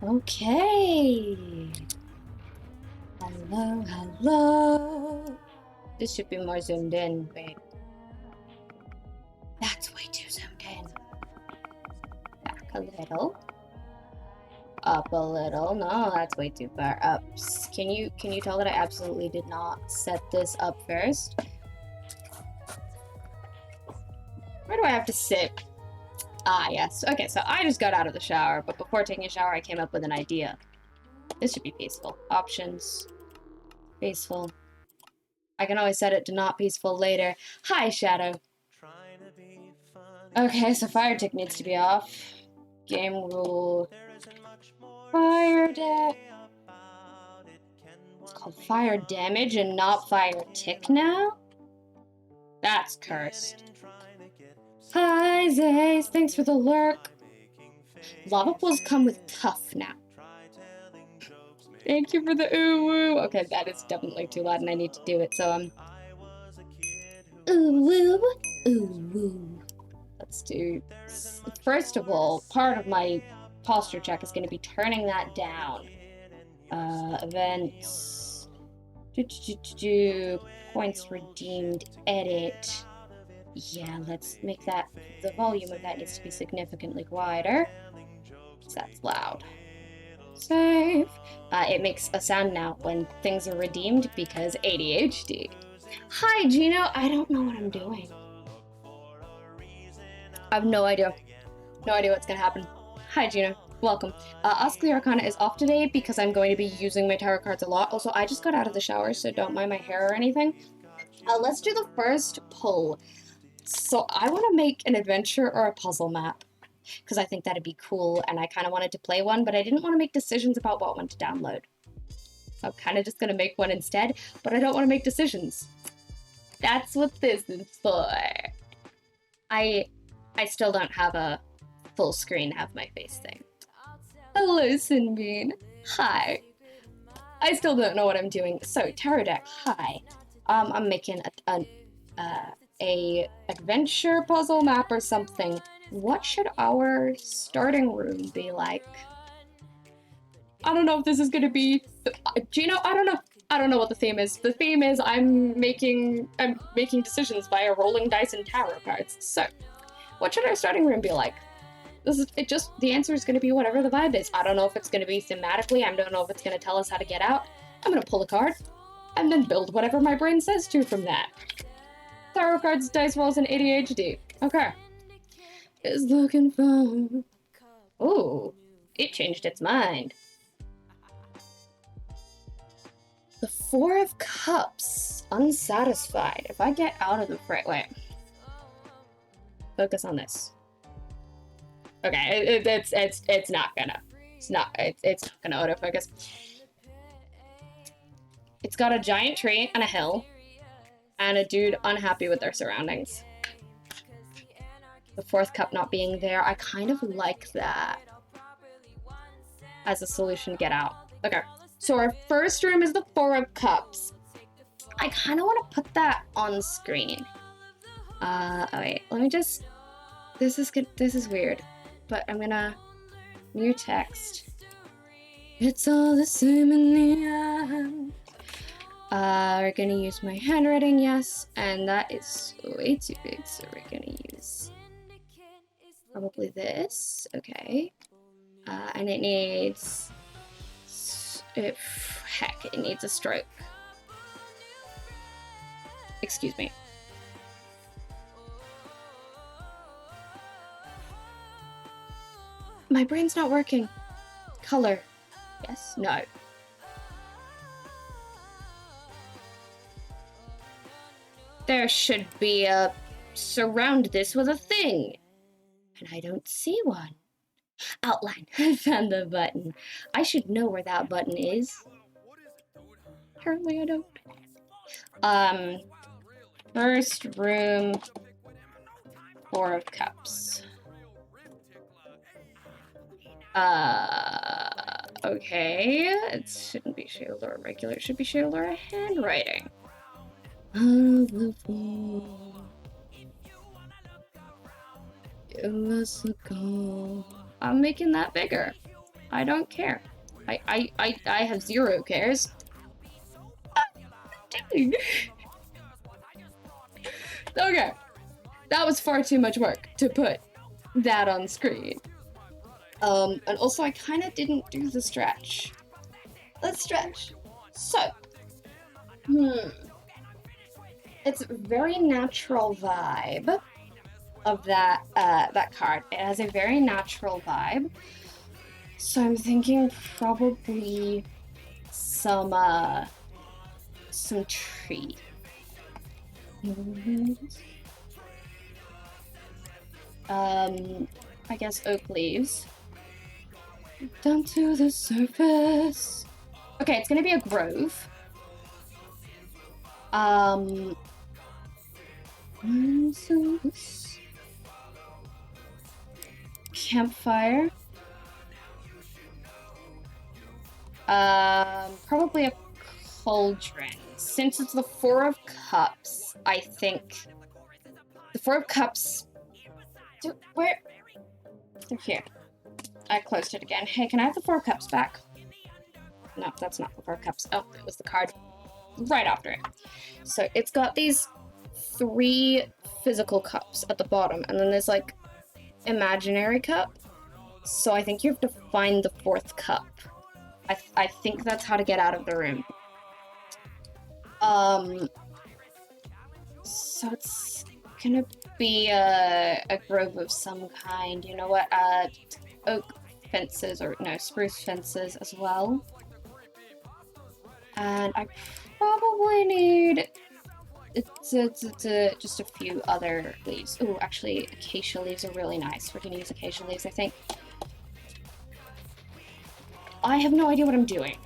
Okay. Hello, hello. This should be more zoomed in. Wait. That's way too zoomed in. Back a little. Up a little. No, that's way too far up. Can you tell that I absolutely did not set this up first? Where do I have to sit? Ah, yes. Okay, so I just got out of the shower, but before taking a shower, I came up with an idea. This should be peaceful. Options. Peaceful. I can always set it to not peaceful later. Hi, Shadow. Okay, so fire tick needs to be off. Game rule. Fire damage. It's called fire damage and not fire tick now? That's cursed. Hi, Zaze. Thanks for the lurk. Lava pools come with tough now. Thank you for the ooh woo. Okay, that is definitely too loud and I need to do it, so ooh woo, ooh woo. Let's do, first of all, part of my posture check is going to be turning that down. Events, points redeemed, edit. Yeah, let's make that, the volume of that needs to be significantly quieter, because that's loud. Save. It makes a sound now when things are redeemed because ADHD. Hi, Gino. I don't know what I'm doing. I have no idea. No idea what's gonna happen. Hi, Gino. Welcome. Ask the Arcana is off today because I'm going to be using my tarot cards a lot. Also, I just got out of the shower, so don't mind my hair or anything. Let's do the first pull. So I want to make an adventure or a puzzle map, because I think that'd be cool, and I kind of wanted to play one, but I didn't want to make decisions about what one to download. I'm kind of just going to make one instead, but I don't want to make decisions. That's what this is for. I still don't have a full screen have my face thing. Hello, Sinbean. Hi. I still don't know what I'm doing. So, Tarot deck, hi. I'm making a adventure puzzle map or something. What should our starting room be like? I don't know if this is gonna be, Gino, I don't know what the theme is. The theme is I'm making decisions via rolling dice and tarot cards. So, what should our starting room be like? The answer is gonna be whatever the vibe is. I don't know if it's gonna be thematically, I don't know if it's gonna tell us how to get out. I'm gonna pull a card, and then build whatever my brain says to from that. Tarot cards, dice rolls, and ADHD. Okay. Is looking for... Ooh, it changed its mind. The Four of Cups, unsatisfied. If I get out of the fray, wait. Focus on this. Okay, it's not gonna autofocus. It's got a giant tree and a hill, and a dude unhappy with their surroundings. The fourth cup not being there, I kind of like that as a solution to get out. Okay, so our first room is the Four of Cups. I kind of want to put that on screen. Oh wait, let me just, this is good, this is weird, but I'm gonna, new text. It's all the same in the end. We're gonna use my handwriting, yes, and that is way too big, so we're gonna use probably this, okay. And it needs, heck, it needs a stroke. Excuse me. My brain's not working. Color, yes, no. There should be a, surround this with a thing. And I don't see one. Outline, I found the button. I should know where that button is. Apparently I don't. First room, Four of Cups. Okay. It shouldn't be shield or regular, it should be shield or handwriting. Give us a call. I'm making that bigger. I don't care. I have zero cares. Dude. Okay. That was far too much work to put that on screen. And also I kind of didn't do the stretch. Let's stretch. So, it's a very natural vibe of that that card. It has a very natural vibe. So I'm thinking probably some tree. I guess oak leaves. Down to the surface. Okay, it's gonna be a grove. Campfire. Probably a cauldron. Since it's the Four of Cups, I think the Four of Cups. Where? Here. I closed it again. Hey, can I have the Four of Cups back? No, that's not the Four of Cups. Oh, it was the card right after it. So it's got these 3 physical cups at the bottom, and then there's like imaginary cup. So I think you have to find the 4th cup. I think that's how to get out of the room. So it's gonna be a grove of some kind. You know what? Oak fences, or no, spruce fences as well. And I probably need just a few other leaves. Oh, actually, acacia leaves are really nice. We're gonna use acacia leaves, I think. I have no idea what I'm doing.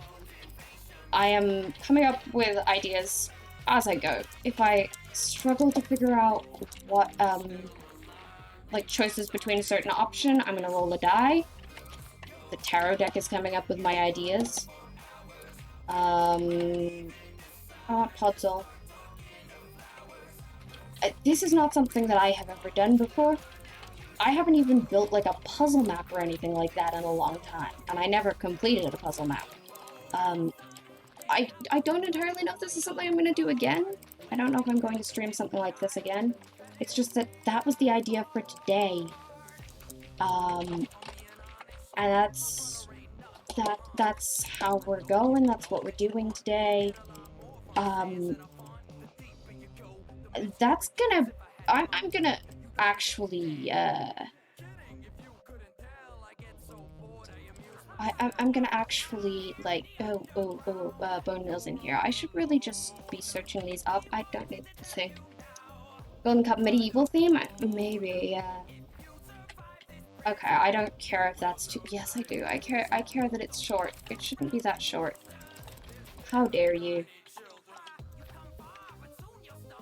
I am coming up with ideas as I go. If I struggle to figure out what, like, choices between a certain option, I'm gonna roll a die. The tarot deck is coming up with my ideas. I want Podzol. This is not something that I have ever done before. I haven't even built like a puzzle map or anything like that in a long time, and I never completed a puzzle map. I don't entirely know if this is something I'm going to do again. I don't know if I'm going to stream something like this again. It's just that that was the idea for today. And that's how we're going. That's what we're doing today. That's gonna... I'm gonna actually, I'm gonna actually, like, bone meal's in here. I should really just be searching these up. I don't need to think. Golden Cup medieval theme? Maybe, yeah. Okay, I don't care if that's too... Yes, I do. I care that it's short. It shouldn't be that short. How dare you?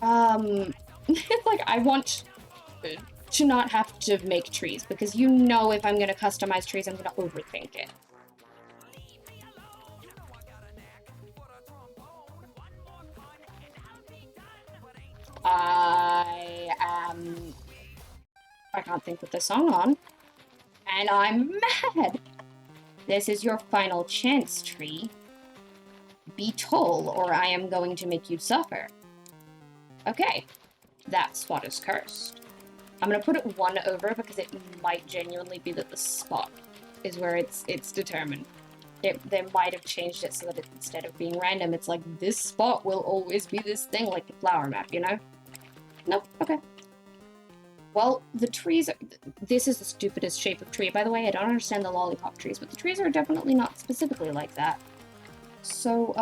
Like, I want to not have to make trees, because you know if I'm gonna customize trees, I'm gonna overthink it. I can't think with the song on, and I'm mad! This is your final chance, tree. Be tall, or I am going to make you suffer. Okay, that spot is cursed. I'm gonna put it 1 over because it might genuinely be that the spot is where it's determined. They might have changed it so that instead of being random, it's like, this spot will always be this thing, like the flower map, you know? Nope, okay. Well, the trees are... This is the stupidest shape of tree, by the way. I don't understand the lollipop trees, but the trees are definitely not specifically like that. So,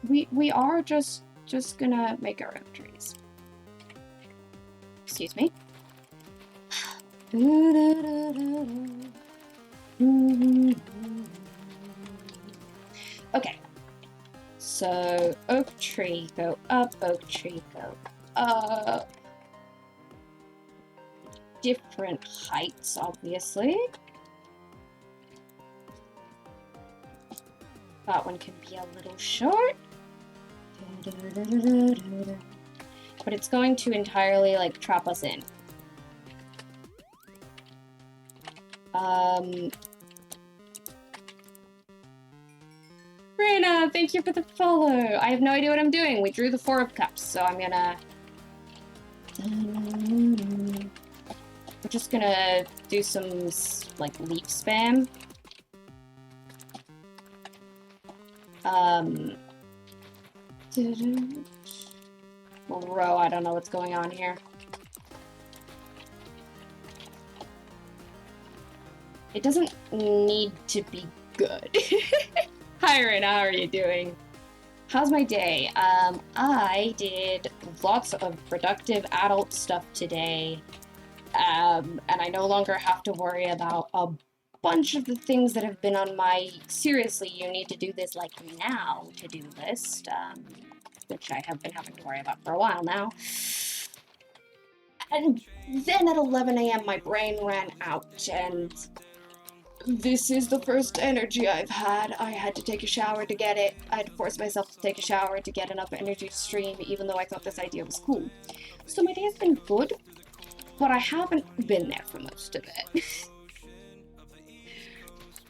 we are just gonna make our own trees. Excuse me. Okay. So, oak tree, go up, oak tree, go up. Different heights, obviously. That one can be a little short. But it's going to entirely, like, trap us in. thank you for the follow. I have no idea what I'm doing. We drew the 4 of cups, so I'm gonna... We're just gonna do some, like, leaf spam. Bro, I don't know what's going on here. It doesn't need to be good. Hi, Rena, how are you doing? How's my day? I did lots of productive adult stuff today. And I no longer have to worry about a bunch of the things that have been on my seriously, you need to do this like now to-do list, which I have been having to worry about for a while now. And then at 11 a.m. my brain ran out, and this is the first energy I've had. I had to take a shower to get it. I had to force myself to take a shower to get enough energy to stream, even though I thought this idea was cool. So my day has been good, but I haven't been there for most of it.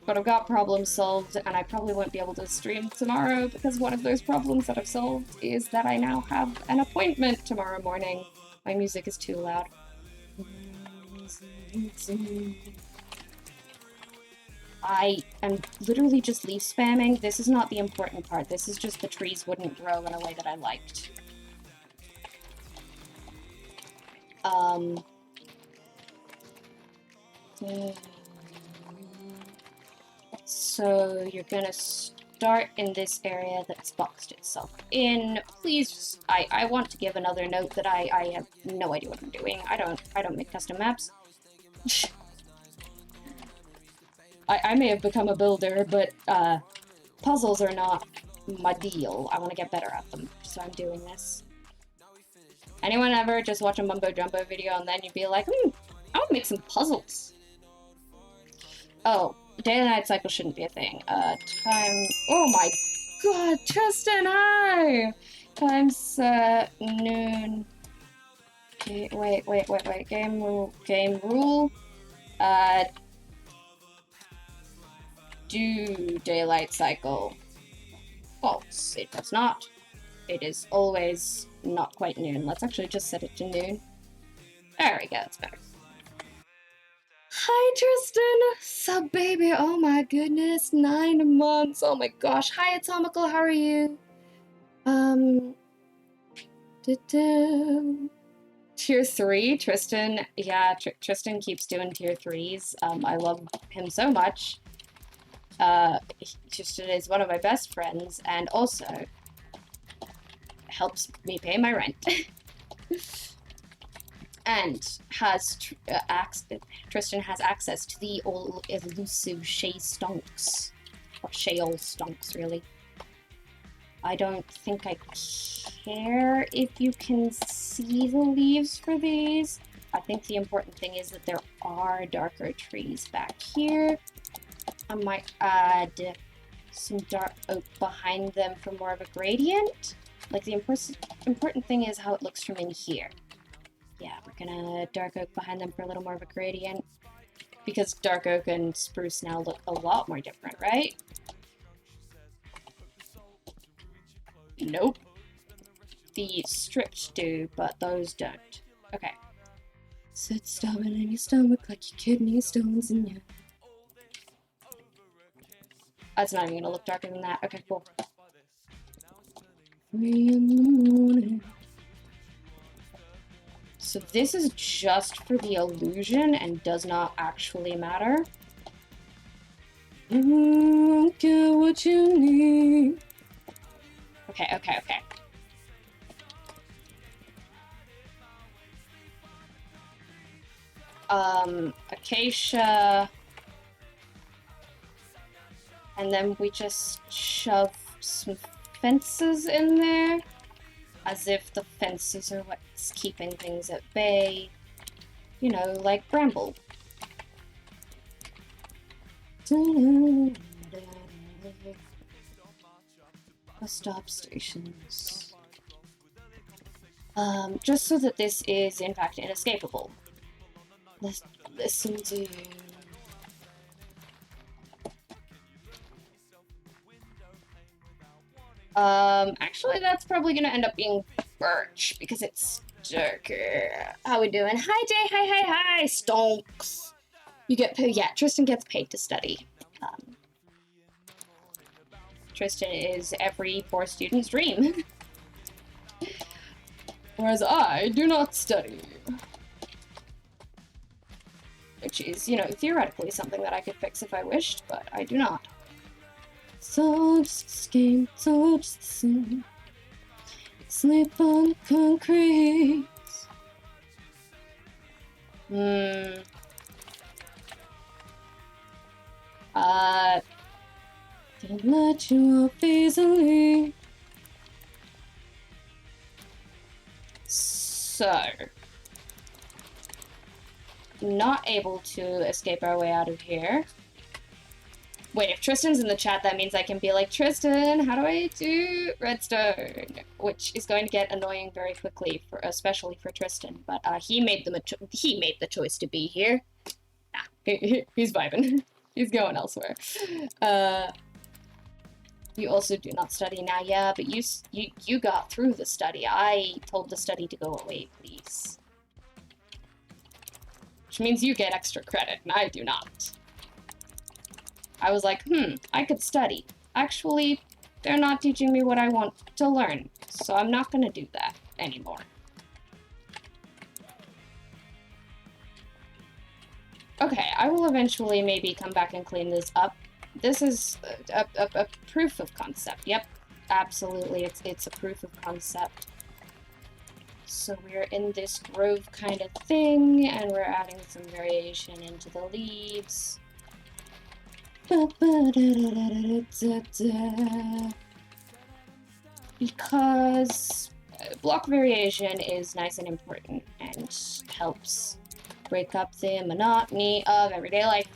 But I've got problems solved, and I probably won't be able to stream tomorrow because one of those problems that I've solved is that I now have an appointment tomorrow morning. My music is too loud. I am literally just leaf spamming. This is not the important part. This is just the trees wouldn't grow in a way that I liked. So you're gonna start in this area that's boxed itself in. Please, I want to give another note that I have no idea what I'm doing. I don't make custom maps. I may have become a builder, but puzzles are not my deal. I want to get better at them, so I'm doing this. Anyone ever just watch a mumbo jumbo video and then you'd be like, I want to make some puzzles. Oh, day and night cycle shouldn't be a thing. Time. Oh my god, Tristan, hi! Time set noon. Okay, wait. Game rule. Do daylight cycle. False. It does not. It is always not quite noon. Let's actually just set it to noon. There we go, that's better. Hi, Tristan! Sup, baby? Oh my goodness, 9 months. Oh my gosh. Hi, Atomical, how are you? Tier 3, Tristan. Yeah, Tristan keeps doing tier 3s. I love him so much. Tristan is one of my best friends, and also helps me pay my rent. And has Tristan has access to the all elusive Shay Stonks. Or Shale Stonks, really. I don't think I care if you can see the leaves for these. I think the important thing is that there are darker trees back here. I might add some dark oak behind them for more of a gradient. Like, the important thing is how it looks from in here. Yeah, we're gonna dark oak behind them for a little more of a gradient. Because dark oak and spruce now look a lot more different, right? Nope. The stripped do, but those don't. Okay. Sit stubborn in your stomach like your kidney stones in you. That's not even gonna look darker than that. Okay, cool. 3 in the morning. So this is just for the illusion and does not actually matter. I don't care what you need. Okay. Acacia. And then we just shove some fences in there. As if the fences are what's keeping things at bay. You know, like bramble. Bus stop stations. Just so that this is, in fact, inescapable. Listen to... Actually, that's probably gonna end up being birch because it's darker. How we doing? Hi, Jay. Hi. Stonks. You get paid. Yeah, Tristan gets paid to study. Tristan is every poor student's dream. Whereas I do not study. Which is, you know, theoretically something that I could fix if I wished, but I do not. So just escape, so just sleep. Sleep on concrete. Can't let you off easily. So, not able to escape our way out of here. Wait, if Tristan's in the chat, that means I can be like, Tristan, how do I do redstone? Which is going to get annoying very quickly, especially for Tristan. But he made the choice to be here. He's vibing. He's going elsewhere. You also do not study now, yeah, but you got through the study. I told the study to go away, please. Which means you get extra credit, and I do not. I was like, I could study. Actually, they're not teaching me what I want to learn, so I'm not gonna do that anymore. Okay, I will eventually maybe come back and clean this up. This is a proof of concept. Yep, absolutely, it's a proof of concept. So we're in this grove kind of thing, and we're adding some variation into the leaves. Because block variation is nice and important and helps break up the monotony of everyday life.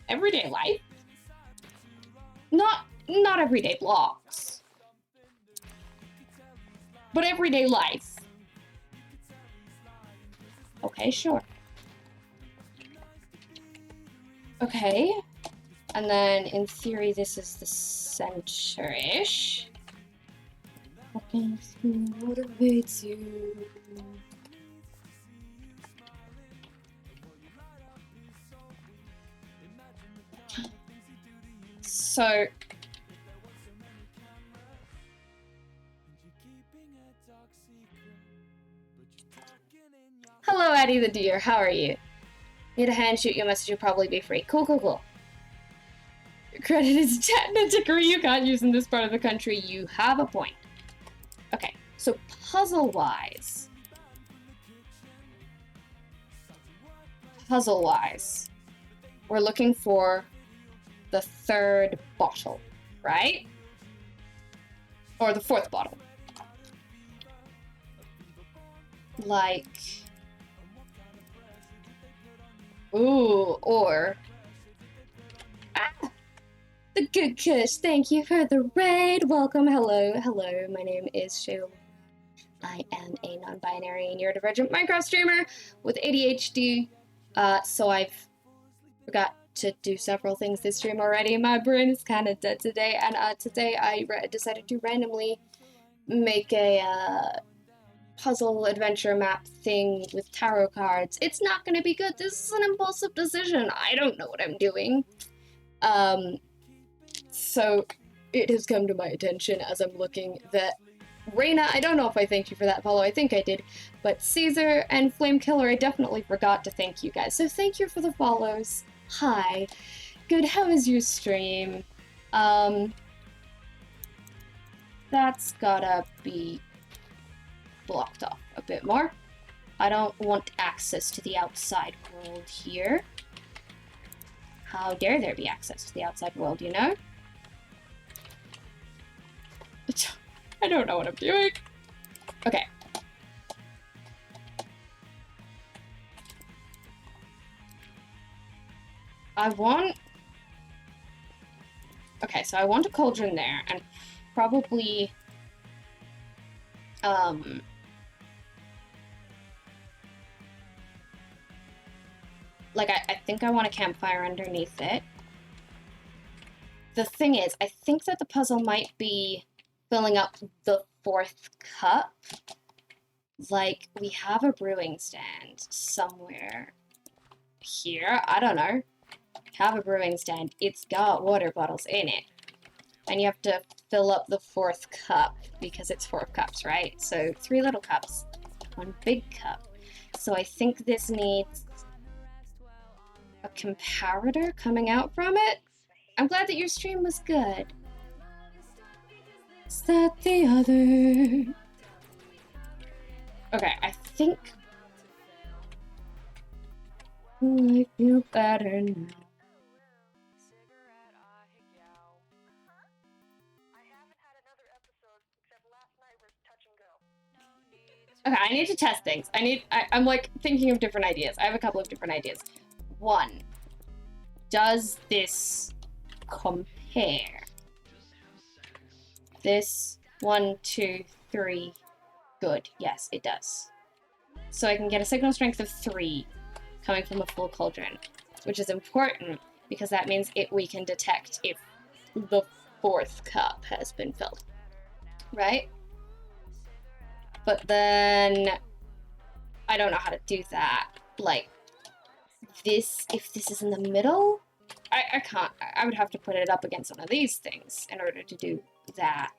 Everyday life? Not everyday blocks. But everyday life. Okay, sure. Okay. And then, in theory, this is the center-ish. Fucking motivates you. So... Hello, Addie the Deer. How are you? Need a hand, shoot you a message, you'll probably be free. Cool. Your credit is 10, a degree you can't use in this part of the country. You have a point. Okay, so puzzle-wise, we're looking for the third bottle, right? Or the fourth bottle. Like... Ooh, or... Ah! The good Kush, thank you for the raid. Welcome, hello, my name is Shayla. I am a non-binary neurodivergent Minecraft streamer with ADHD, so I've forgot to do several things this stream already. My brain is kind of dead today, and today I decided to randomly make a puzzle adventure map thing with tarot cards. It's not gonna be good. This is an impulsive decision. I don't know what I'm doing. So it has come to my attention as I'm looking that Reina, I don't know if I thanked you for that follow, I think I did, but Caesar and Flamekiller, I definitely forgot to thank you guys, so thank you for the follows. Hi. Good, how is your stream? That's gotta be blocked off a bit more. I don't want access to the outside world here. How dare there be access to the outside world, you know? I don't know what I'm doing. Okay. Okay, so I want a cauldron there, and probably... Like, I think I want a campfire underneath it. the thing is, I think that the puzzle might be filling up the 4th cup. Like, we have a brewing stand somewhere here. I don't know. Have a brewing stand. It's got water bottles in it. And you have to fill up the 4th cup because it's 4 cups, right? So 3 little cups, 1 big cup. So I think this needs a comparator coming out from it. I'm glad that your stream was good. Is that the other? Okay, I think I feel better now. Okay, I need to test things. I'm like thinking of different ideas. I have a couple of different ideas. 1, does this compare? This 1, 2, 3. Good. Yes, it does. So I can get a signal strength of 3 coming from a full cauldron, which is important because that means we can detect if the 4th cup has been filled, right? But then I don't know how to do that. Like this, if this is in the middle, I can't. I would have to put it up against one of these things in order to do that.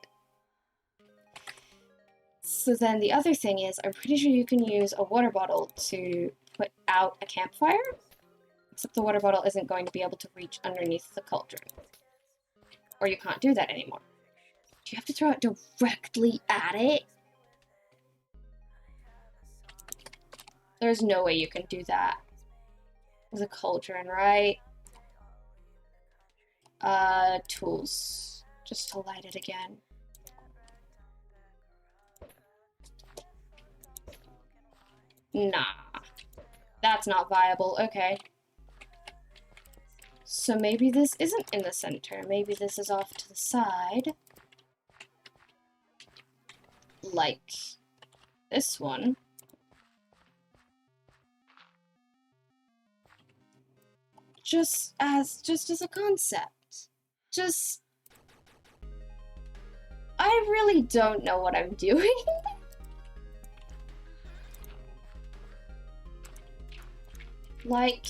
So then the other thing is, I'm pretty sure you can use a water bottle to put out a campfire, except the water bottle isn't going to be able to reach underneath the cauldron. Or you can't do that anymore. Do you have to throw it directly at it? There's no way you can do that with a cauldron, right? Tools. Just to light it again. Nah. That's not viable. Okay. So maybe this isn't in the center. Maybe this is off to the side. Like this one. Just as a concept. I really don't know what I'm doing. Like,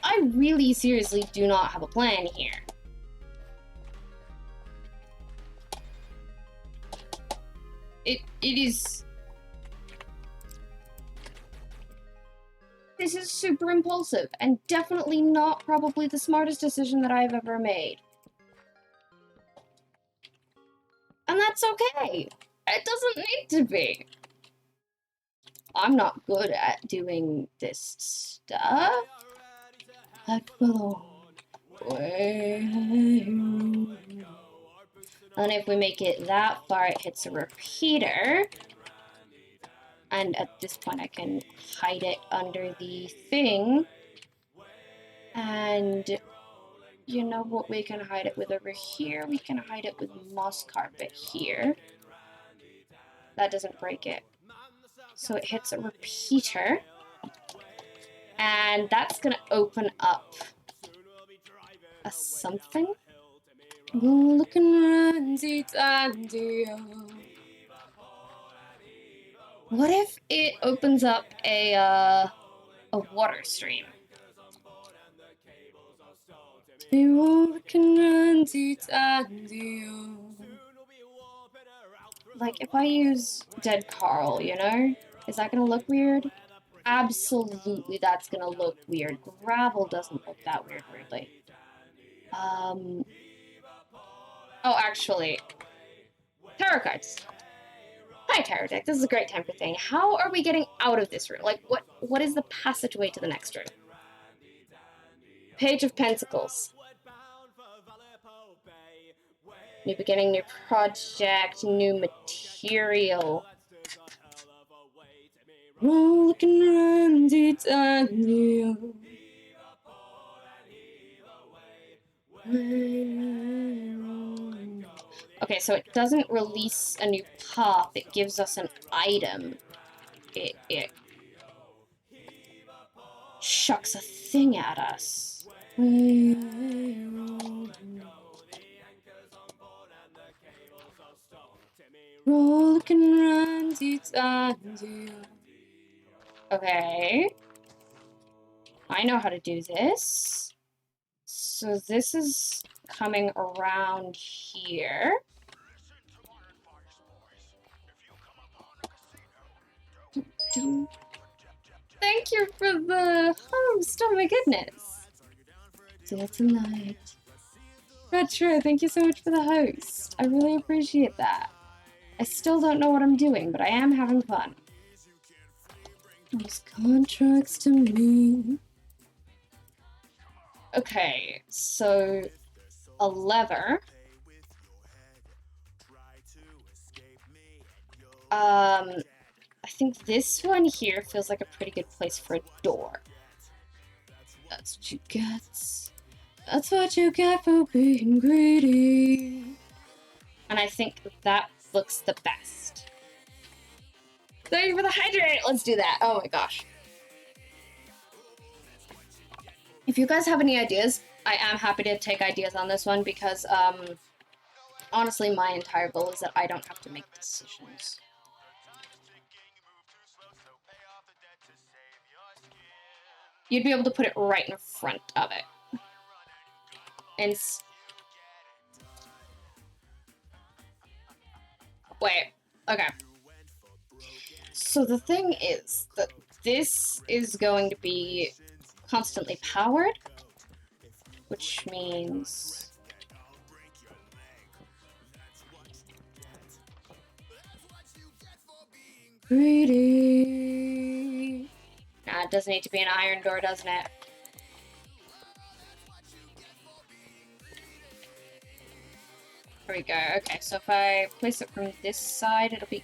I really seriously do not have a plan here. It is... This is super impulsive, and definitely not probably the smartest decision that I've ever made. And that's okay. It doesn't need to be. I'm not good at doing this stuff. Like below. And if we make it that far, it hits a repeater. And at this point, I can hide it under the thing. And you know what we can hide it with over here? We can hide it with moss carpet here. That doesn't break it. So it hits a repeater. And that's gonna open up a something. Looking randy dandy. What if it opens up a water stream? Looking randy dandy. Like if I use Dead Carl, you know? Is that gonna look weird? Absolutely, that's gonna look weird. Gravel doesn't look that weird, weirdly. Oh, actually, tarot cards. Hi, tarot deck. This is a great time for thing. How are we getting out of this room? Like, what is the passageway to the next room? Page of Pentacles. New beginning, new project, new material. Looking randy dandy. Okay, so it doesn't release a new path, it gives us an item. It chucks a thing at us. Roll can run to. Okay. I know how to do this. So this is coming around here. Thank you for the host. Oh my goodness. Till tonight. Retro, thank you so much for the host. I really appreciate that. I still don't know what I'm doing, but I am having fun. Those contracts to me. Okay, so a lever. I think this one here feels like a pretty good place for a door. That's what you get. That's what you get for being greedy. And I think that looks the best. Thank you for the hydrate. Let's do that. Oh my gosh. If you guys have any ideas, I am happy to take ideas on this one because, honestly, my entire goal is that I don't have to make decisions. You'd be able to put it right in front of it. And wait, okay. So the thing is that this is going to be constantly powered, which means greedy. Nah, it does need to be an iron door, doesn't it? There we go. Okay, so if I place it from this side, it'll be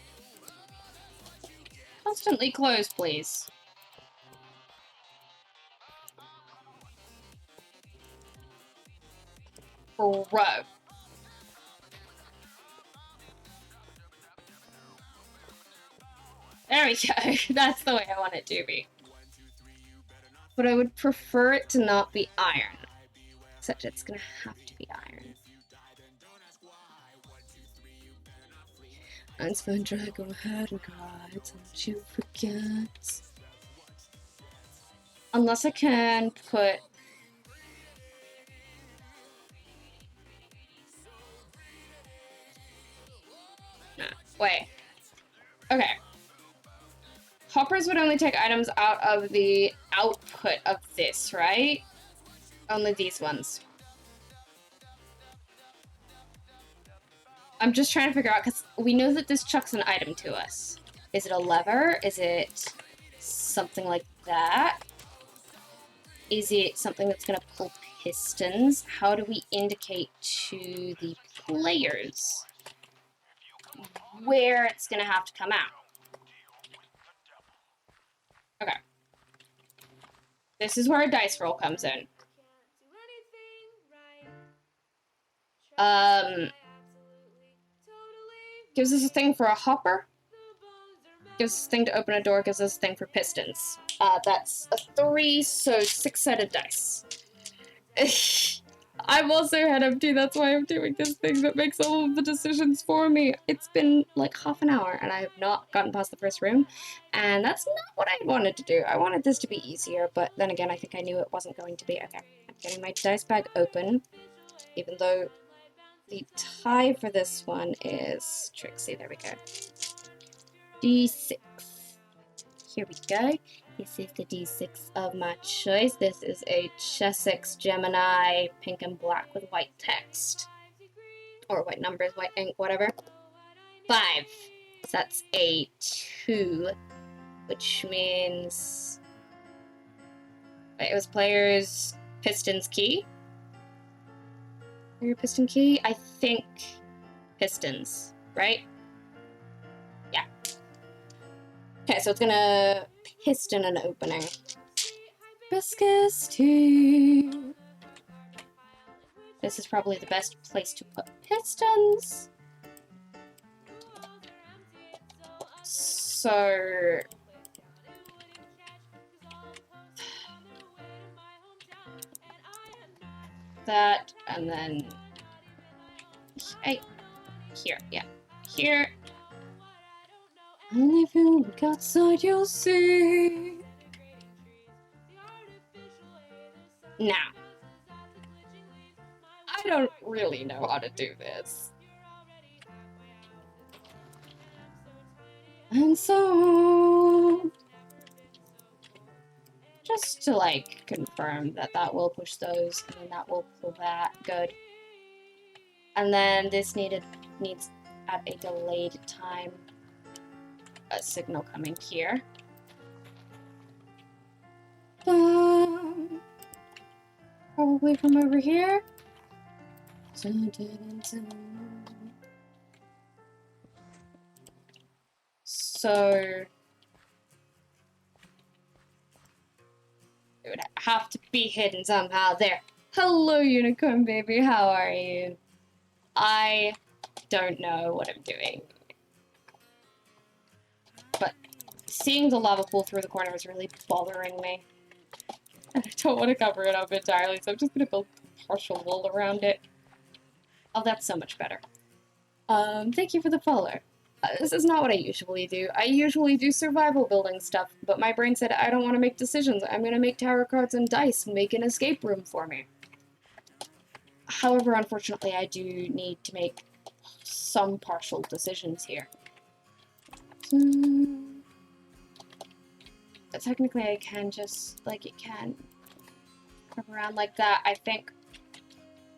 constantly closed, please. Bro. There we go. That's the way I want it to be. But I would prefer it to not be iron. Except it's gonna have to be iron. It's fun, try, go ahead and cry. Don't you forget. Unless I can put... Nah, wait. Okay. Hoppers would only take items out of the output of this, right? Only these ones. I'm just trying to figure out, because we know that this chucks an item to us. Is it a lever? Is it something like that? Is it something that's going to pull pistons? How do we indicate to the players where it's going to have to come out? Okay. This is where a dice roll comes in. Gives us a thing for a hopper. Gives us a thing to open a door. Gives us a thing for pistons. That's a 3, so 6-sided dice. I'm also head empty, that's why I'm doing this thing that makes all of the decisions for me. It's been like half an hour and I have not gotten past the first room, and that's not what I wanted to do. I wanted this to be easier, but then again, I think I knew it wasn't going to be. Okay, I'm getting my dice bag open, even though the tie for this one is Trixie. There we go. D6. Here we go. This is the D6 of my choice. This is a Chessex Gemini, pink and black with white text. Or white numbers, white ink, whatever. 5. So that's a 2, which means... Wait, it was player's piston's key? Your piston key? I think pistons, right? Yeah. Okay, so it's gonna piston an opening. Biscuits tea. This is probably the best place to put pistons. So... that, and then... here, yeah. Here, And if you look outside, you'll see. Now, I don't really know how to do this. And so, just to like confirm that that will push those, and then that will pull that, good. And then this needs at a delayed time a signal coming here. Probably from over here. Dun, dun, dun. So it would have to be hidden somehow. There. Hello, unicorn baby. How are you? I don't know what I'm doing. But seeing the lava pool through the corner is really bothering me. And I don't want to cover it up entirely, so I'm just going to build partial wall around it. Oh, that's so much better. Thank you for the follow. This is not what I usually do. I usually do survival building stuff, but my brain said I don't want to make decisions. I'm going to make tarot cards and dice and make an escape room for me. However, unfortunately, I do need to make some partial decisions here. But technically, I can just, like, it can come around like that, I think.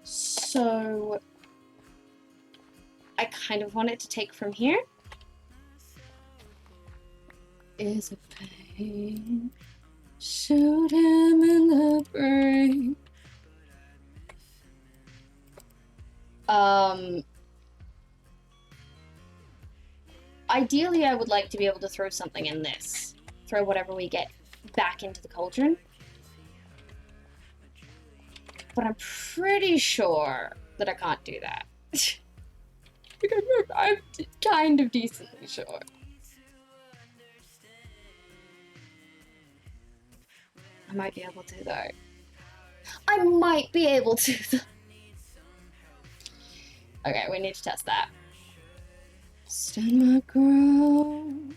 So I kind of want it to take from here. Is a pain. Shoot him in the brain. Ideally, I would like to be able to throw something in this. Throw whatever we get back into the cauldron. But I'm pretty sure that I can't do that. I'm kind of decently sure. I might be able to, though. I might be able to, though. Okay, we need to test that. Stand my ground.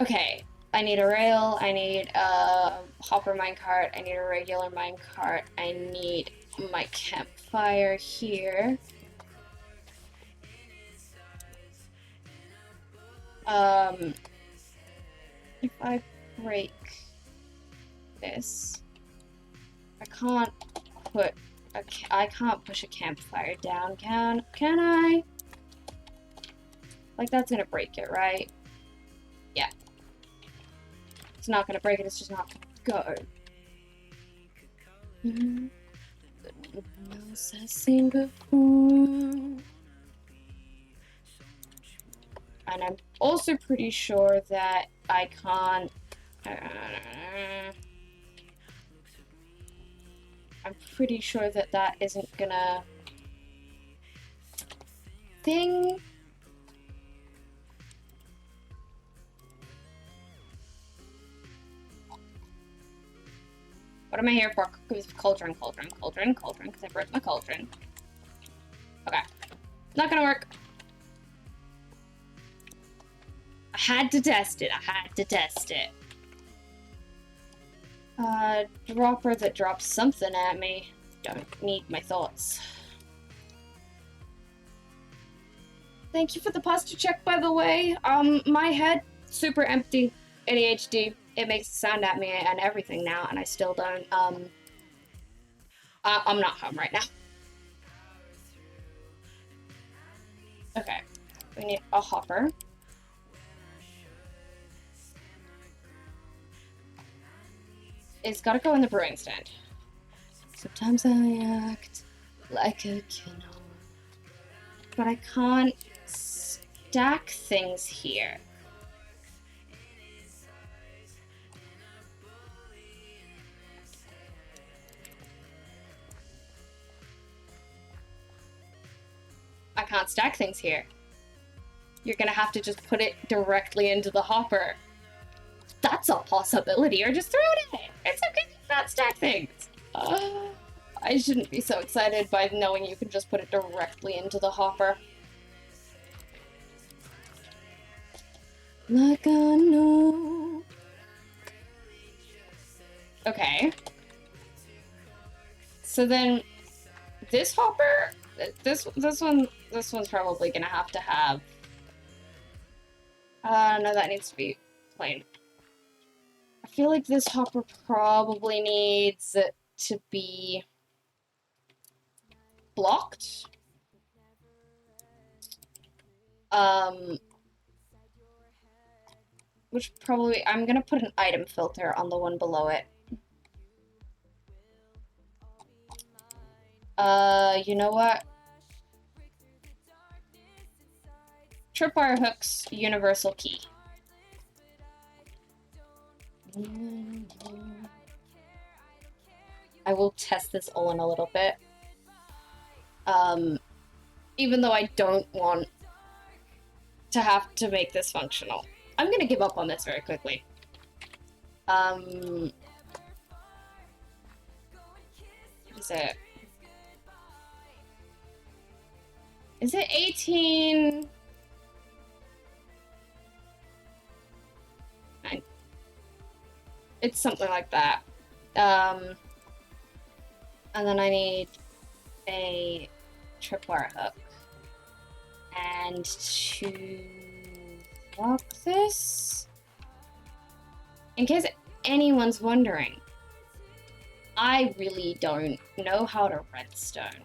Okay, I need a rail, I need a hopper minecart, I need a regular minecart, I need my campfire here. If I break this, I can't push a campfire down, can I? Like, that's gonna break it, right? Yeah. It's not gonna break it, it's just not gonna go. Else I've seen before. And I'm also pretty sure that I can't... I'm pretty sure that that isn't gonna... thing... What am I here for? Cauldron, because I broke my cauldron. Okay. Not gonna work. I had to test it. Dropper that drops something at me. Don't need my thoughts. Thank you for the posture check, by the way. My head, super empty. ADHD. It makes a sound at me and everything now, and I still don't, I'm not home right now. Okay. We need a hopper. It's gotta go in the brewing stand. Sometimes I act like a killer, but I can't stack things here. I can't stack things here. You're gonna have to just put it directly into the hopper. That's a possibility, or just throw it in it. It's okay to not stack things. I shouldn't be so excited by knowing you can just put it directly into the hopper. Like I know. Okay. So then, this hopper, this one's probably gonna have to have. No, that needs to be plain. I feel like this hopper probably needs to be blocked. Which probably, I'm gonna put an item filter on the one below it. You know what? Tripwire hooks, universal key. I will test this all in a little bit. Even though I don't want to have to make this functional. I'm gonna give up on this very quickly. What is it? Is it 18? 9. It's something like that. And then I need a tripwire hook. And to lock this, in case anyone's wondering, I really don't know how to redstone.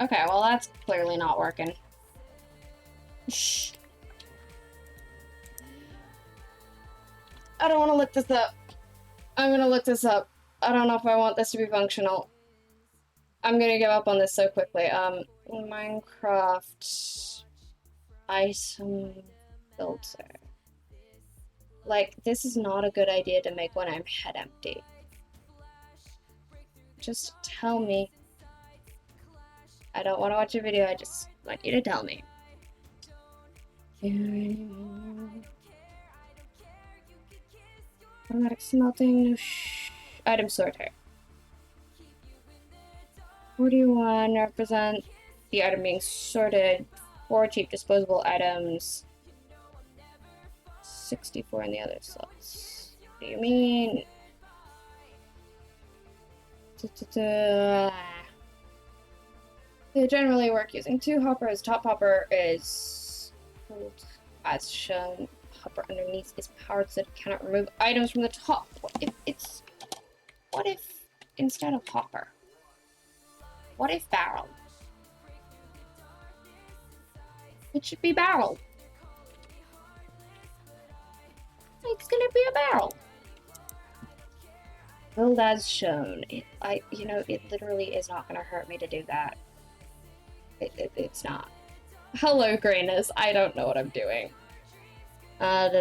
Okay, well that's clearly not working. I don't want to look this up. I'm gonna look this up. I don't know if I want this to be functional. I'm gonna give up on this so quickly. Minecraft item filter. Like, this is not a good idea to make when I'm head empty. Just tell me. I don't want to watch a video, I just want you to tell me. Automatic smelting, item sorter. 41 represent the item being sorted. 4 cheap disposable items. 64 in the other slots. What do you mean? They generally work using 2 hoppers. Top hopper is, as shown, hopper underneath is powered so it cannot remove items from the top. What if instead of hopper? What if barrel? It should be barrel. It's gonna be a barrel. Build as shown. It literally is not gonna hurt me to do that. It's not. Hello, Grayness. I don't know what I'm doing. Build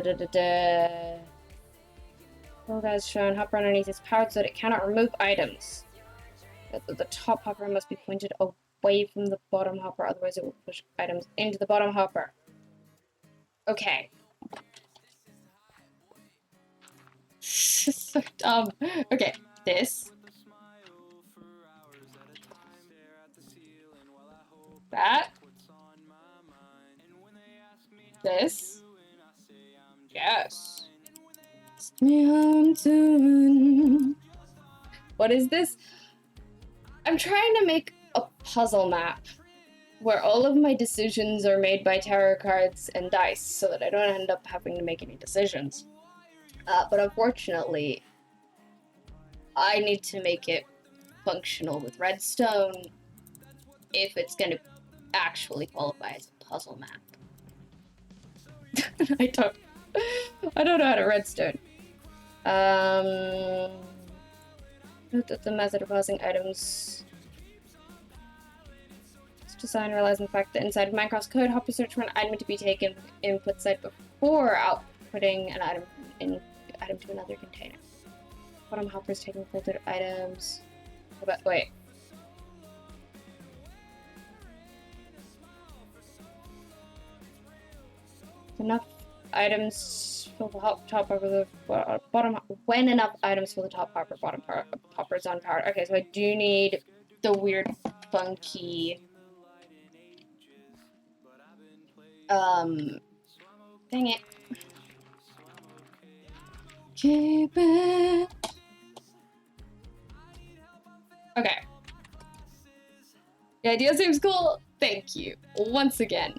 as shown. Hopper underneath is powered so that it cannot remove items. The top hopper must be pointed away from the bottom hopper, otherwise it will push items into the bottom hopper. Okay. So dumb. Okay, this. That. This. Yes. What is this? I'm trying to make a puzzle map where all of my decisions are made by tarot cards and dice so that I don't end up having to make any decisions. But unfortunately, I need to make it functional with redstone if it's going to actually qualify as a puzzle map. I don't know how to redstone. Note that the method of pausing items is designed realizing the fact that inside of Minecraft's code, hopper search for an item to be taken from the input site before outputting an item to another container. Bottom hopper is taking filtered items. Wait. Enough items fill the top hopper, the bottom. When enough items fill the top hopper, bottom hopper is unpowered. Okay, so I do need the weird, funky Dang it. Keep it. Okay. The idea seems cool. Thank you. Once again.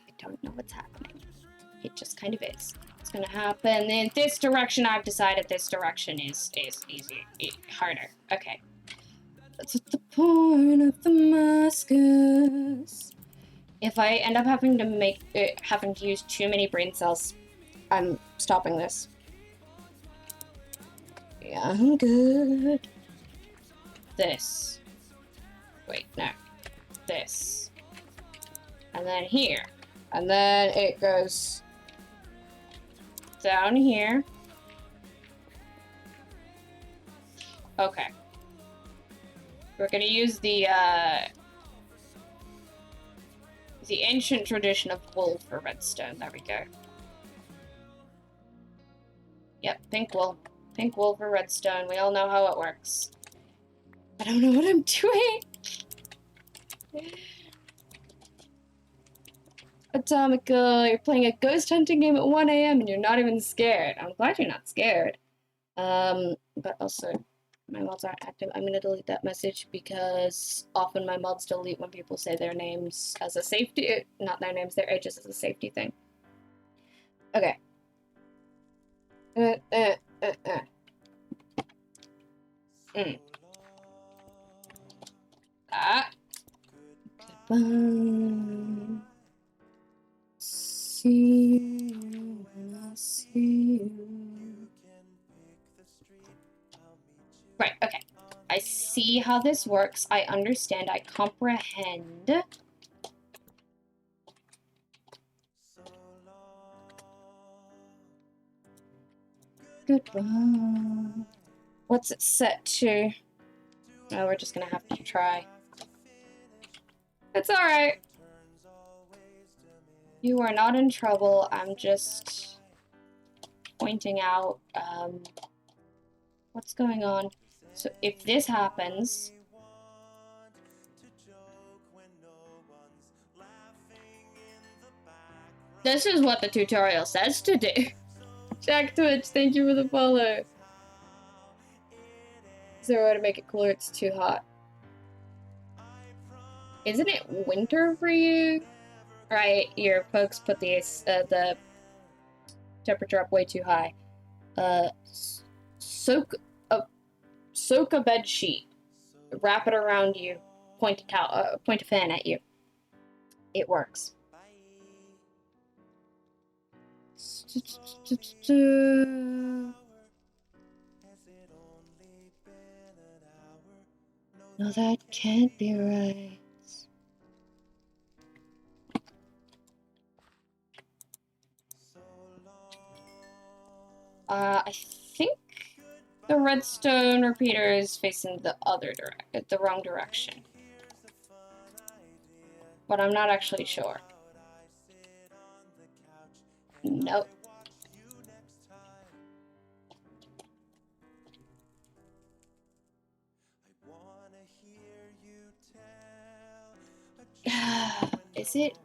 I don't know what's happening. It just kind of is. It's gonna happen in this direction. I've decided this direction is easy, harder. Okay. That's at the point of Damascus. If I end up having to use too many brain cells, I'm stopping this. Yeah, I'm good. This. Wait, no. This. And then here. And then it goes down here. Okay. We're gonna use the ancient tradition of wool for redstone. There we go. Yep, pink wool. Pink wool for redstone. We all know how it works. I don't know what I'm doing. Atomica, you're playing a ghost hunting game at 1 a.m. and you're not even scared. I'm glad you're not scared. But also, my mods aren't active. I'm gonna delete that message because often my mods delete when people say their names as a safety, not their names, their ages as a safety thing. Okay. Ah. Goodbye. See you when I see you. Right, okay. I see how this works. I understand. I comprehend. Goodbye. What's it set to? Oh, we're just gonna have to try. It's alright. You are not in trouble. I'm just pointing out what's going on. So if this happens, this is what the tutorial says to do. Jack Twitch, thank you for the follow. Is there a way to make it cooler? It's too hot. Isn't it winter for you? Right, your folks put the temperature up way too high. Soak a bed sheet, wrap it around you, point a fan at you. It works. No, that can't be right. I think the redstone repeater is facing the wrong direction. But I'm not actually sure. Nope. Is it?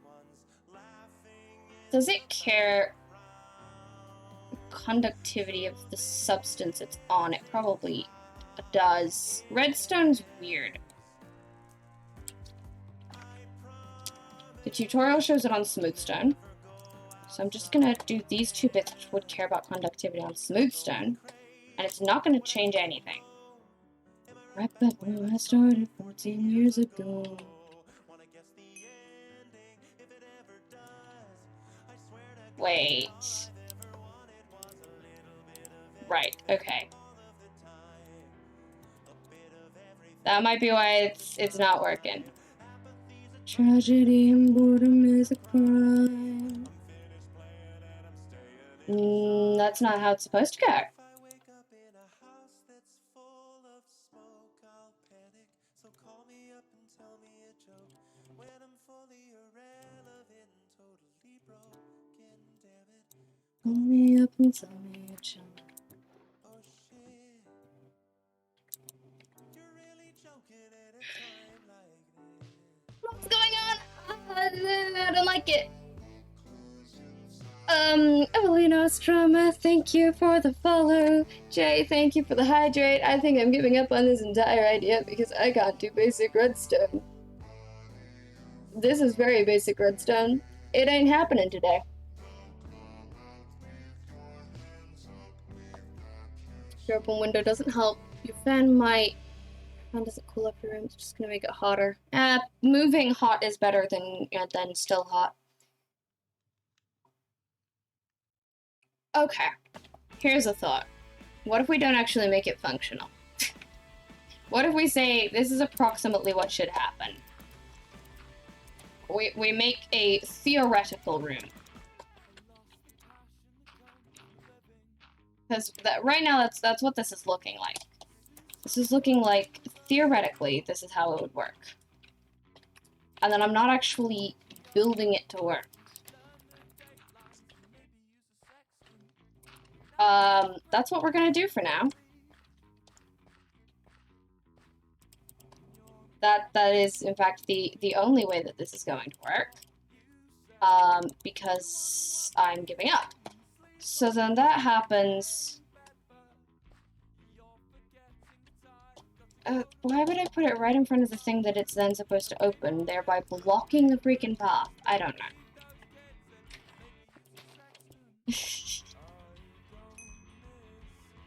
Does it care? Conductivity of the substance it's on. It probably does. Redstone's weird. The tutorial shows it on smoothstone. So I'm just gonna do these two bits which would care about conductivity on smoothstone. And it's not gonna change anything. Right back when I started 14 years ago. Wait. Right, okay. That might be why it's not working. Tragedy and boredom is a crime. That's not how it's supposed to go. Call me up and tell me you're chilling. What's going on? I don't like it. Evelina Strama, thank you for the follow. Jay, thank you for the hydrate. I think I'm giving up on this entire idea because I can't do basic redstone. This is very basic redstone. It ain't happening today. Your open window doesn't help. Your fan might... Fan doesn't cool up your room. It's just gonna make it hotter. Moving hot is better than still hot. Okay, here's a thought. What if we don't actually make it functional? What if we say this is approximately what should happen? We make a theoretical room. Because right now that's what this is looking like. This is looking like, theoretically, this is how it would work. And then I'm not actually building it to work. That's what we're gonna do for now. That is, in fact, the only way that this is going to work. Because I'm giving up. So then that happens... why would I put it right in front of the thing that it's then supposed to open, thereby blocking the freaking path? I don't know.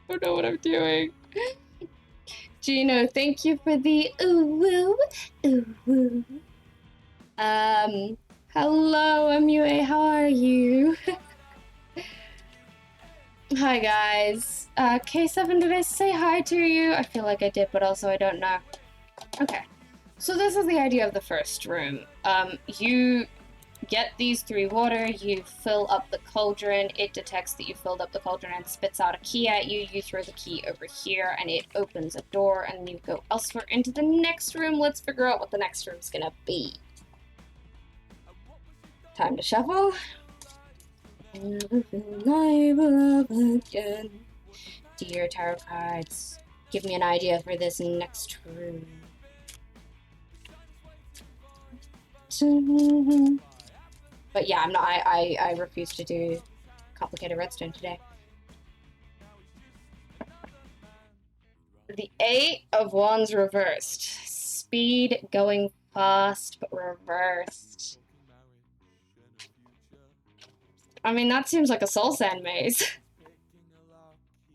I don't know what I'm doing. Gino, thank you for the ooh woo. Hello MUA, how are you? Hi guys. K7, did I say hi to you? I feel like I did, but also I don't know. Okay. So this is the idea of the first room. You get these 3 water, you fill up the cauldron, it detects that you filled up the cauldron and spits out a key at you, you throw the key over here and it opens a door and you go elsewhere into the next room. Let's figure out what the next room's gonna be. Time to shuffle. Never feel alive again. Dear tarot cards, give me an idea for this next room. But yeah, I refuse to do complicated redstone today. The 8 of Wands reversed. Speed going fast, but reversed. I mean, that seems like a soul sand maze.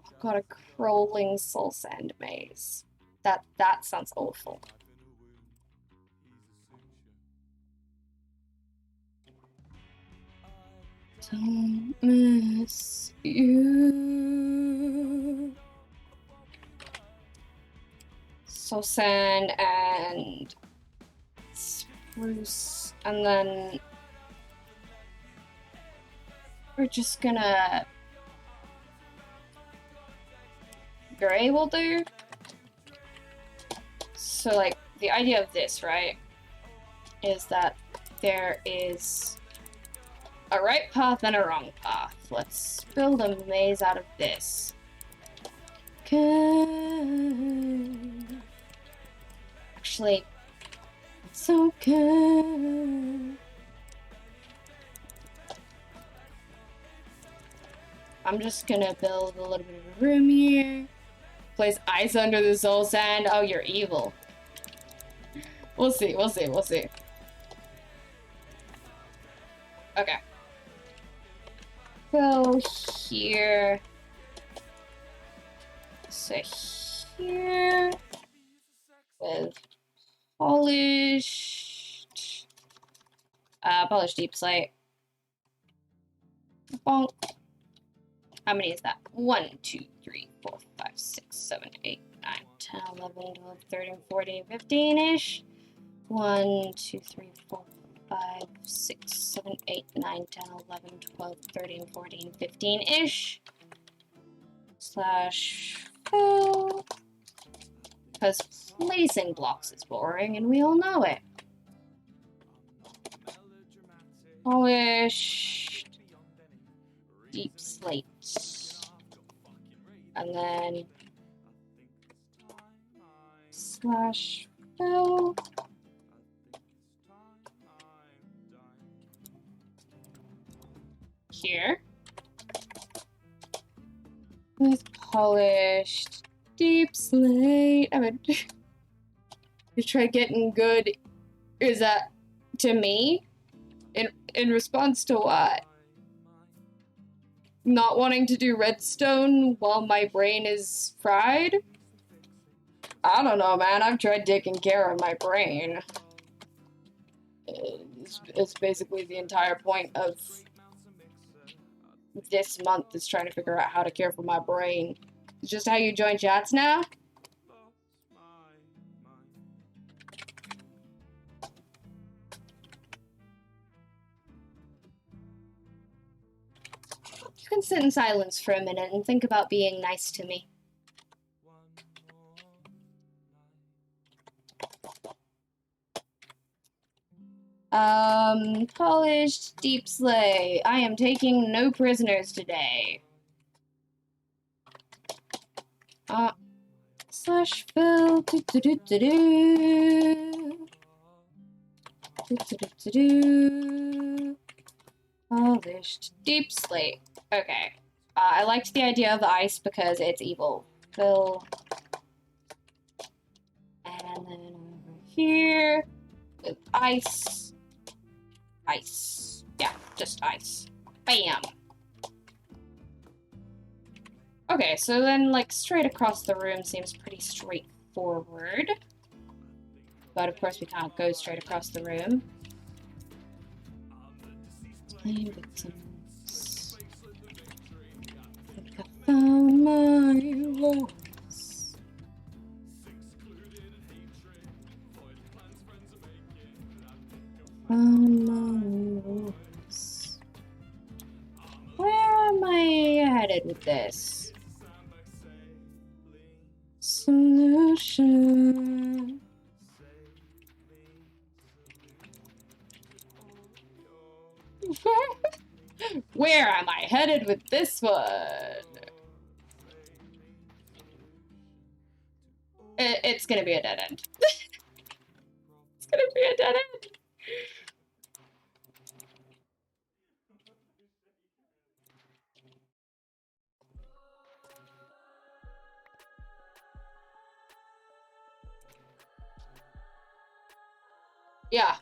I've got a crawling soul sand maze. That sounds awful. Don't miss you. Soul sand and spruce, and then we're just gonna... Gray will do. So, like, the idea of this, right, is that there is a right path and a wrong path. Let's build a maze out of this. Actually, it's okay. I'm just gonna build a little bit of a room here. Place ice under the soul sand. Oh, you're evil. We'll see, we'll see, we'll see. Okay. Go here. So here. With polished. Polished deep slate. Bonk. How many is that? 1, 2, 3, 4, 5, 6, 7, 8, 9, 10, 11, 12, 13, 14, 15-ish. 1, 2, 3, 4, 5, 6, 7, 8, 9, 10, 11, 12, 13, 14, 15-ish. Slash fill. Because placing blocks is boring and we all know it. Polished. Deep slate. And then slash fill. here. With polished deep slate. I mean, you try getting good. Is that to me? In response to what? Not wanting to do redstone while my brain is fried? I don't know, man. I've tried taking care of my brain. It's basically the entire point of this month is trying to figure out how to care for my brain. It's just how you join chats now? You can sit in silence for a minute and think about being nice to me. Polished deep slay. I am taking no prisoners today. Slash fill. Polished deep slate. Okay. I liked the idea of the ice because it's evil. Fill. And then over here with ice. Ice. Yeah, just ice. Bam. Okay, so then, like, straight across the room seems pretty straightforward. But, of course, we can't go straight across the room. Playing victims. I think I found my voice. Found my voice. Where am I headed with this? Solution. Where am I headed with this one? It's gonna be a dead end. It's gonna be a dead end. Yeah.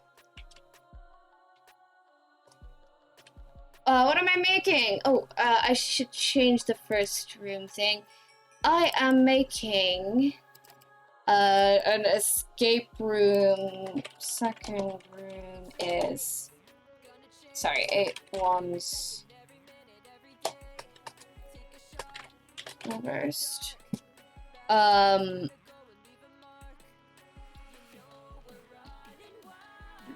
What am I making? Oh, I should change the first room thing. I am making an escape room. Second room is, sorry, 8 wands. Reversed.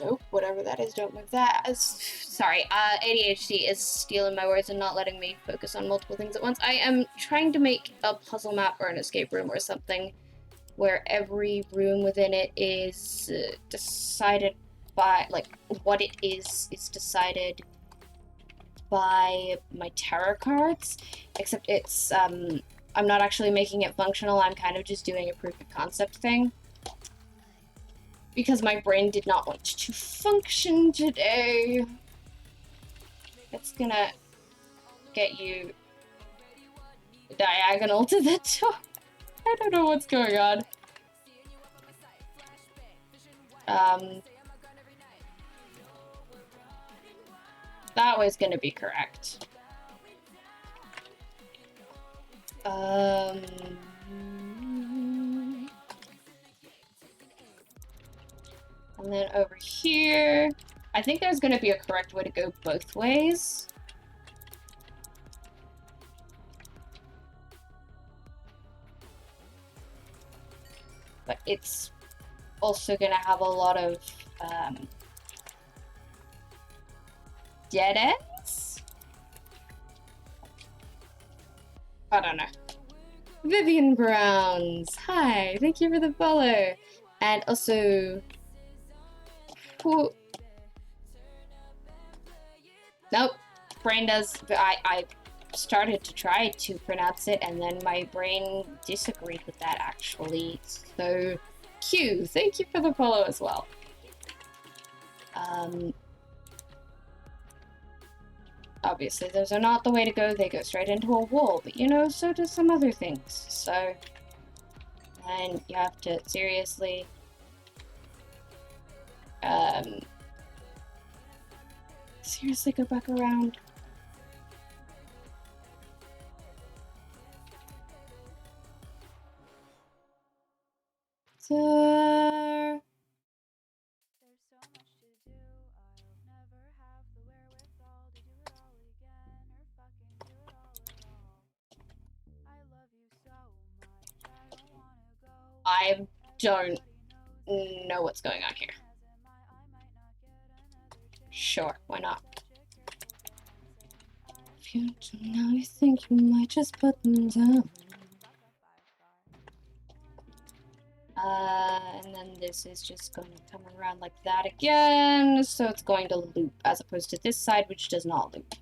Nope, whatever that is, don't move that. Sorry, ADHD is stealing my words and not letting me focus on multiple things at once. I am trying to make a puzzle map or an escape room or something where every room within it is decided by, like, what it is decided by my tarot cards, except it's, I'm not actually making it functional, I'm kind of just doing a proof of concept thing. Because my brain did not want to function today. It's gonna get you diagonal to the top. I don't know what's going on. That was gonna be correct. And then over here, I think there's going to be a correct way to go both ways. But it's also going to have a lot of dead ends? I don't know. Vivian Browns, hi, thank you for the follow. And also... Nope, brain does. I started to try to pronounce it, and then my brain disagreed with that, actually. So, Q, thank you for the follow as well. Obviously, those are not the way to go. They go straight into a wall, but you know, so do some other things. So, and you have to seriously, seriously go back around. So, I don't know what's going on here. Sure, why not? If you don't know, you think you might just put them down. And then this is just going to come around like that again, so it's going to loop, as opposed to this side, which does not loop.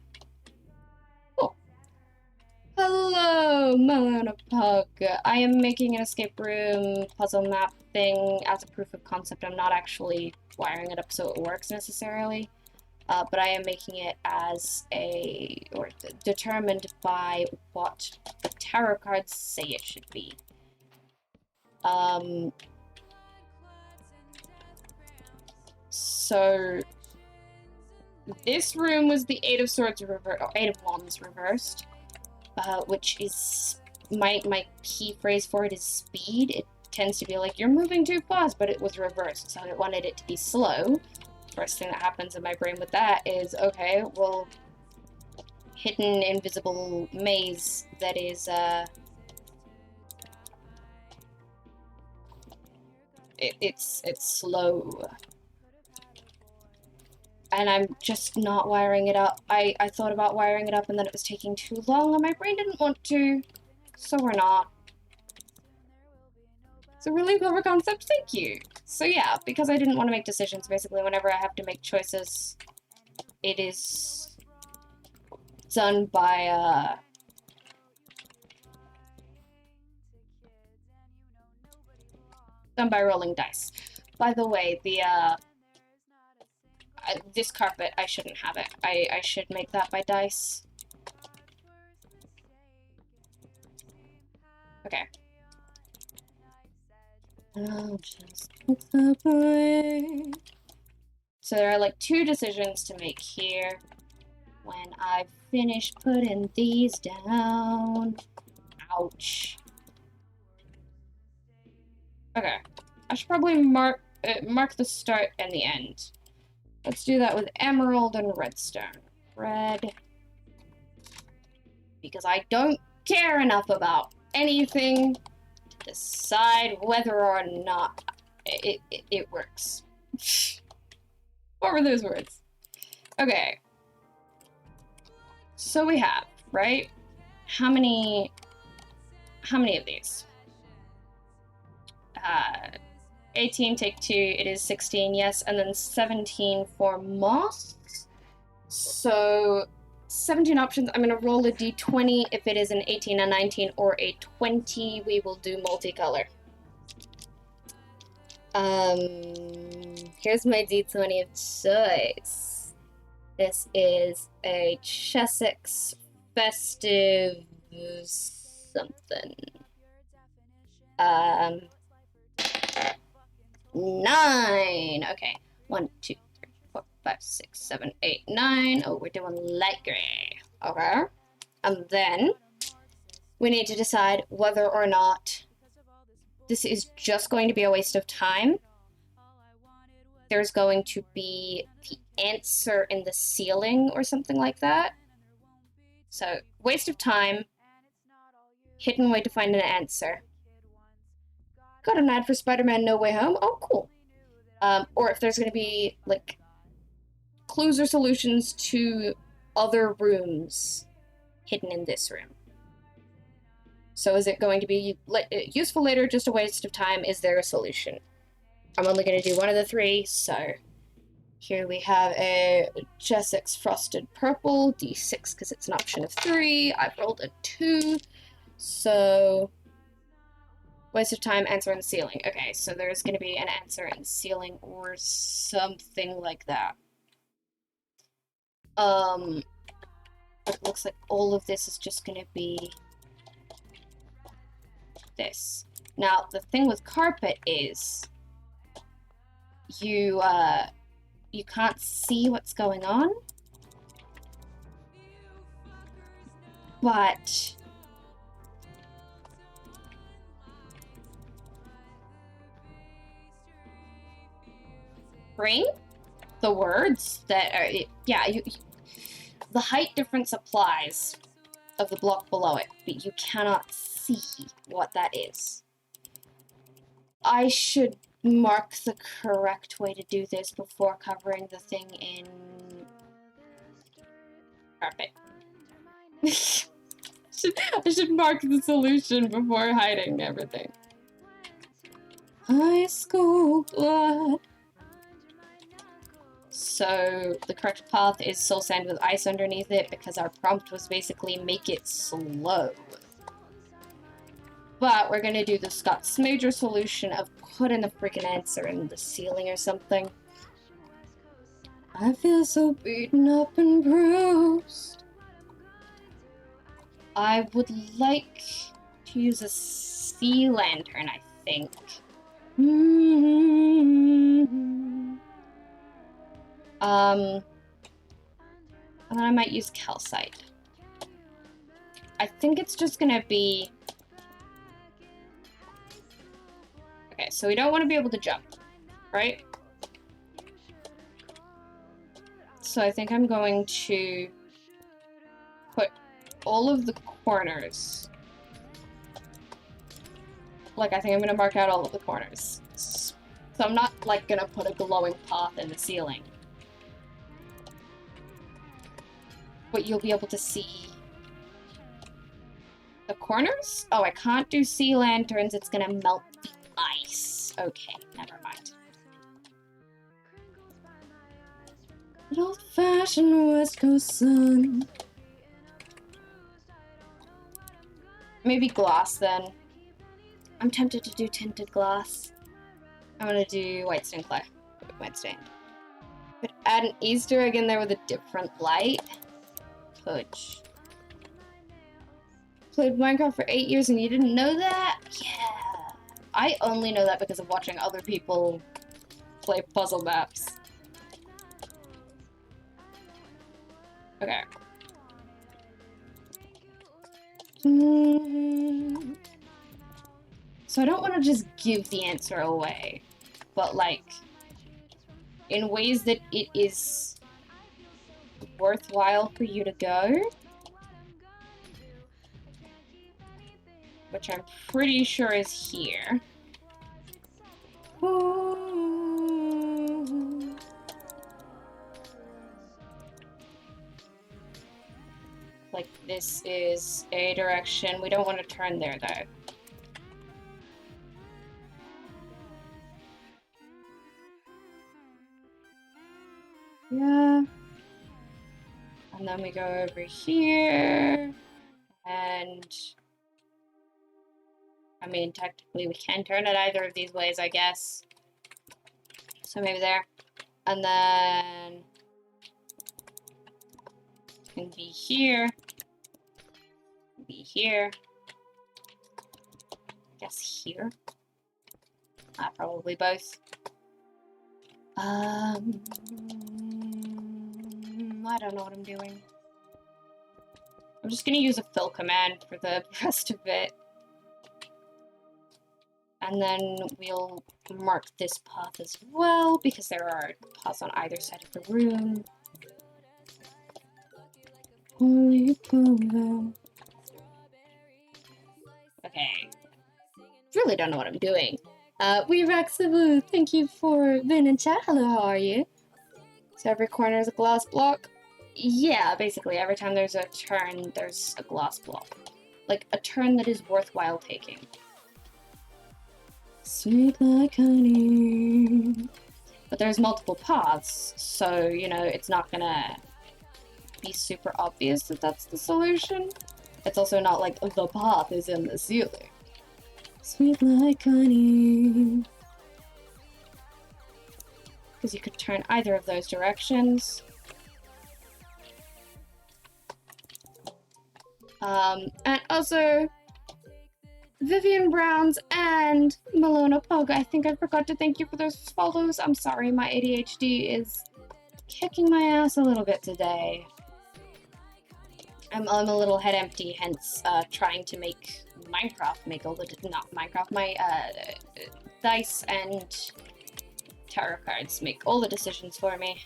Oh. Hello, Melona Pug. I am making an escape room puzzle map thing as a proof of concept. I'm not actually wiring it up so it works necessarily, but I am making it as or determined by what the tarot cards say it should be. So this room was the Eight of Swords reversed, or Eight of Wands reversed, which is my key phrase for it is speed. It tends to be like you're moving too fast, but it was reversed, so I wanted it to be slow. First thing that happens in my brain with that is, okay, well, hidden invisible maze that is it's slow. And I'm just not wiring it up. I thought about wiring it up and then it was taking too long and my brain didn't want to, so we're not. It's a really clever concept, thank you. So yeah, because I didn't want to make decisions, basically whenever I have to make choices, it is done by rolling dice. By the way, the this carpet, I shouldn't have it. I should make that by dice. Okay. I'll just put that away. So there are like 2 decisions to make here. When I've finished putting these down. Ouch. Okay. I should probably mark the start and the end. Let's do that with emerald and redstone. Red. Because I don't care enough about anything to decide whether or not it works. What were those words? Okay. So we have, right? How many of these? 18, take 2, it is 16, yes, and then 17 for moss. So 17 options. I'm going to roll a d20. If it is an 18, a 19, or a 20, we will do multicolor. Here's my d20 of choice. This is a Chessex festive something. 9. Okay. 1, 2, 3, 4, 5, 6, 7, 8, 9. Oh, we're doing light gray. Okay. And then we need to decide whether or not this is just going to be a waste of time. There's going to be the answer in the ceiling or something like that. So, waste of time. Hidden way to find an answer. Got an ad for Spider-Man No Way Home. Oh, cool. Or if there's going to be, like, clues or solutions to other rooms hidden in this room. So is it going to be useful later, just a waste of time? Is there a solution? I'm only going to do one of the 3, so here we have a Chessex Frosted Purple, D6, because it's an option of 3. I've rolled a 2, so waste of time, answer in the ceiling. Okay, so there's going to be an answer in the ceiling or something like that. But it looks like all of this is just gonna be this. Now, the thing with carpet is you can't see what's going on, but bring the words that are, the height difference applies of the block below it, but you cannot see what that is. I should mark the correct way to do this before covering the thing in carpet. I should mark the solution before hiding everything. High school blood. So the correct path is soul sand with ice underneath it because our prompt was basically make it slow. But we're gonna do the Scott's major solution of putting the freaking answer in the ceiling or something. I feel so beaten up and bruised. I would like to use a sea lantern, I think. And then I might use calcite. I think it's just gonna be... Okay, so we don't want to be able to jump, right? So I think I'm going to put all of the corners. Like, I think I'm gonna mark out all of the corners. So I'm not, like, gonna put a glowing path in the ceiling. But you'll be able to see the corners? Oh, I can't do sea lanterns, it's gonna melt the ice. Okay, never mind. Good old-fashioned West Coast sun. Maybe glass, then. I'm tempted to do tinted glass. I'm gonna do white stained clay. White stained. But add an Easter egg in there with a different light. Pudge. Played Minecraft for 8 years and you didn't know that? Yeah. I only know that because of watching other people play puzzle maps. Okay. So I don't want to just give the answer away, but like, in ways that it is worthwhile for you to go. Which I'm pretty sure is here. Like, this is a direction. We don't want to turn there, though. Yeah. And then we go over here. And... I mean, technically we can turn it either of these ways, I guess. So maybe there. And then... it can be here. Be here. I guess here. Probably both. I don't know what I'm doing. I'm just gonna use a fill command for the rest of it. And then we'll mark this path as well, because there are paths on either side of the room. Okay. Really don't know what I'm doing. We Raxabu, thank you for being in chat. Hello, how are you? So every corner is a glass block? Yeah, basically, every time there's a turn, there's a glass block. Like, a turn that is worthwhile taking. Sweet like honey. But there's multiple paths, so, you know, it's not gonna be super obvious that that's the solution. It's also not like the path is in the ceiling. Sweet like honey. Because you could turn either of those directions. And also Vivian Browns and Malona Pug. I think I forgot to thank you for those follows. I'm sorry, my ADHD is kicking my ass a little bit today. I'm a little head empty, hence trying to make Minecraft make all the not Minecraft, my dice and tarot cards make all the decisions for me.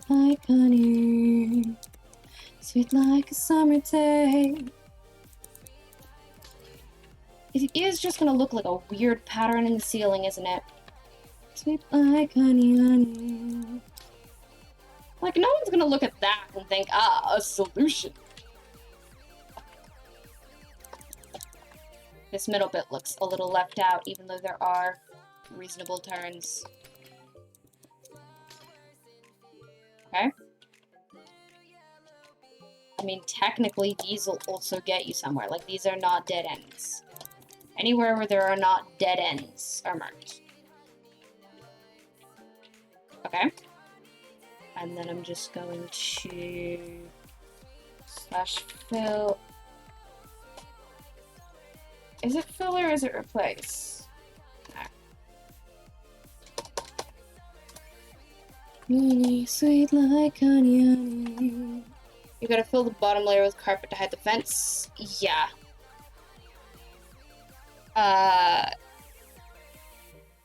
Like honey, sweet like a summer day. It is just gonna look like a weird pattern in the ceiling, isn't it? Sweet like honey, honey. Like, no one's gonna look at that and think, ah, a solution. This middle bit looks a little left out, even though there are reasonable turns. Okay. I mean, technically, these will also get you somewhere. Like, these are not dead ends. Anywhere where there are not dead ends are marked. Okay. And then I'm just going to slash fill. Is it fill or is it replace? No. Sweet like honey, honey. You gotta fill the bottom layer with carpet to hide the fence. Yeah.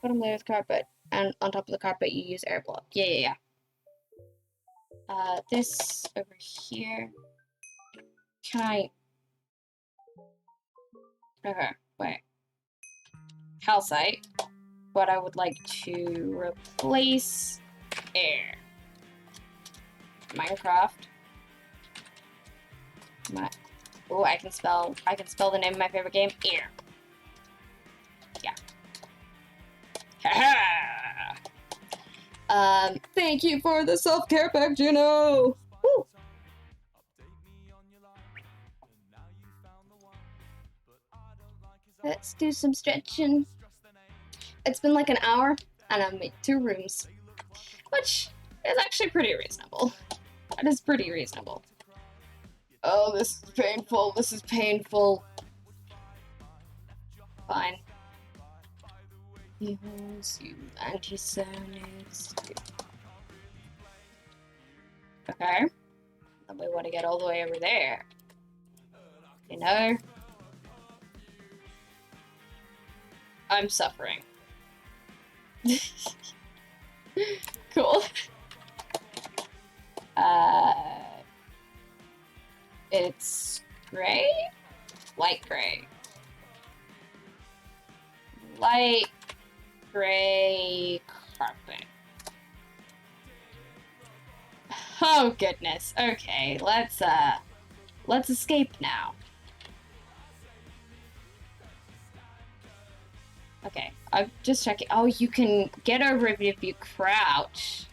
Bottom layer with carpet, and on top of the carpet you use air block. Yeah. This over here. Can I? Okay, wait. Calcite. But I would like to replace air. Minecraft. Oh, I can spell the name of my favorite game. Air. Yeah. Haha. Thank you for the self-care pack, Juno. Woo. Let's do some stretching. It's been like an hour, and I've made 2 rooms, which is actually pretty reasonable. That is pretty reasonable. Oh, this is painful. This is painful. Fine. Use you anti-sonics. Okay. Then we want to get all the way over there. You know? I'm suffering. Cool. It's gray? Light gray. Light gray carpet. Oh goodness. Okay, let's escape now. Okay, I'm just checking. Oh, you can get over it if you crouch,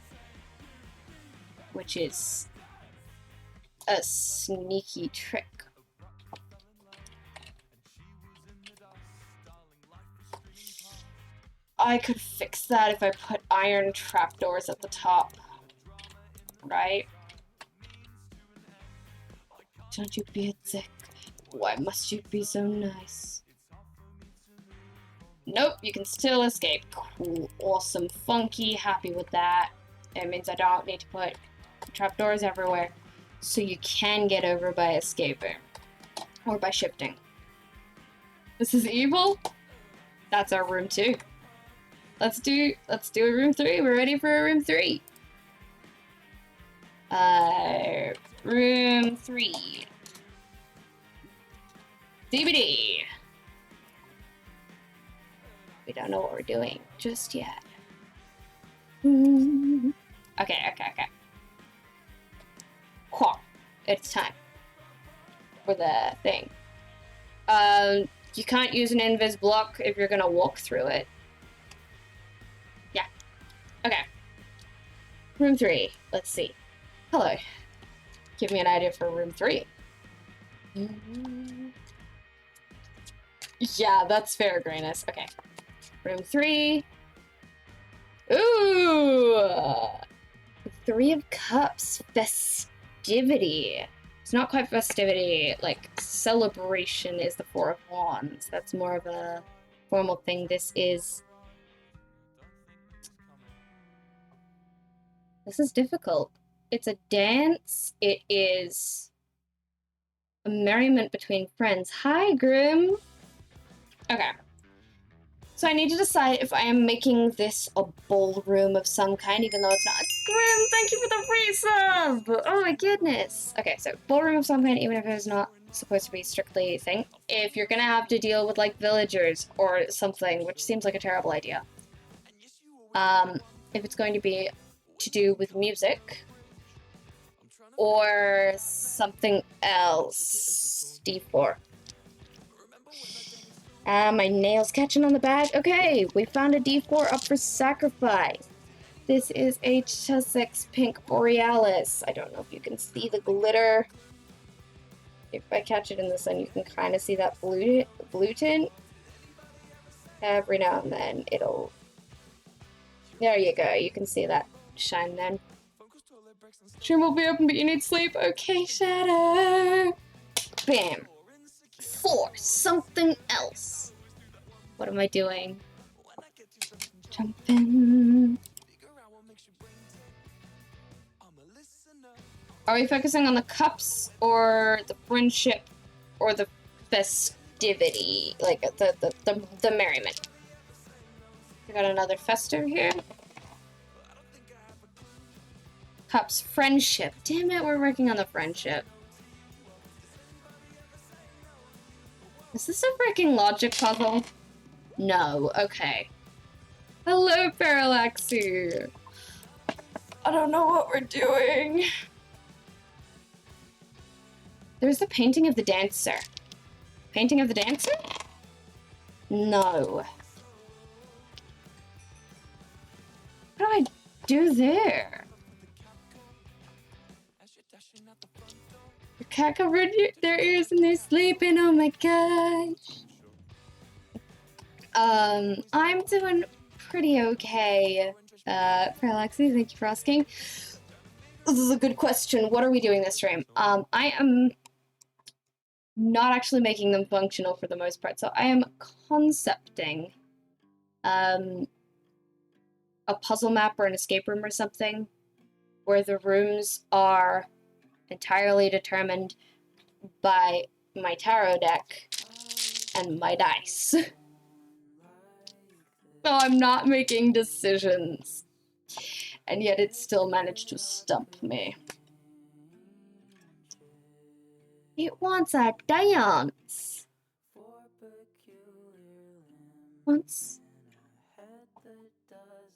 which is a sneaky trick. I could fix that if I put iron trapdoors at the top, right? Don't you be a dick. Why must you be so nice? Nope, you can still escape. Cool, awesome, funky, happy with that. It means I don't need to put trapdoors everywhere. So you can get over by escaping. Or by shifting. This is evil? That's our room 2. Let's do a room 3. We're ready for a room 3. Room 3. DVD. We don't know what we're doing just yet. Okay. It's time for the thing. You can't use an invis block if you're gonna walk through it. Yeah. Okay. Room 3. Let's see. Hello. Give me an idea for room 3. Yeah, that's fair, Grayness. Okay. Room 3. Ooh! 3 of Cups. Festivity. It's not quite festivity, like celebration is the Four of Wands. That's more of a formal thing. This is difficult. It's a dance. It is a merriment between friends. Hi, Grim. Okay. So I need to decide if I am making this a ballroom of some kind, even though it's not. Grim, thank you for the free sub! Oh my goodness. Okay, so ballroom of some kind, even if it's not supposed to be strictly a thing. If you're gonna have to deal with, like, villagers or something, which seems like a terrible idea. If it's going to be to do with music, or something else. D4. My nail's catching on the bag. Okay, we found a D4 up for sacrifice. This is a Chessex Pink Borealis. I don't know if you can see the glitter. If I catch it in the sun, you can kind of see that blue tint. Every now and then, it'll... There you go, you can see that shine then. Stream will be open, but you need sleep. Okay, Shadow. Bam. 4. Something else. What am I doing? Jumping. Are we focusing on the cups or the friendship or the festivity? Like the merriment. We got another festive here. Cups, friendship. Damn it, we're working on the friendship. Is this a freaking logic puzzle? No, okay. Hello, Parallaxy. I don't know what we're doing. There's the painting of the dancer. Painting of the dancer? No. What do I do there? The cat covered their ears and they're sleeping, oh my gosh. I'm doing pretty okay. Parallaxy, thank you for asking. This is a good question. What are we doing this stream? I am not actually making them functional for the most part, so I am concepting a puzzle map or an escape room or something where the rooms are entirely determined by my tarot deck and my dice. So I'm not making decisions. And yet it still managed to stump me. It wants a dance. Wants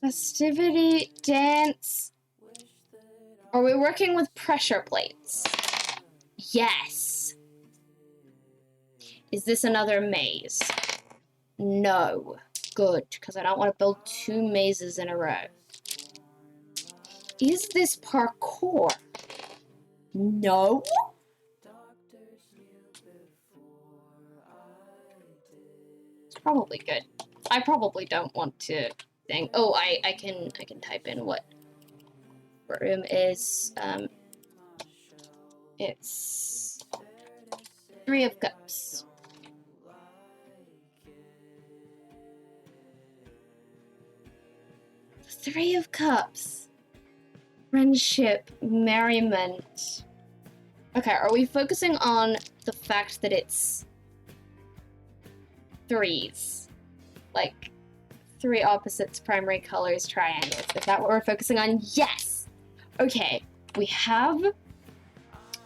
festivity, dance. Are we working with pressure plates? Yes. Is this another maze? No. Good, because I don't want to build 2 mazes in a row. Is this parkour? No. It's probably good. I probably don't want to think. Oh, I can type in what room is. It's 3 of Cups. Three of Cups. Friendship, merriment. Okay, are we focusing on the fact that it's 3s? Like, 3 opposites, primary colors, triangles. Is that what we're focusing on? Yes! Okay, we have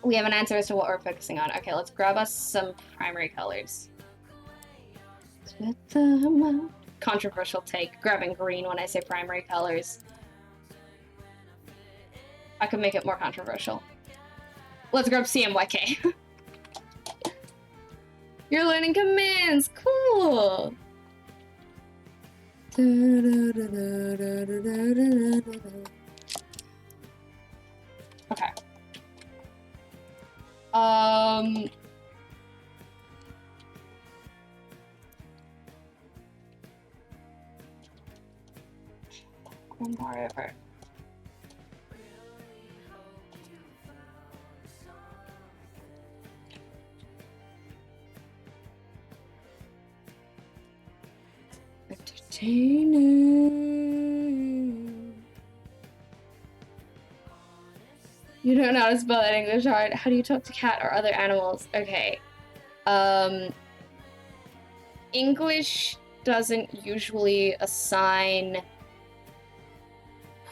an answer as to what we're focusing on. Okay, let's grab us some primary colors. Controversial take, grabbing green when I say primary colors. I could make it more controversial. Let's grab CMYK. You're learning commands, cool! Okay. One more over. You don't know how to spell that English hard. How do you talk to cat or other animals? Okay. English doesn't usually assign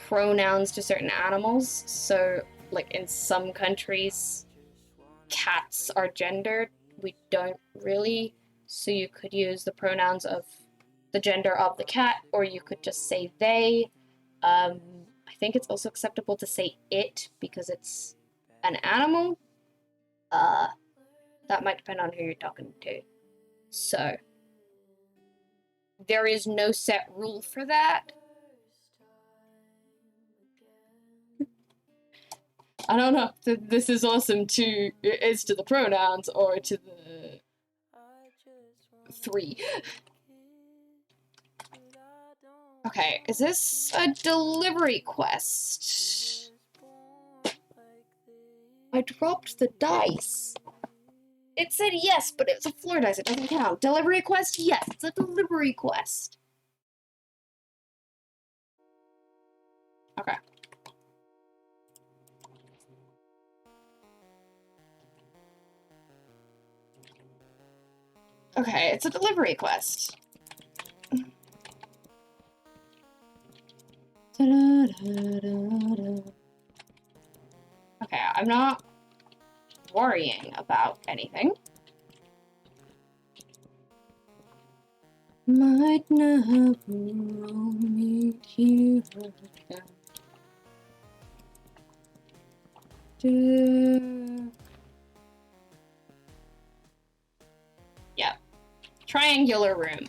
pronouns to certain animals. So, like in some countries, cats are gendered. We don't really. So you could use the pronouns of the gender of the cat, or you could just say they. I think it's also acceptable to say it because it's an animal. That might depend on who you're talking to. So there is no set rule for that. I don't know if this is awesome to is to the pronouns or to the 3. Okay, is this a delivery quest? I dropped the dice. It said yes, but it's a floor dice. It doesn't count. Delivery quest? Yes, it's a delivery quest. Okay. Okay, it's a delivery quest. Okay, I'm not worrying about anything. Might never meet you again. Yeah. Triangular room.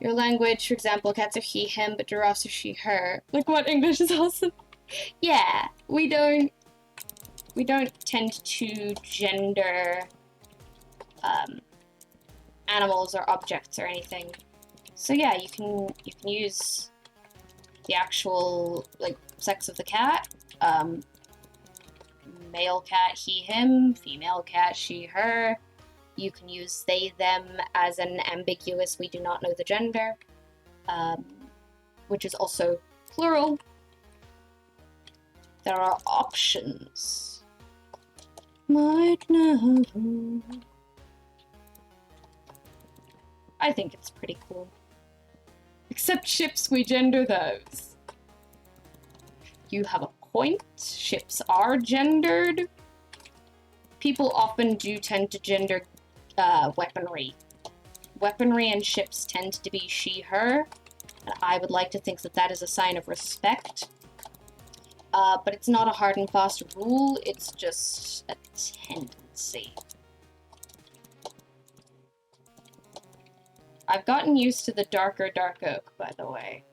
Your language, for example, cats are he, him, but giraffes are she, her. Like, what? English is awesome. Yeah, we don't tend to gender animals or objects or anything. So yeah, you can use the actual like sex of the cat. Male cat he, him, female cat she, her. You can use they, them as an ambiguous we do not know the gender, which is also plural. There are options. Might never. I think it's pretty cool. Except ships, we gender those. You have a point. Ships are gendered. People often do tend to gender weaponry. Weaponry and ships tend to be she, her. And I would like to think that that is a sign of respect. But it's not a hard and fast rule, it's just a tendency. I've gotten used to the darker dark oak, by the way.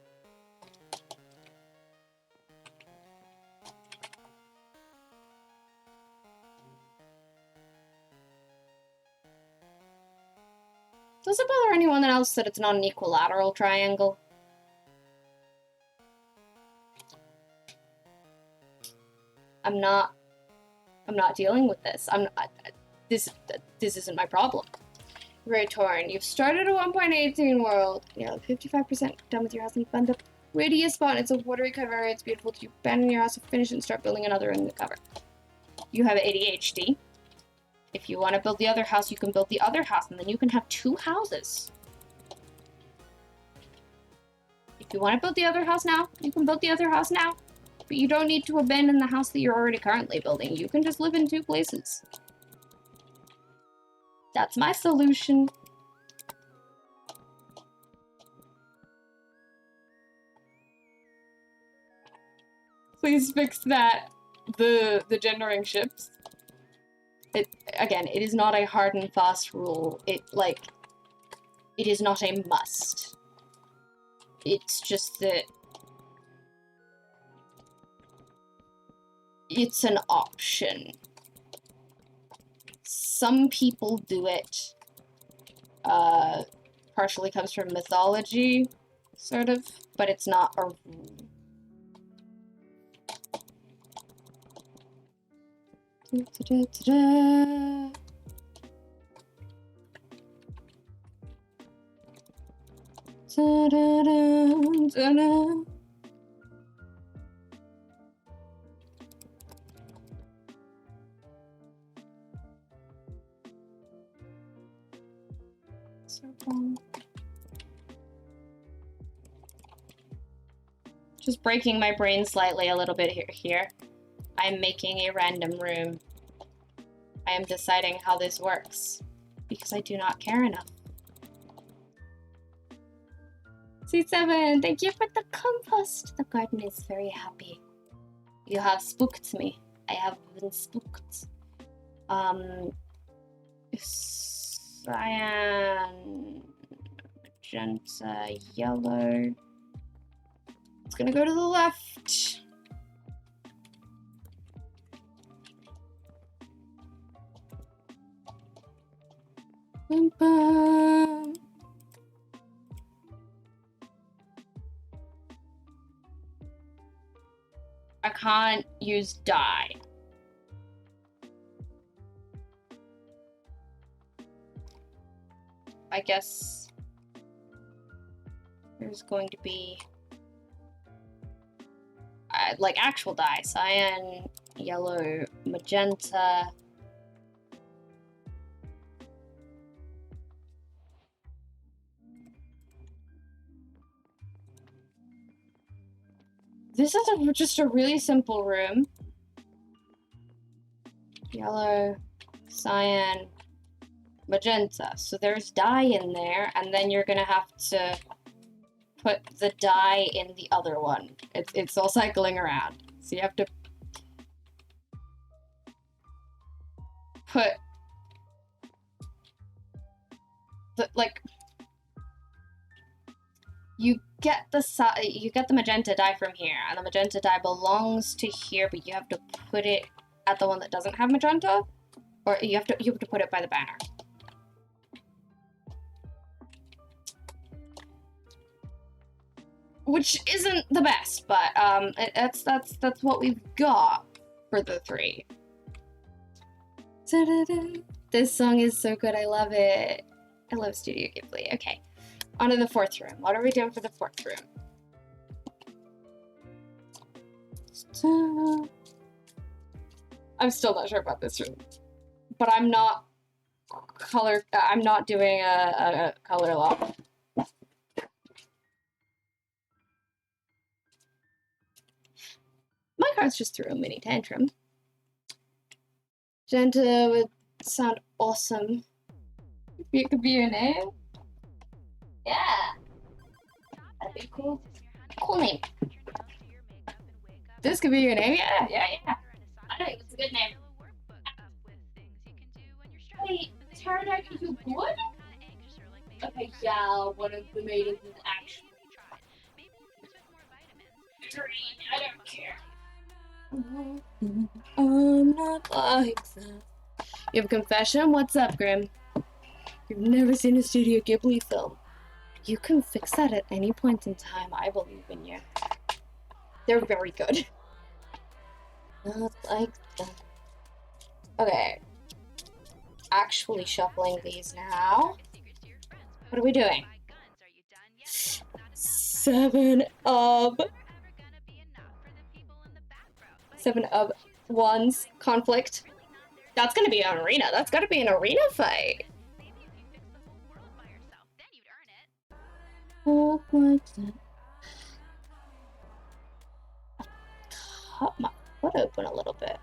Does it bother anyone else that it's not an equilateral triangle? I'm not dealing with this. This isn't my problem. Ray Torn, you've started a 1.18 world. You're like 55% done with your house and you found the prettiest spot. It's a watery cover. It's beautiful. You abandon your house, finish it, and start building another in the cover. You have ADHD. If you want to build the other house, you can build the other house, and then you can have 2 houses. If you want to build the other house now, you can build the other house now. But you don't need to abandon the house that you're already currently building. You can just live in 2 places. That's my solution. Please fix that. The gendering ships. It is not a hard and fast rule. It is not a must. It's just that it's an option. Some people do it. Partially comes from mythology, sort of, but it's not a rule. Da-da-da-da-da. Circle. Just breaking my brain slightly a little bit here. I'm making a random room. I am deciding how this works because I do not care enough. C7, thank you for the compost. The garden is very happy. You have spooked me. I have been spooked. Cyan, magenta, yellow. It's gonna go to the left. Bum, bum. I can't use dye. I guess there's going to be like actual dye. Cyan, yellow, magenta. This is just a really simple room. Yellow, cyan, magenta. So there's dye in there, and then you're gonna have to put the dye in the other one. It's all cycling around. So you have to put the, like, you get the magenta dye from here, and the magenta dye belongs to here, but you have to put it at the one that doesn't have magenta, or you have to put it by the banner. Which isn't the best, but that's what we've got for the 3. This song is so good, I love it. I love Studio Ghibli. Okay, on to the 4th room. What are we doing for the 4th room? I'm still not sure about this room, but I'm not doing a color lock. My cards just threw a mini tantrum. Magenta would sound awesome. It could be your name. Yeah, that'd be cool. Cool name. This could be your name. Yeah. I think it's a good name. Wait, pterodactyl you good? Okay, yeah, one of the maidens is actually green. I don't care. I'm not like that. You have a confession? What's up, Grim? You've never seen a Studio Ghibli film. You can fix that at any point in time. I believe in you. They're very good. Not like that. Okay. Actually shuffling these now. What are we doing? 7 of 1s. Conflict. That's gonna be an arena. That's gotta be an arena fight. Oh, like that. Cut my foot open a little bit.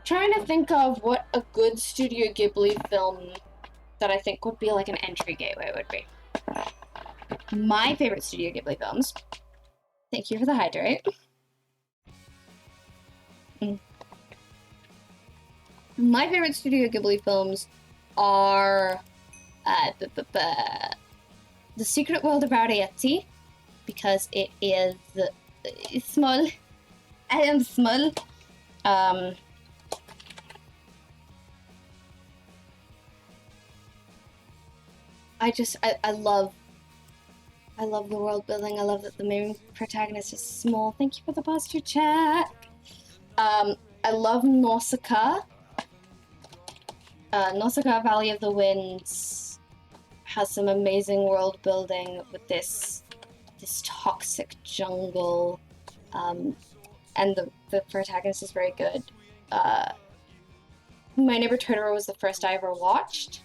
Trying to think of what a good Studio Ghibli film that I think would be like an entry gateway would be. My favorite Studio Ghibli films. Thank you for the hydrate. My favorite Studio Ghibli films are The Secret World of Ariete, because it is small. I am small. I love the world building. I love that the main protagonist is small. Thank you for the posture check. I love Nausicaa. Nausicaa, Valley of the Winds has some amazing world building with this toxic jungle, and the protagonist is very good. My Neighbor Totoro was the first I ever watched,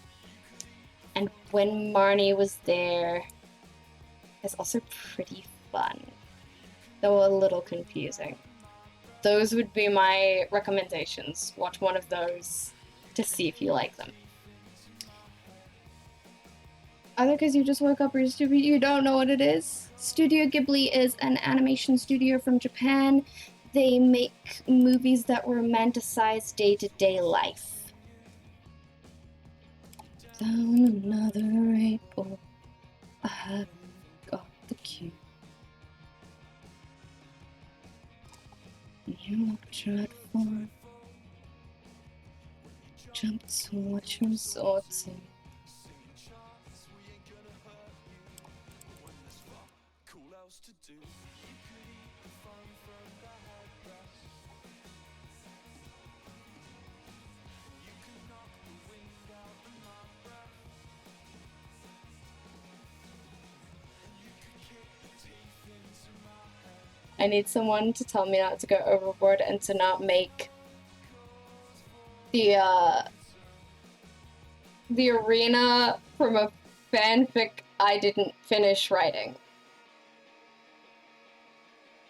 and when Marnie was there, it's also pretty fun, though a little confusing. Those would be my recommendations. Watch one of those to see if you like them. Either because you just woke up or you don't know what it is. Studio Ghibli is an animation studio from Japan. They make movies that romanticize day-to-day life. Down another 8-ball, I haven't got the cue. You look dreadful. Jump to what you're resorting. I need someone to tell me not to go overboard and to not make the arena from a fanfic I didn't finish writing.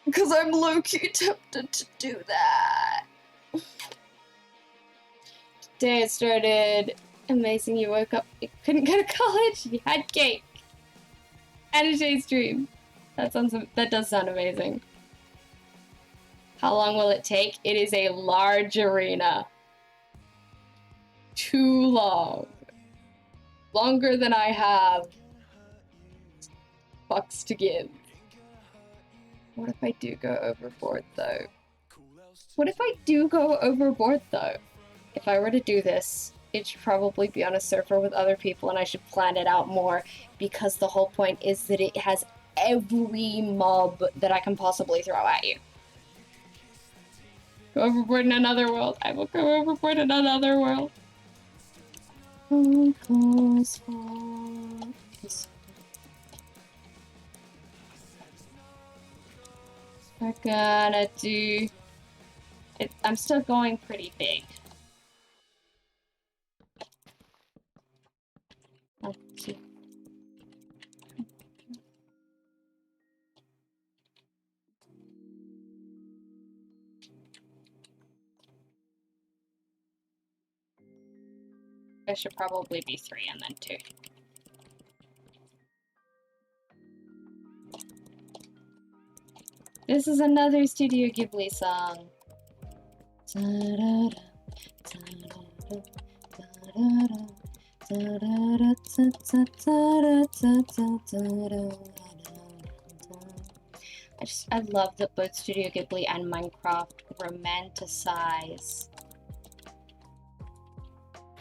Because I'm low-key tempted to do that. Today it started amazing. You woke up, you couldn't go to college, you had cake. And a Jay's dream. That does sound amazing. How long will it take? It is a large arena. Too long. Longer than I have fucks to give. What if I do go overboard, though? What if I do go overboard, though? If I were to do this, it should probably be on a server with other people, and I should plan it out more, because the whole point is that it has every mob that I can possibly throw at you. Go overboard in another world. I will go overboard in another world. We're gonna do it. I'm still going pretty big. Let's see. It should probably be 3 and then 2. This is another Studio Ghibli song. I love that both Studio Ghibli and Minecraft romanticize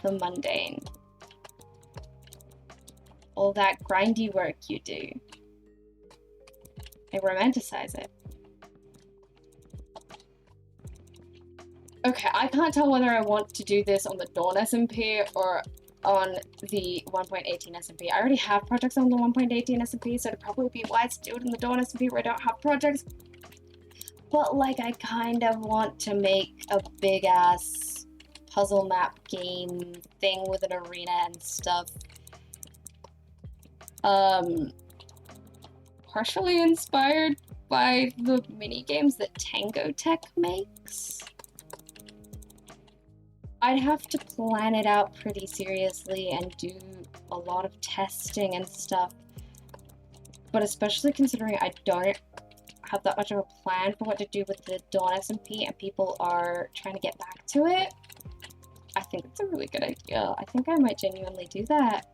the mundane. All that grindy work you do. They romanticize it. Okay, I can't tell whether I want to do this on the Dawn SMP or on the 1.18 SMP. I already have projects on the 1.18 SMP, so it'd probably be wise to do it in the Dawn SMP where I don't have projects. But, like, I kind of want to make a big-ass puzzle map game thing with an arena and stuff. Partially inspired by the mini-games that Tango Tech makes. I'd have to plan it out pretty seriously and do a lot of testing and stuff. But especially considering I don't have that much of a plan for what to do with the Dawn SMP and people are trying to get back to it, I think it's a really good idea. I think I might genuinely do that.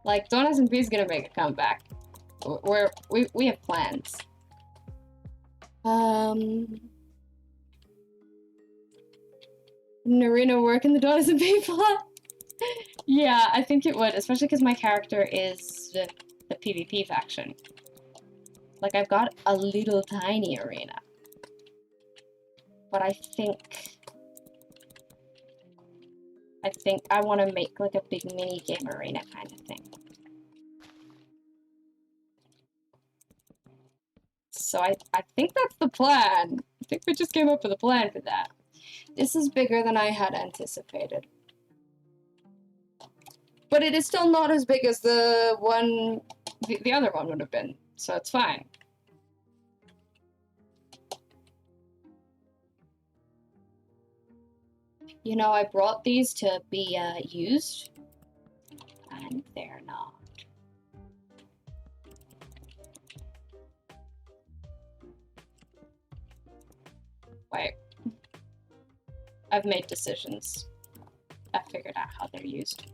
Like, Dawn SMP is gonna make a comeback. We have plans. Narina work in the Daughters of plot? Yeah, I think it would, especially because my character is the PvP faction. Like, I've got a little tiny arena. But I think I think I want to make like a big mini game arena kind of thing. So I think that's the plan. I think we just came up with a plan for that. This is bigger than I had anticipated. But it is still not as big as the one, the other one would have been, so it's fine. You know, I brought these to be used, and they're not. Wait. I've made decisions. I figured out how they're used.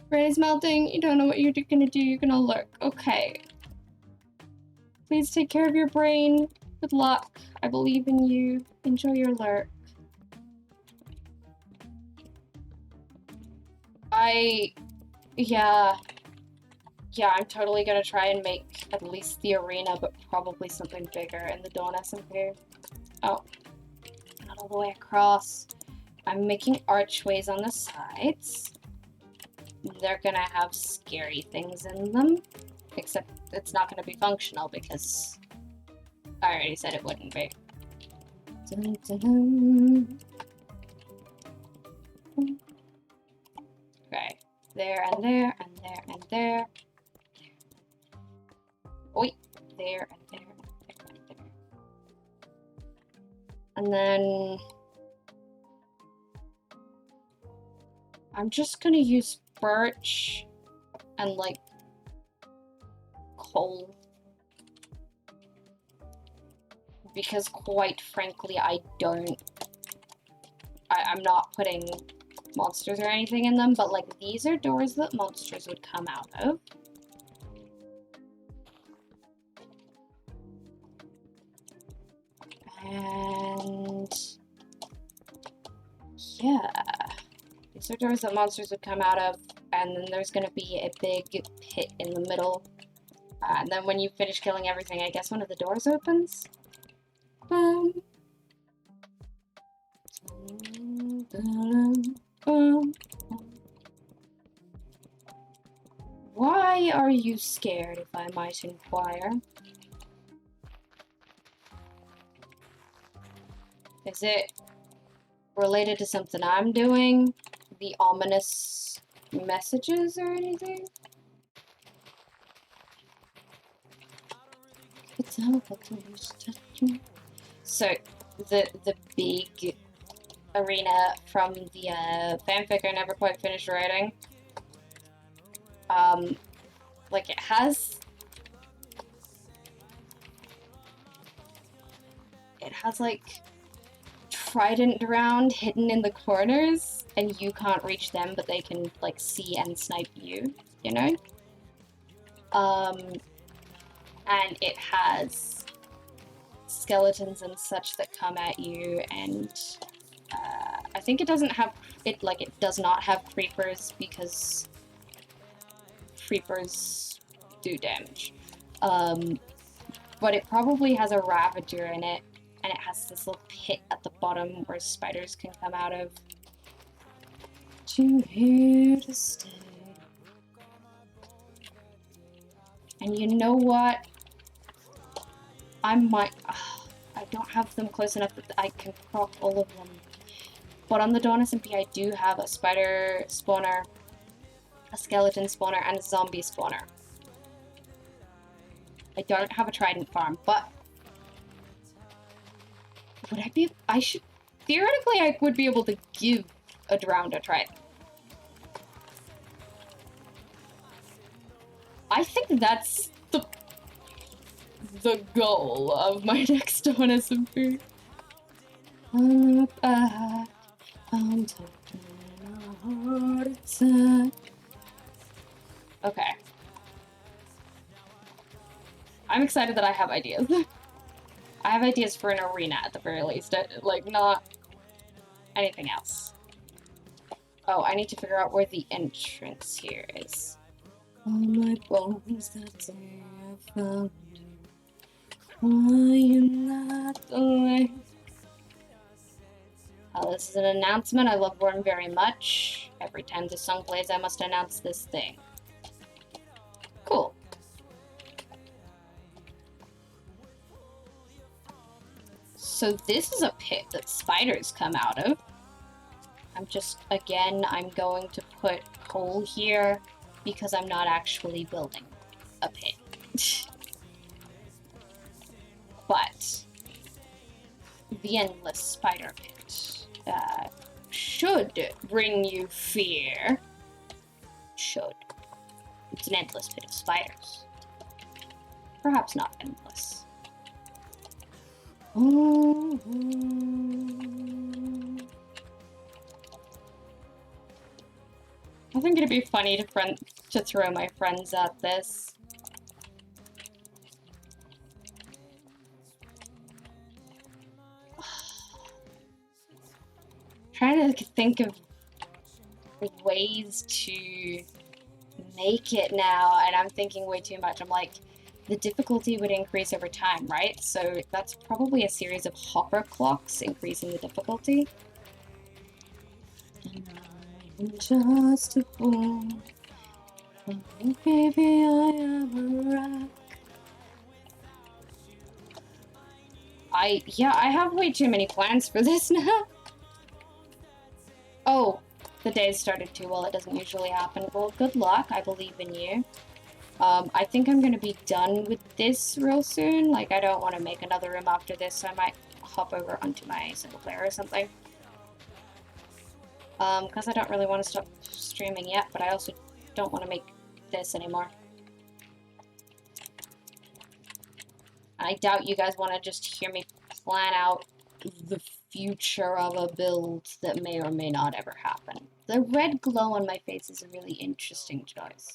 Ray's melting. You don't know what you're gonna do. You're gonna lurk. Okay. Please take care of your brain. Good luck. I believe in you. Enjoy your lurk. Yeah, I'm totally gonna try and make at least the arena, but probably something bigger in the Dawn SMP. Oh, not all the way across. I'm making archways on the sides. They're gonna have scary things in them, except it's not gonna be functional because I already said it wouldn't be. Dun, dun, dun. Okay, there and there and there and there. Oi, there and there and there and there. And then I'm just gonna use birch and like coal. Because quite frankly, I'm not putting monsters or anything in them, but like these are doors that monsters would come out of. And yeah, these are doors that monsters would come out of, and then there's gonna be a big pit in the middle. And then when you finish killing everything, I guess one of the doors opens. Why are you scared, if I might inquire? Is it related to something I'm doing? The ominous messages or anything? So, the big arena from the fanfic I never quite finished writing, like it has like trident round hidden in the corners, and you can't reach them, but they can like see and snipe you, you know? And it has skeletons and such that come at you, and I think it doesn't have it does not have creepers because creepers do damage. But it probably has a ravager in it, and it has this little pit at the bottom where spiders can come out of. Too here to stay. And you know what? I don't have them close enough that I can crop all of them. But on the Dawn SMP, I do have a spider spawner, a skeleton spawner, and a zombie spawner. I don't have a trident farm, but theoretically I would be able to give a drowned a trident. I think that's the goal of my next Dawn SMP. I'm back, I'm taking a heart attack. Okay. I'm excited that I have ideas. I have ideas for an arena at the very least. Like, not Anything else? Oh, I need to figure out where the entrance here is. All my bones that day I found. Why you not away? This is an announcement. I love Worm very much. Every time the song plays, I must announce this thing. Cool. So this is a pit that spiders come out of. I'm going to put coal here because I'm not actually building a pit. But the endless spider pit should bring you fear. Should. It's an endless pit of spiders. Perhaps not endless. Oh. I think it'd be funny to throw my friends at this. Trying to think of ways to make it now, and I'm thinking way too much. I'm like, the difficulty would increase over time, right? So that's probably a series of hopper clocks increasing the difficulty. I'm just a fool. Baby, I am a rock. I have way too many plans for this now. Oh, the day started too well. It doesn't usually happen. Well, good luck. I believe in you. I think I'm gonna be done with this real soon. Like, I don't want to make another room after this, so I might hop over onto my single player or something. Because I don't really want to stop streaming yet, but I also don't want to make this anymore. I doubt you guys want to just hear me plan out the future of a build that may or may not ever happen. The red glow on my face is a really interesting choice.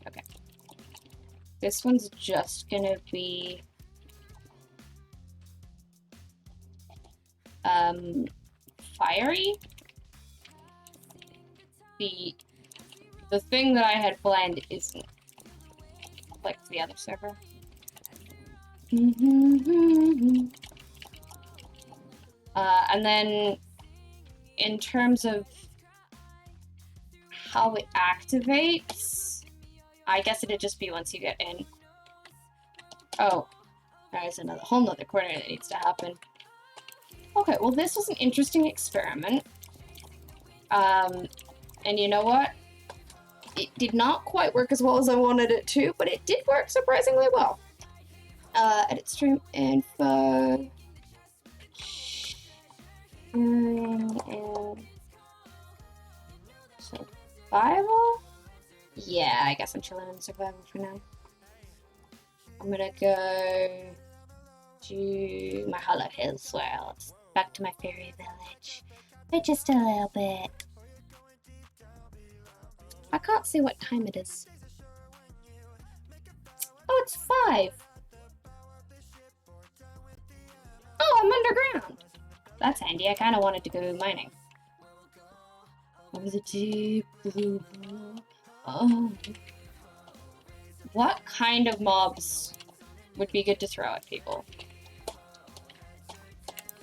Okay. This one's just gonna be fiery. The thing that I had planned isn't like the other server. And then in terms of how it activates, I guess it'd just be once you get in. Oh, there's another whole nother corner that needs to happen. Okay, well this was an interesting experiment. And you know what? It did not quite work as well as I wanted it to, but it did work surprisingly well. Edit stream info. And survival? Yeah, I guess I'm chilling in survival for now. I'm gonna go to my Hollow Hills world. Back to my fairy village. But just a little bit. I can't see what time it is. Oh, it's 5. Oh, I'm underground. That's handy. I kind of wanted to go mining. Over the deep blue. Oh. What kind of mobs would be good to throw at people?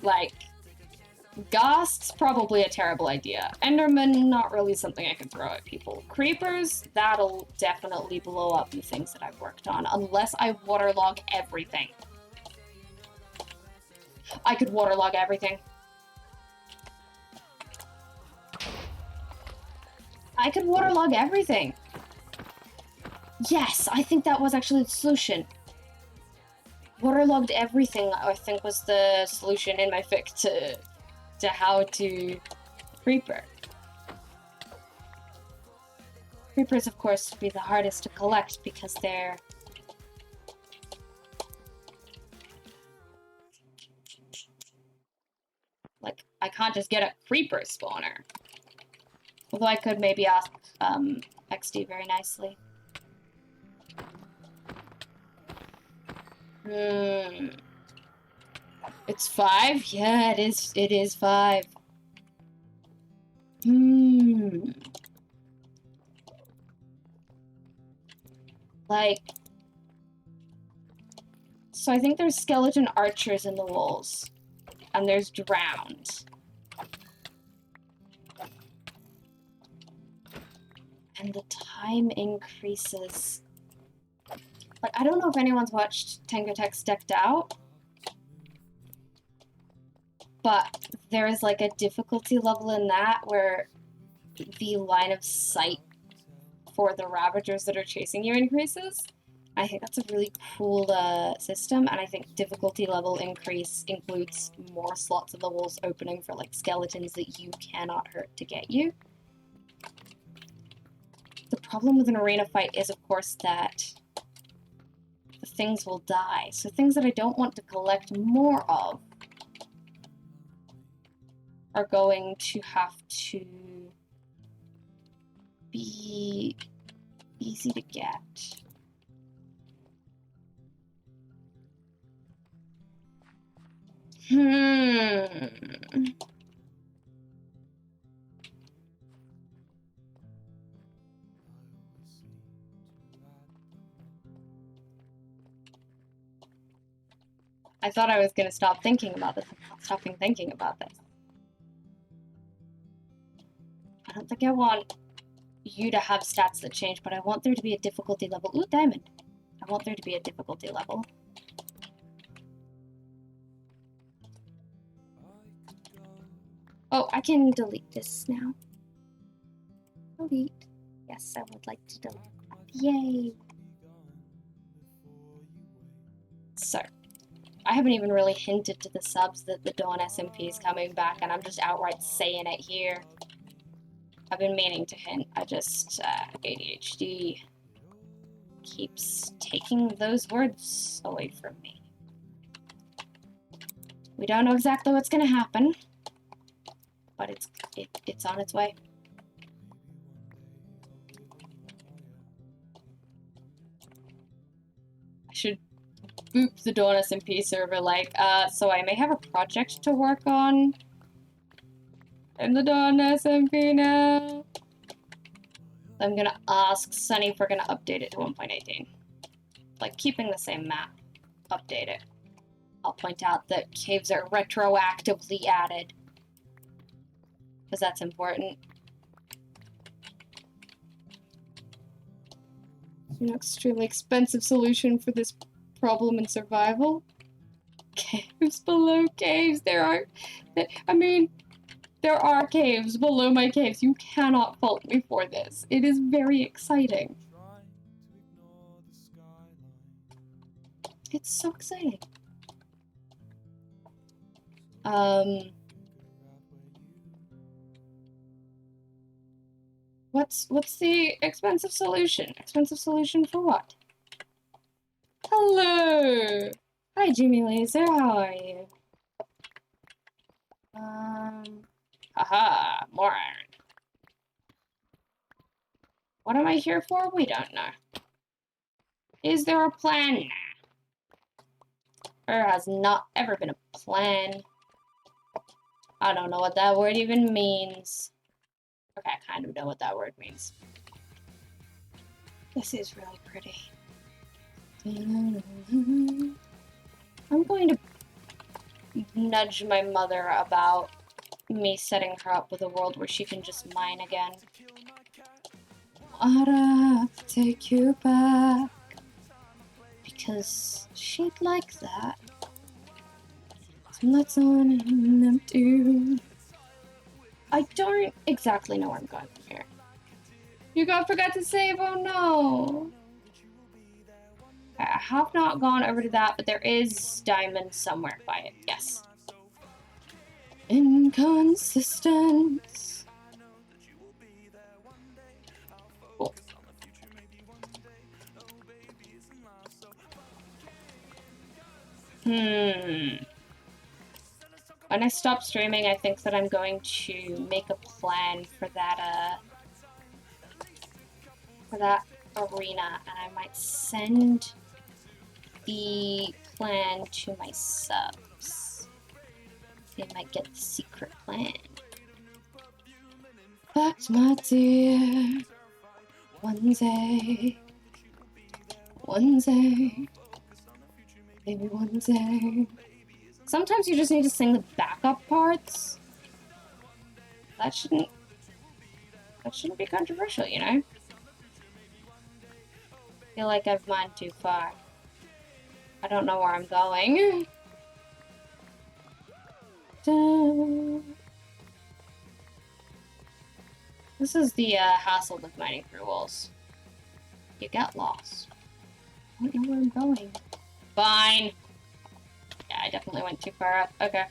Like, ghasts, probably a terrible idea. Enderman, not really something I could throw at people. Creepers, that'll definitely blow up the things that I've worked on, unless I waterlog everything. I could waterlog everything. I could waterlog everything. Yes, I think that was actually the solution. Waterlogged everything, I think, was the solution in my fic to how to creeper. Creepers, of course, would be the hardest to collect because they're... Like, I can't just get a creeper spawner. Although I could maybe ask XD very nicely. It's 5? Yeah, it is 5. Like, so I think there's skeleton archers in the walls. And there's drowned. And the time increases. Like, I don't know if anyone's watched Tango Tech's Decked Out, but there's like a difficulty level in that where the line of sight for the Ravagers that are chasing you increases. I think that's a really cool system, and I think difficulty level increase includes more slots in the walls opening for like skeletons that you cannot hurt to get you. The problem with an arena fight is, of course, that the things will die. So things that I don't want to collect more of are going to have to be easy to get. I thought I was going to stop thinking about this. I'm not stopping thinking about this. I don't think I want you to have stats that change, but I want there to be a difficulty level. Ooh, diamond. I want there to be a difficulty level. Oh, I can delete this now. Delete. Yes, I would like to delete that. Yay! So, I haven't even really hinted to the subs that the Dawn SMP is coming back, and I'm just outright saying it here. I've been meaning to hint. I just, ADHD keeps taking those words away from me. We don't know exactly what's gonna happen, but it's on its way. I should boop the Dawn SMP server like, so I may have a project to work on in the Dawn SMP now. I'm gonna ask Sunny if we're gonna update it to 1.18. Like, keeping the same map, update it. I'll point out that caves are retroactively added, because that's important. It's an extremely expensive solution for this problem in survival. Caves below caves. There are caves below my caves. You cannot fault me for this. It is very exciting. It's so exciting. What's the expensive solution? Expensive solution for what? Hello! Hi, Jimmy Laser, how are you? Haha, more iron. What am I here for? We don't know. Is there a plan? There has not ever been a plan. I don't know what that word even means. Okay, I kind of know what that word means. This is really pretty. I'm going to nudge my mother about me setting her up with a world where she can just mine again. I'd take you back, because she'd like that. So let's on them too. I don't exactly know where I'm going from here. You forgot to save, oh no! I have not gone over to that, but there is diamond somewhere by it, yes. Inconsistent. Cool. When I stop streaming, I think that I'm going to make a plan for that arena, and I might send the plan to my subs. They might get the secret plan. But my dear, one day, maybe one day. Sometimes you just need to sing the backup parts. That shouldn't be controversial, you know? I feel like I've mined too far. I don't know where I'm going. This is the hassle with mining through walls. You get lost. I don't know where I'm going. Fine. Yeah, I definitely went too far up. Okay.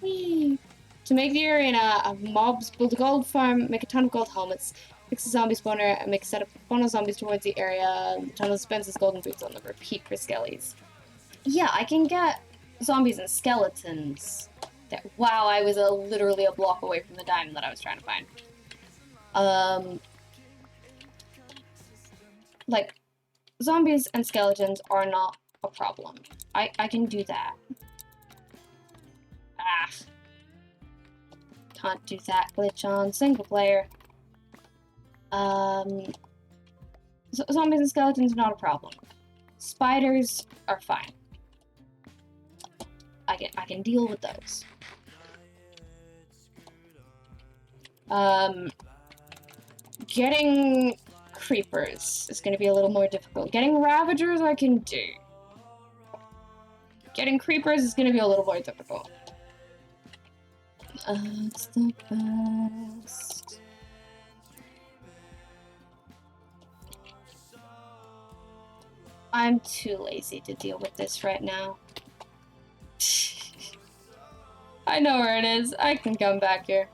Whee! To make the arena, mobs build a gold farm, make a ton of gold helmets, fix a zombie spawner, and make a setup to funnel zombies towards the area. The tunnel spends its golden boots on the repeat for skellies. Yeah, I can get zombies and skeletons. Wow, I was literally a block away from the diamond that I was trying to find. Like, zombies and skeletons are not a problem. I can do that. Ah. Can't do that glitch on single player. Zombies and skeletons, not a problem. Spiders are fine. I can deal with those. Getting creepers is going to be a little more difficult. Getting ravagers I can do. Getting creepers is going to be a little more difficult. It's the best. I'm too lazy to deal with this right now. I know where it is. I can come back here.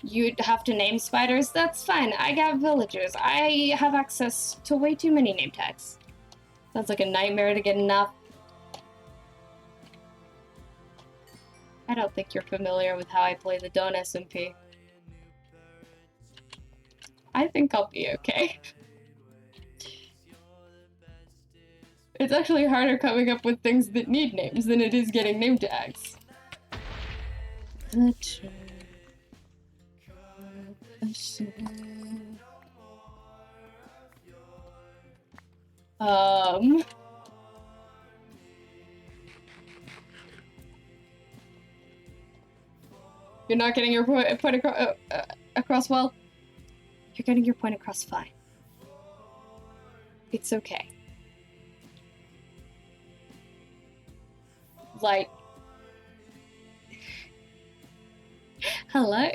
You'd have to name spiders? That's fine. I got villagers. I have access to way too many name tags. Sounds like a nightmare to get enough. I don't think you're familiar with how I play the Don't SMP. I think I'll be okay. It's actually harder coming up with things that need names than it is getting name tags. You're not getting your point across well? You're getting your point across fine. It's okay. Like... Hello?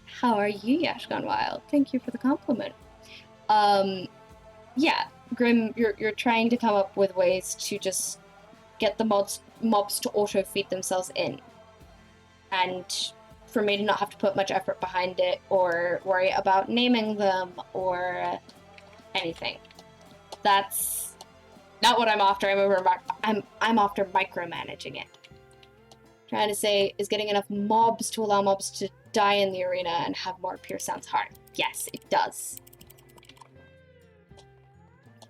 How are you, Yash Gone Wild? Thank you for the compliment. Yeah, Grim, you're trying to come up with ways to just get the mobs to auto-feed themselves in. And for me to not have to put much effort behind it, or worry about naming them, or anything. That's not what I'm after. I'm after micromanaging it. Trying to say is getting enough mobs to allow mobs to die in the arena and have more appear sounds hard. Yes, it does.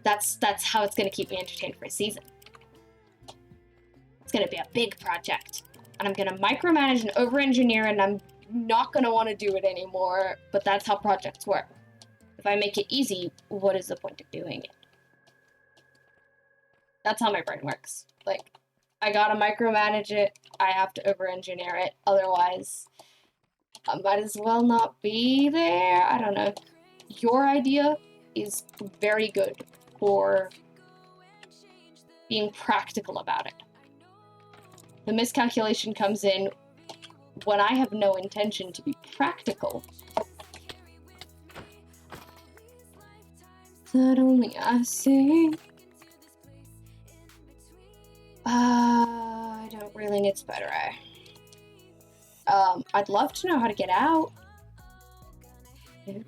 That's how it's gonna keep me entertained for a season. It's gonna be a big project. And I'm gonna micromanage and over-engineer, and I'm not gonna want to do it anymore, but that's how projects work. If I make it easy, what is the point of doing it? That's how my brain works. Like, I gotta micromanage it, I have to over-engineer it, otherwise I might as well not be there. I don't know. Your idea is very good for being practical about it. The miscalculation comes in when I have no intention to be practical. Suddenly I see. I don't really need spider eye. I'd love to know how to get out. I'm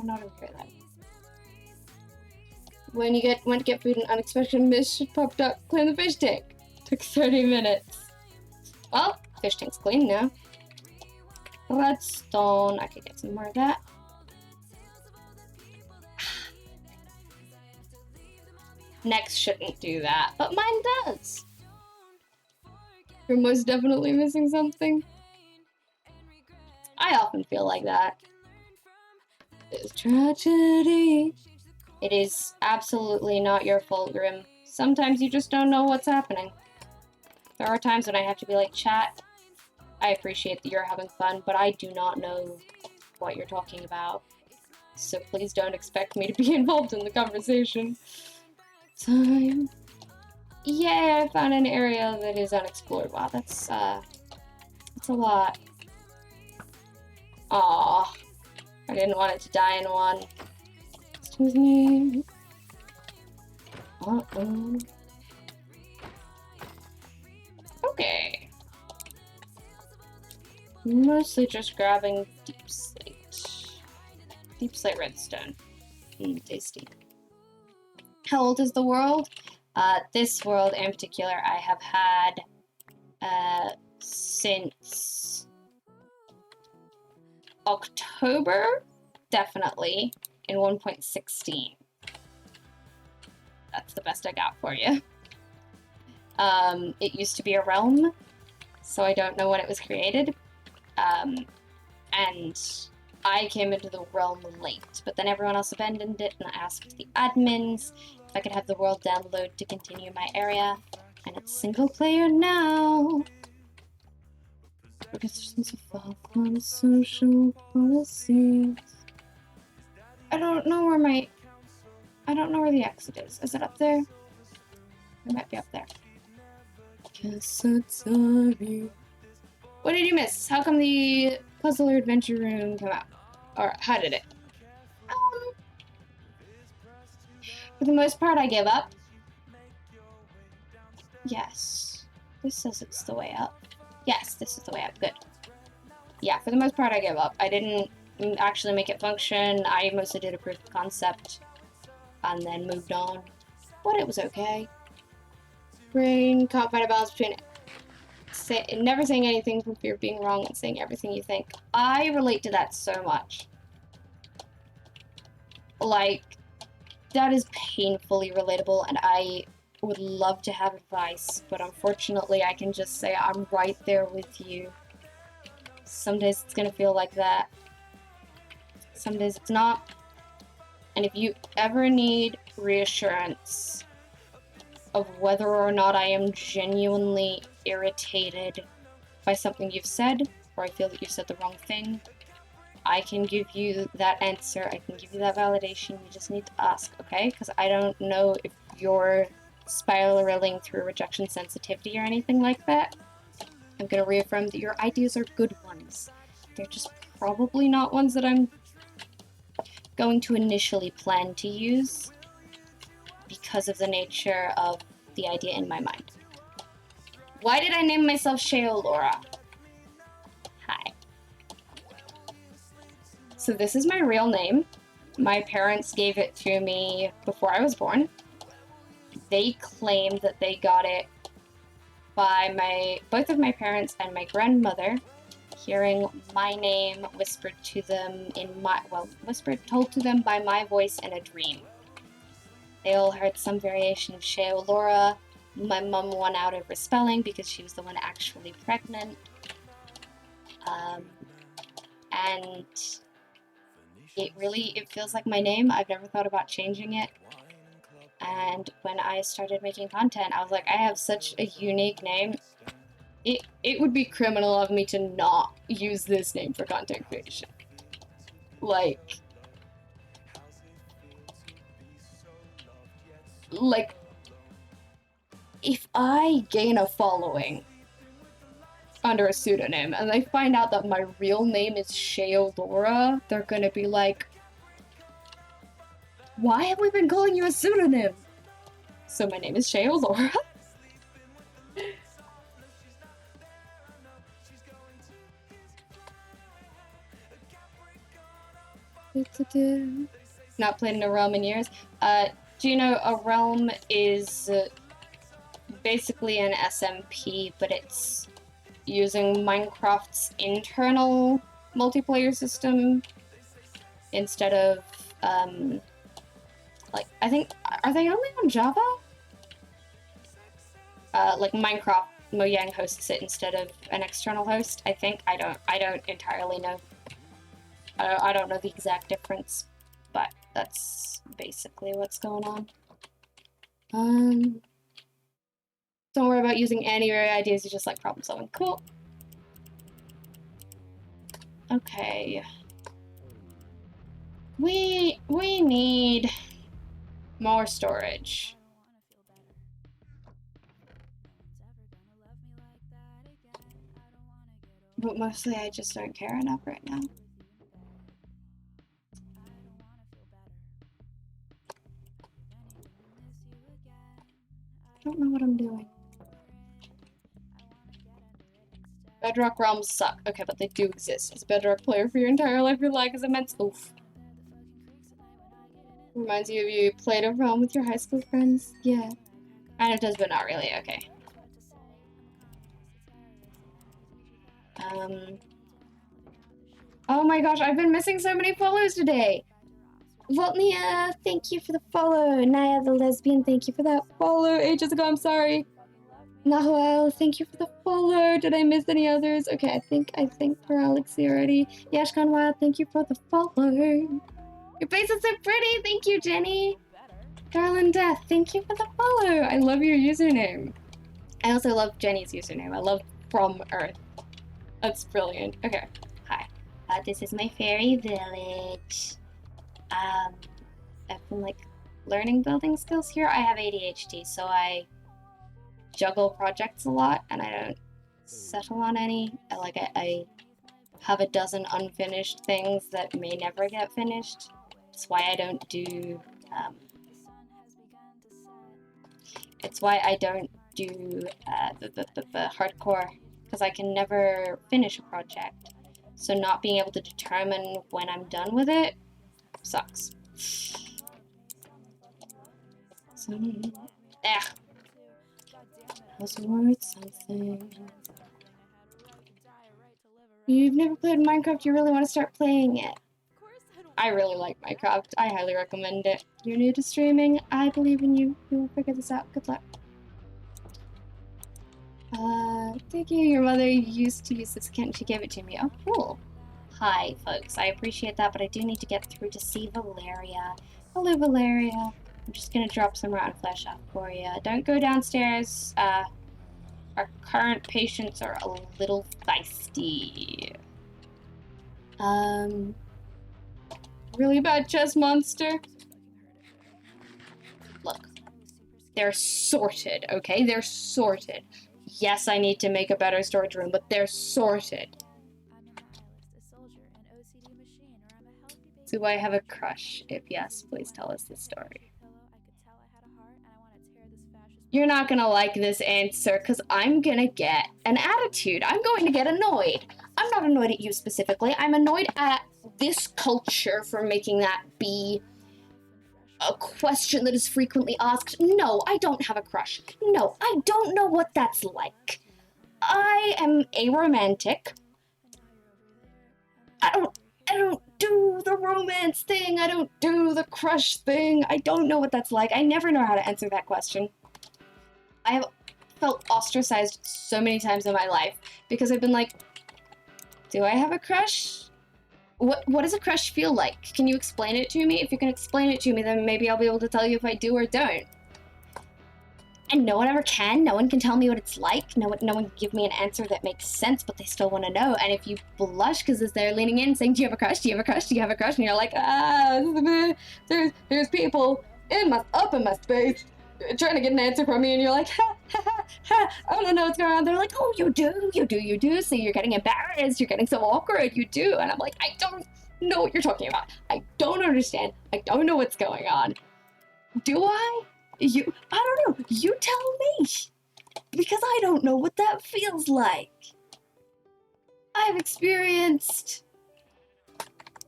not over here then. When you went to get food, an unexpected mist popped up. Clean the fish tank. Took 30 minutes. Well, fish tank's clean now. Redstone. I could get some more of that. Next shouldn't do that, but mine does. You're most definitely missing something. I often feel like that. It's tragedy. It is absolutely not your fault, Grim. Sometimes you just don't know what's happening. There are times when I have to be like, chat, I appreciate that you're having fun, but I do not know what you're talking about. So please don't expect me to be involved in the conversation. Time. Yeah, I found an area that is unexplored. Wow, that's a lot. Aww. I didn't want it to die in one. Excuse me. Uh-oh. Okay. Mostly just grabbing deep slate. Deep slate redstone. Tasty. How old is the world? This world in particular I have had since October, definitely, in 1.16. That's the best I got for you. It used to be a realm, so I don't know when it was created. And I came into the realm late, but then everyone else abandoned it, and I asked the admins if I could have the world download to continue my area, and it's single player now. Because there's far from social policies. I don't know where the exit is. Is it up there? It might be up there. Guess I'm sorry. What did you miss? How come the puzzle or adventure room came out? Or how did it? For the most part, I give up. Yes. This says it's the way up. Yes, this is the way up. Good. Yeah, for the most part, I give up. I didn't actually make it function. I mostly did a proof of concept and then moved on. But it was okay. Brain can't find a balance between never saying anything from fear of being wrong and saying everything you think. I relate to that so much. Like, that is painfully relatable, and I would love to have advice, but unfortunately I can just say I'm right there with you. Some days it's gonna feel like that. Some days it's not. And if you ever need reassurance of whether or not I am genuinely irritated by something you've said, or I feel that you've said the wrong thing, I can give you that answer. I can give you that validation. You just need to ask, okay? Because I don't know if you're spiraling through rejection sensitivity or anything like that. I'm going to reaffirm that your ideas are good ones. They're just probably not ones that I'm going to initially plan to use because of the nature of the idea in my mind. Why did I name myself Sheolora? Hi. So this is my real name. My parents gave it to me before I was born. They claimed that they got it by both of my parents and my grandmother hearing my name whispered to them told to them by my voice in a dream. They all heard some variation of Sheolora. My mum won out over spelling because she was the one actually pregnant. And it feels like my name. I've never thought about changing it. And when I started making content, I was like, I have such a unique name. It would be criminal of me to not use this name for content creation. Like, if I gain a following under a pseudonym and they find out that my real name is Sheolora, they're gonna be like, why have we been calling you a pseudonym? So my name is Sheolora. Not played in a realm in years. Do you know a realm is basically an SMP, but it's using Minecraft's internal multiplayer system instead of Like, I think, are they only on Java? Like Minecraft, Mojang hosts it instead of an external host. I think I don't entirely know. I don't know the exact difference, but that's basically what's going on. Don't worry about using any of your ideas. You just like problem solving. Cool. Okay. We need more storage. But mostly I just don't care enough right now. I don't know what I'm doing. Bedrock realms suck. Okay, but they do exist. As a Bedrock player for your entire life, your lag is immense. Oof. Reminds you of you played a realm with your high school friends? Yeah. Kind of does, but not really. Okay. Oh my gosh, I've been missing so many follows today. Voltnia, thank you for the follow. Naya the lesbian, thank you for that follow ages ago. I'm sorry. Nahuel, thank you for the follow. Did I miss any others? Okay, I think for Alexi already. Yashkan Wild, thank you for the follow. Your face is so pretty. Thank you, Jenny. Darlin Death, thank you for the follow. I love your username. I also love Jenny's username. I love From Earth. That's brilliant. Okay, hi. This is my fairy village. I've been like learning building skills here. I have ADHD, so I juggle projects a lot, and I don't settle on any. I have a dozen unfinished things that may never get finished. That's why I don't do. It's why I don't do the hardcore, because I can never finish a project. So not being able to determine when I'm done with it sucks. I was worried something. You've never played Minecraft, you really want to start playing it. I really like Minecraft. I highly recommend it. You're new to streaming. I believe in you. You will figure this out. Good luck. Thank you. Your mother used to use this account and she gave it to me. Oh, cool. Hi, folks. I appreciate that, but I do need to get through to see Valeria. Hello, Valeria. I'm just gonna drop some rotten flesh off for you. Don't go downstairs. Our current patients are a little feisty. Really bad chest monster. Look, they're sorted, okay? They're sorted. Yes, I need to make a better storage room, but they're sorted. Do I have a crush? If yes, please tell us the story. You're not gonna like this answer, because I'm gonna get an attitude. I'm going to get annoyed. I'm not annoyed at you specifically. I'm annoyed at this culture for making that be a question that is frequently asked. No, I don't have a crush. No, I don't know what that's like. I am aromantic. I don't do the romance thing. I don't do the crush thing. I don't know what that's like. I never know how to answer that question. I have felt ostracized so many times in my life because I've been like, do I have a crush? What does a crush feel like? Can you explain it to me? If you can explain it to me, then maybe I'll be able to tell you if I do or don't. And no one ever can. No one can tell me what it's like. No one can give me an answer that makes sense, but they still want to know. And if you blush because they're leaning in saying, do you have a crush? Do you have a crush? Do you have a crush? And you're like, there's people up in my space trying to get an answer from me, and you're like, ha, ha, ha, ha, I don't know what's going on. They're like, oh, you do. So you're getting embarrassed. You're getting so awkward. You do. And I'm like, I don't know what you're talking about. I don't understand. I don't know what's going on. Do I? I don't know. You tell me. Because I don't know what that feels like. I've experienced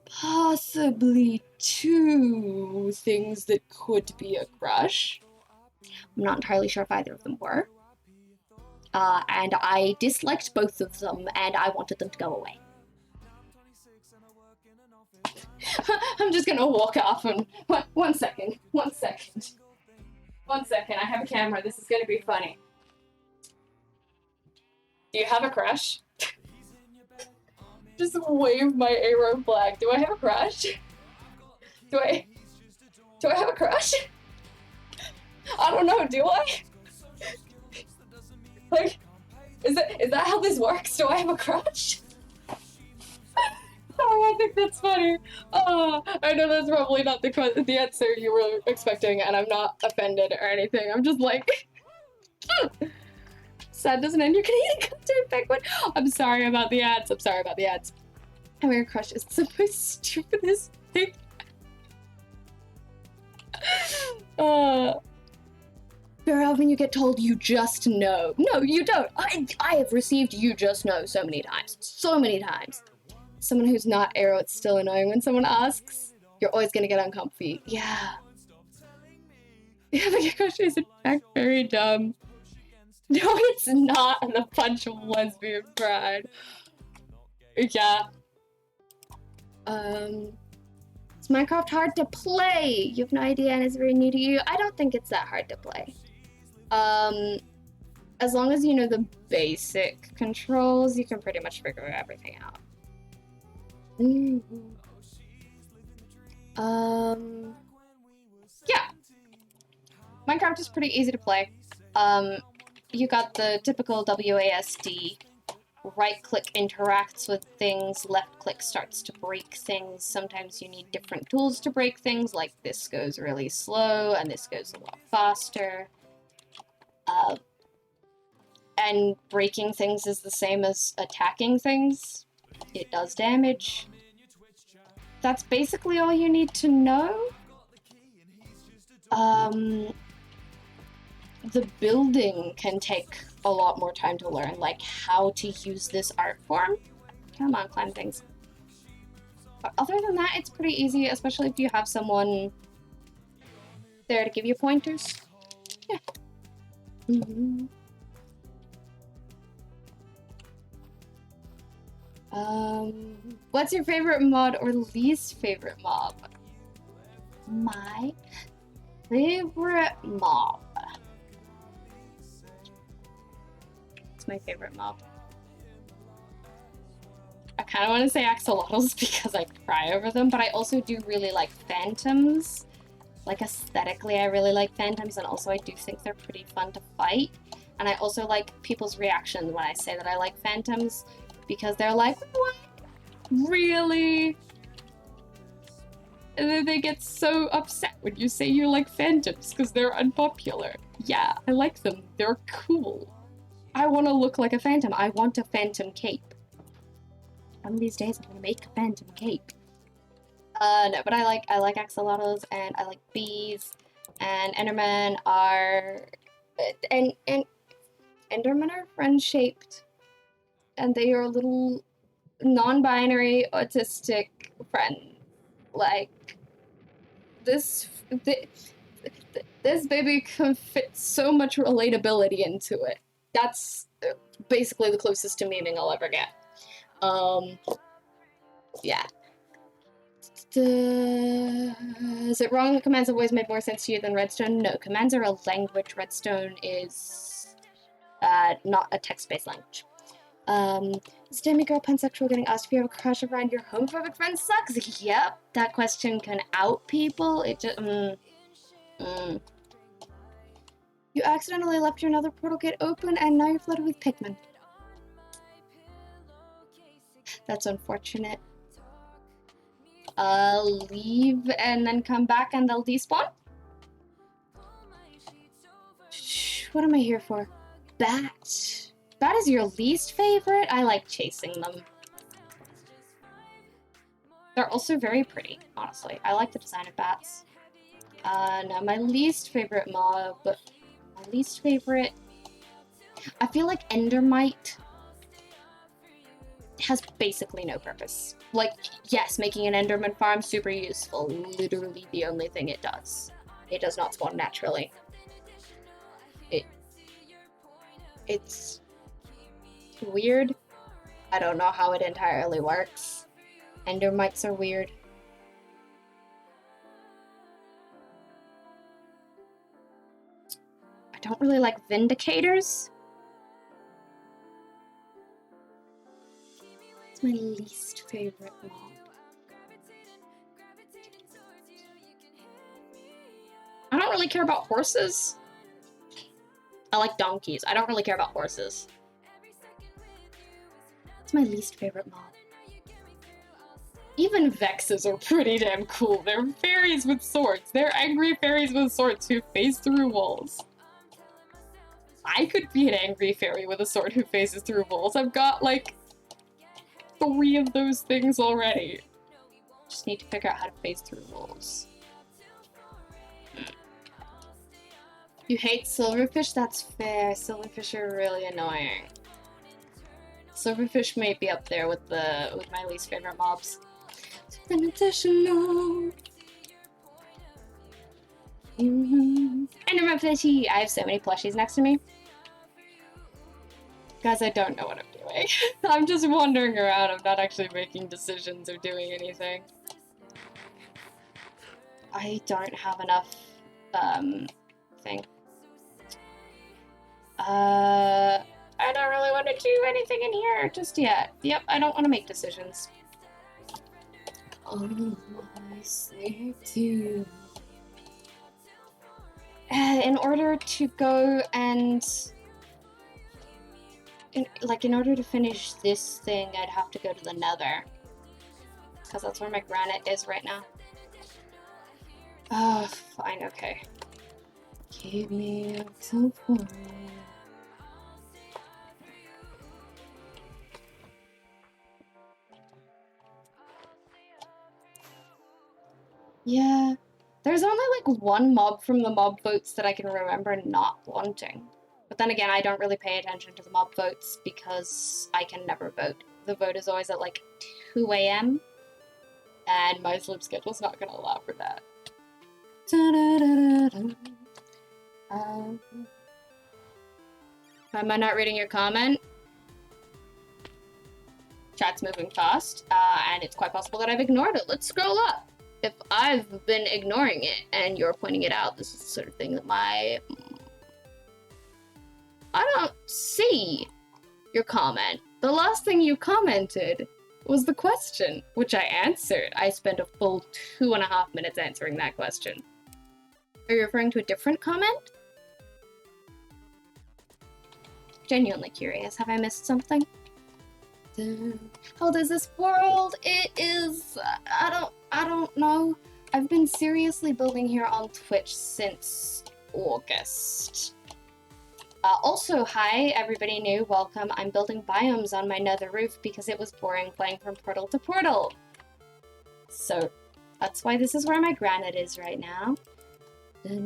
possibly 2 things that could be a crush. I'm not entirely sure if either of them were. And I disliked both of them, and I wanted them to go away. I'm just gonna walk off and one second. I have a camera. This is gonna be funny. Do you have a crush? Just wave my arrow flag. Do I have a crush? Do I have a crush? I don't know, do I? Like, is that how this works? Do I have a crush? Oh, I think that's funny. Oh, I know that's probably not the answer you were expecting, and I'm not offended or anything. I'm just like, sad doesn't end. You can eat a goddamn penguin. I'm sorry about the ads. Having a crush is the most stupidest thing. When you get told you just know. No, you don't. I have received you just know so many times. Someone who's not arrow, it's still annoying when someone asks. You're always gonna get uncomfy. Yeah. Having a crush is in fact very dumb. No, it's not, and the punch of lesbian pride. Yeah. Is Minecraft hard to play? You have no idea and it's very new to you. I don't think it's that hard to play. As long as you know the basic controls, you can pretty much figure everything out. Yeah. Minecraft is pretty easy to play. You got the typical WASD. Right-click interacts with things, left-click starts to break things. Sometimes you need different tools to break things, like this goes really slow and this goes a lot faster. And breaking things is the same as attacking things. It does damage. That's basically all you need to know. The building can take a lot more time to learn, like how to use this art form. Come on, climb things. But other than that, it's pretty easy, especially if you have someone there to give you pointers. Yeah. What's your favorite mod or least favorite mob? My favorite mob. It's my favorite mob. I kind of want to say axolotls because I cry over them, but I also do really like phantoms. Like aesthetically, I really like phantoms, and also I do think they're pretty fun to fight. And I also like people's reactions when I say that I like phantoms, because they're like, what? Really? And then they get so upset when you say you like phantoms because they're unpopular. Yeah, I like them. They're cool. I want to look like a phantom. I want a phantom cape. One of these days I'm gonna make a phantom cape. No, but I like axolotls and I like bees, and Endermen are and Endermen are friend-shaped, and they are little non-binary autistic friends. Like this baby can fit so much relatability into it. That's basically the closest to memeing I'll ever get. Yeah. Is it wrong that commands have always made more sense to you than redstone? No, commands are a language. Redstone is not a text-based language. Is Demi Girl pansexual getting asked if you have a crush around your homophobic friend sucks? Yep, that question can out people. It just, You accidentally left your nether portal gate open and now you're flooded with Pikmin. That's unfortunate. Leave and then come back and they'll despawn? What am I here for? Bat. Bat is your least favorite? I like chasing them. They're also very pretty, honestly. I like the design of bats. No, my least favorite mob. My least favorite... I feel like Endermite has basically no purpose. Like, yes, making an Enderman farm, super useful. Literally the only thing it does. It does not spawn naturally. It's weird. I don't know how it entirely works. Endermites are weird. don't really like Vindicators. It's my least favorite mob. I don't really care about horses. I like donkeys. I don't really care about horses. It's my least favorite mob. Even Vexes are pretty damn cool. They're fairies with swords. They're angry fairies with swords who phase through walls. I could be an angry fairy with a sword who phases through walls. I've got, like, 3 of those things already. Just need to figure out how to phase through walls. You hate silverfish? That's fair. Silverfish are really annoying. Silverfish may be up there with my least favorite mobs. Something additional. Enderman Fishy! I have so many plushies next to me. Guys, I don't know what I'm doing. I'm just wandering around. I'm not actually making decisions or doing anything. I don't have enough, thing. I don't really want to do anything in here just yet. Yep, I don't want to make decisions. Oh, I sleep too. In order to go and... in order to finish this thing, I'd have to go to the Nether. Because that's where my granite is right now. Oh, fine, okay. Keep me up till 4. Yeah. There's only like 1 mob from the mob votes that I can remember not wanting. But then again, I don't really pay attention to the mob votes because I can never vote. The vote is always at like 2 AM, and my sleep schedule's not gonna allow for that. Am I not reading your comment? Chat's moving fast, and it's quite possible that I've ignored it. Let's scroll up. If I've been ignoring it and you're pointing it out, this is the sort of thing that I don't see your comment. The last thing you commented was the question, which I answered. I spent a full 2.5 minutes answering that question. Are you referring to a different comment? Genuinely curious. Have I missed something? How old is this world? It is... I don't know. I've been seriously building here on Twitch since August. Also, hi, everybody new, welcome. I'm building biomes on my nether roof because it was boring playing from portal to portal. So, that's why this is where my granite is right now. You're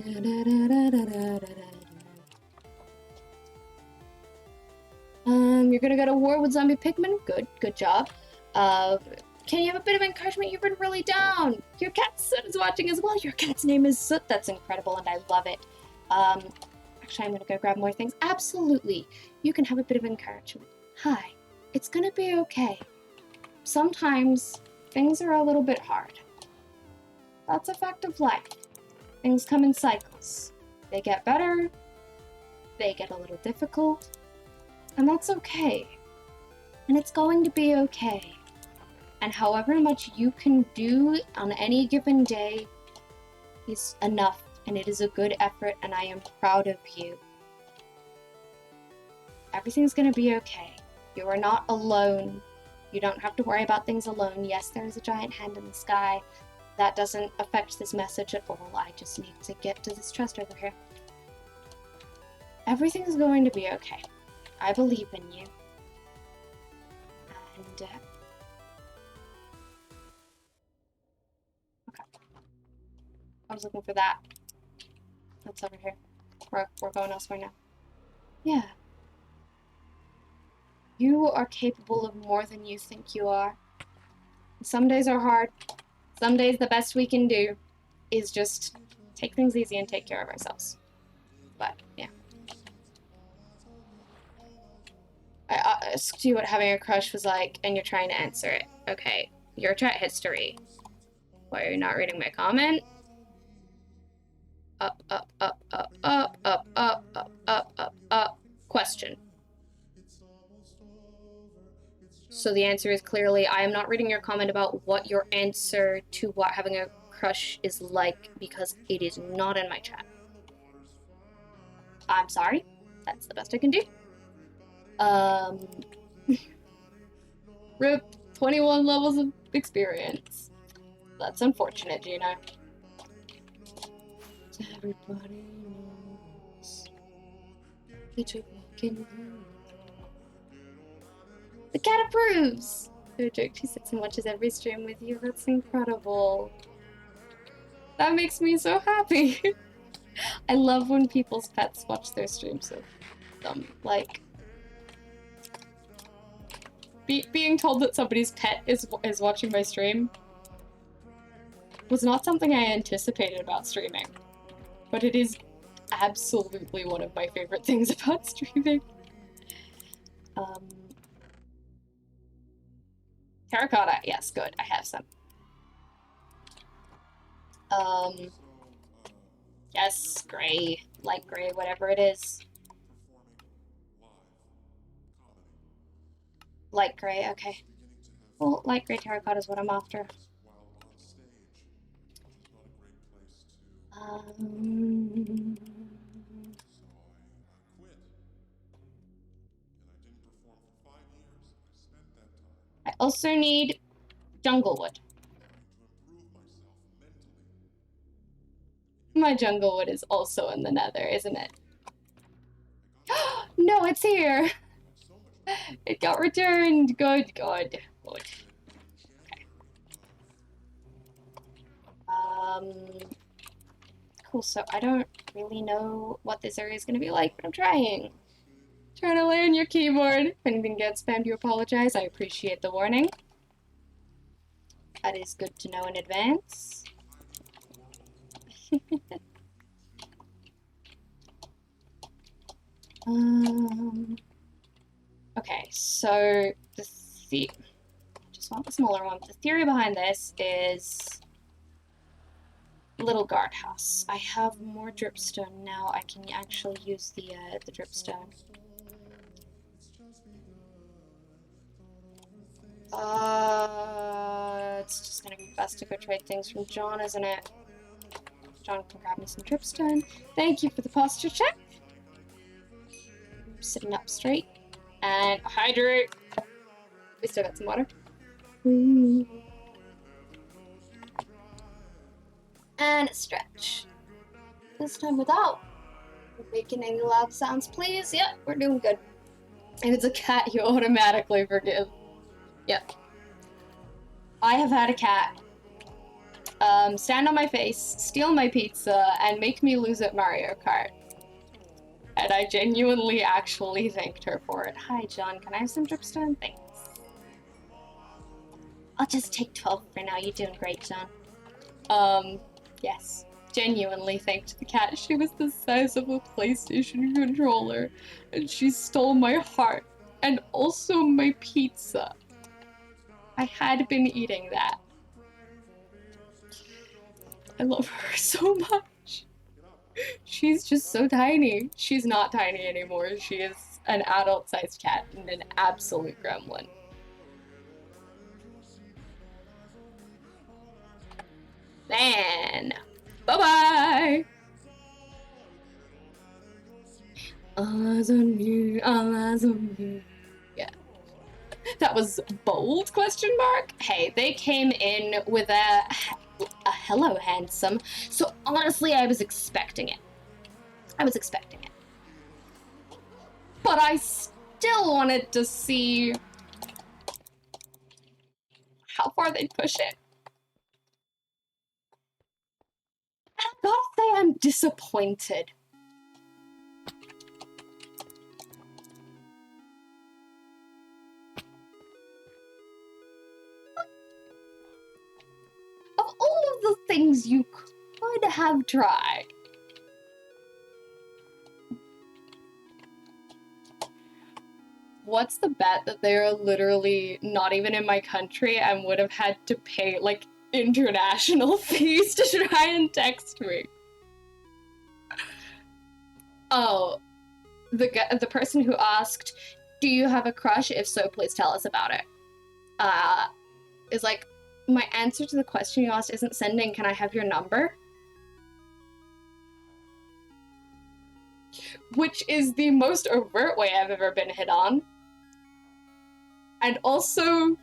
gonna go to war with zombie pigmen? Good job. Can you have a bit of encouragement? You've been really down. Your cat Soot is watching as well. Your cat's name is Soot. That's incredible, and I love it. Actually, I'm gonna go grab more things. Absolutely. You can have a bit of encouragement. Hi. It's gonna be okay. Sometimes things are a little bit hard. That's a fact of life. Things come in cycles. They get better. They get a little difficult. And that's okay. And it's going to be okay. And however much you can do on any given day is enough, and it is a good effort, and I am proud of you. Everything's gonna be okay. You are not alone. You don't have to worry about things alone. Yes, there is a giant hand in the sky. That doesn't affect this message at all. I just need to get to this chest over here. Everything's going to be okay. I believe in you. And, okay. I was looking for that. That's over here. We're going elsewhere now. Yeah. You are capable of more than you think you are. Some days are hard. Some days the best we can do is just take things easy and take care of ourselves. But, yeah. I asked you what having a crush was like, and you're trying to answer it. Okay, your chat history. Why are you not reading my comment? Question. So the answer is clearly, I am not reading your comment about what your answer to what having a crush is like, because it is not in my chat. I'm sorry. That's the best I can do. RIP 21 levels of experience. That's unfortunate, Gina. Everybody knows that you're walking. The cat approves! No joke, she sits and watches every stream with you. That's incredible. That makes me so happy. I love when people's pets watch their streams of them. Like, being told that somebody's pet is watching my stream was not something I anticipated about streaming, but it is absolutely one of my favorite things about streaming. Terracotta, yes, good, I have some. Yes, gray, light gray, whatever it is. Light gray, okay. Well, light gray terracotta is what I'm after. I also need junglewood. My junglewood is also in the nether, isn't it? No, it's here! It got returned! Good, good, good. Okay. Cool, so I don't really know what this area is gonna be like, but I'm trying. Trying to lay on your keyboard. If anything gets spammed, you apologize. I appreciate the warning. That is good to know in advance. Okay, so just want the smaller one. The theory behind this is little guardhouse. I have more dripstone now. I can actually use the dripstone. It's just gonna be best to go trade things from John, isn't it? John can grab me some dripstone. Thank you for the posture check. Sitting up straight. And hydrate. We still got some water. And stretch. This time without making any loud sounds, please. Yep, we're doing good. If it's a cat, you automatically forgive. Yep. I have had a cat stand on my face, steal my pizza, and make me lose at Mario Kart. And I genuinely actually thanked her for it. Hi, John. Can I have some dripstone? Thanks. I'll just take 12 for now. You're doing great, John. Yes. Genuinely thanked the cat. She was the size of a PlayStation controller, and she stole my heart, and also my pizza. I had been eating that. I love her so much. She's just so tiny. She's not tiny anymore. She is an adult-sized cat and an absolute gremlin. Man. Bye-bye! All eyes on you, all eyes on you. Yeah. That was bold, question mark? Hey, they came in with a hello, handsome. So honestly, I was expecting it. But I still wanted to see how far they'd push it. And I gotta say, I'm disappointed. Of all of the things you could have tried, what's the bet that they are literally not even in my country and would have had to pay, like, international fees to try and text me? Oh, the person who asked, "Do you have a crush? If so, please tell us about it." Is like, my answer to the question you asked isn't sending, "Can I have your number?" Which is the most overt way I've ever been hit on. And also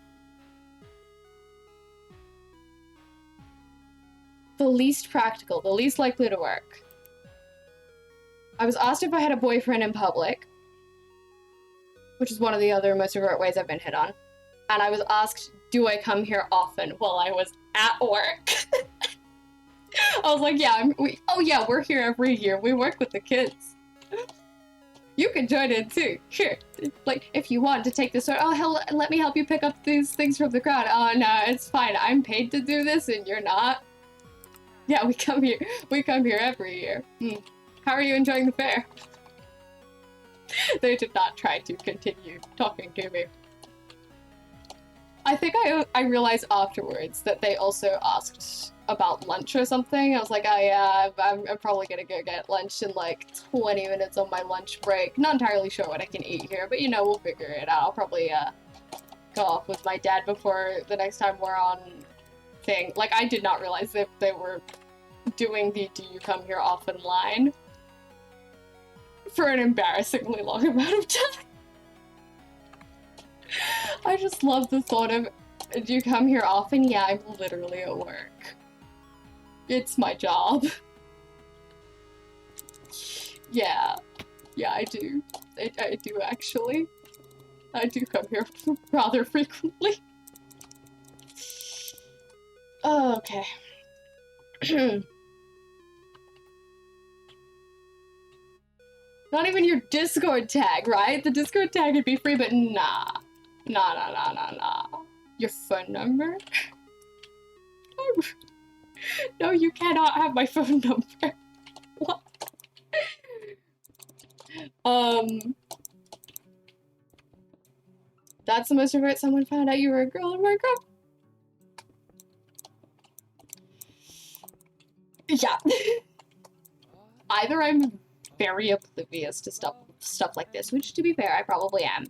the least practical, the least likely to work. I was asked if I had a boyfriend in public, which is one of the other most overt ways I've been hit on. And I was asked, do I come here often while I was at work? I was like, yeah, we're here every year. We work with the kids. You can join in too. Here, like, if you want to take this, oh, hell, let me help you pick up these things from the crowd. Oh, no, it's fine. I'm paid to do this and you're not. Yeah, we come here every year. How are you enjoying the fair? They did not try to continue talking to me. I think I realized afterwards that they also asked about lunch or something. I was like, oh yeah, I'm probably gonna go get lunch in like 20 minutes on my lunch break. Not entirely sure what I can eat here, but you know, we'll figure it out. I'll probably go off with my dad before the next time we're on thing. Like, I did not realize that they were doing the "do you come here often" line for an embarrassingly long amount of time. I just love the thought of, do you come here often? Yeah, I'm literally at work. It's my job. Yeah, I do. I do actually. I do come here rather frequently. Oh, okay. Not even your Discord tag, right? The Discord tag would be free, but nah. Nah. Your phone number? No, you cannot have my phone number. What? That's the most overt someone found out you were a girl in Minecraft? Yeah. Either I'm very oblivious to stuff like this, which, to be fair, I probably am,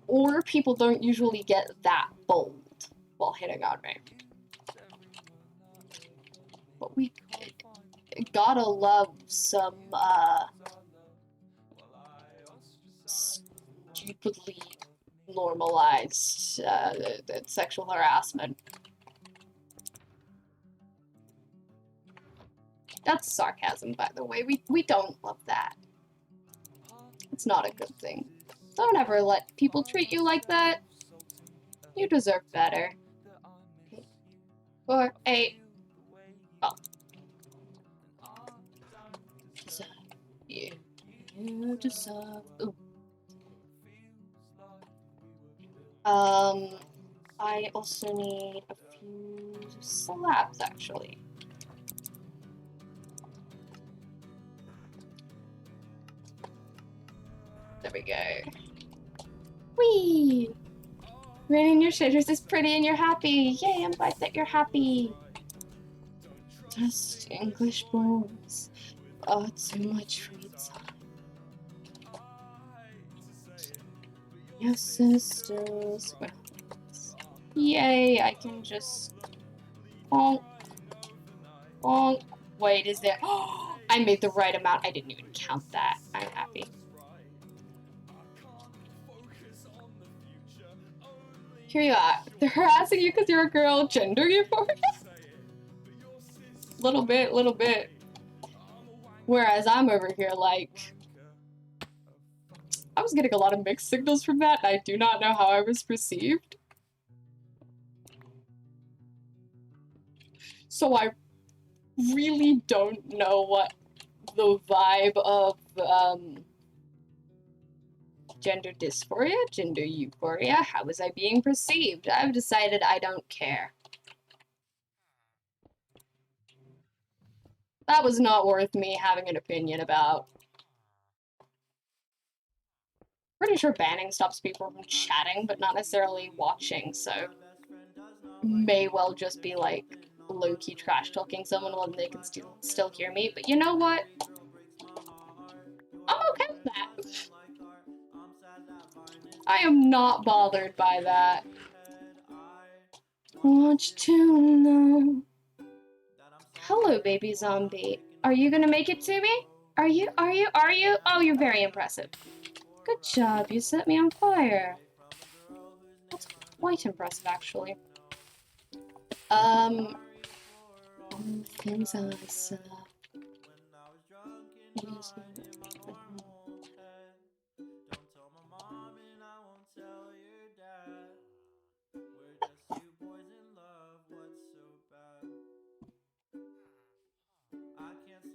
or people don't usually get that bold while hitting on me. But we gotta love some stupidly normalized sexual harassment. That's sarcasm, by the way. We don't love that. It's not a good thing. Don't ever let people treat you like that. You deserve better. 4, 8. Oh. You deserve. Ooh. I also need a few slabs, actually. There we go. Whee! Raining your shaders is pretty and you're happy. Yay, I'm glad that you're happy. Just English boys. Oh, too much free time. Your sisters. Well, yay, I can just bonk. Bonk. Wait, is there? Oh, I made the right amount. I didn't even count that. I'm happy. Here you are. They're harassing you because you're a girl. Gender euphoria? Little bit. Whereas I'm over here like, I was getting a lot of mixed signals from that, and I do not know how I was perceived. So I really don't know what the vibe of gender dysphoria, gender euphoria, how was I being perceived? I've decided I don't care. That was not worth me having an opinion about. Pretty sure banning stops people from chatting, but not necessarily watching, so may well just be like low-key trash talking someone when they can still hear me. But you know what? that. I am not bothered by that. Want to know. Hello, baby zombie. Are you gonna make it to me? Are you? Oh, you're very impressive. Good job, you set me on fire. That's quite impressive, actually. Things I saw.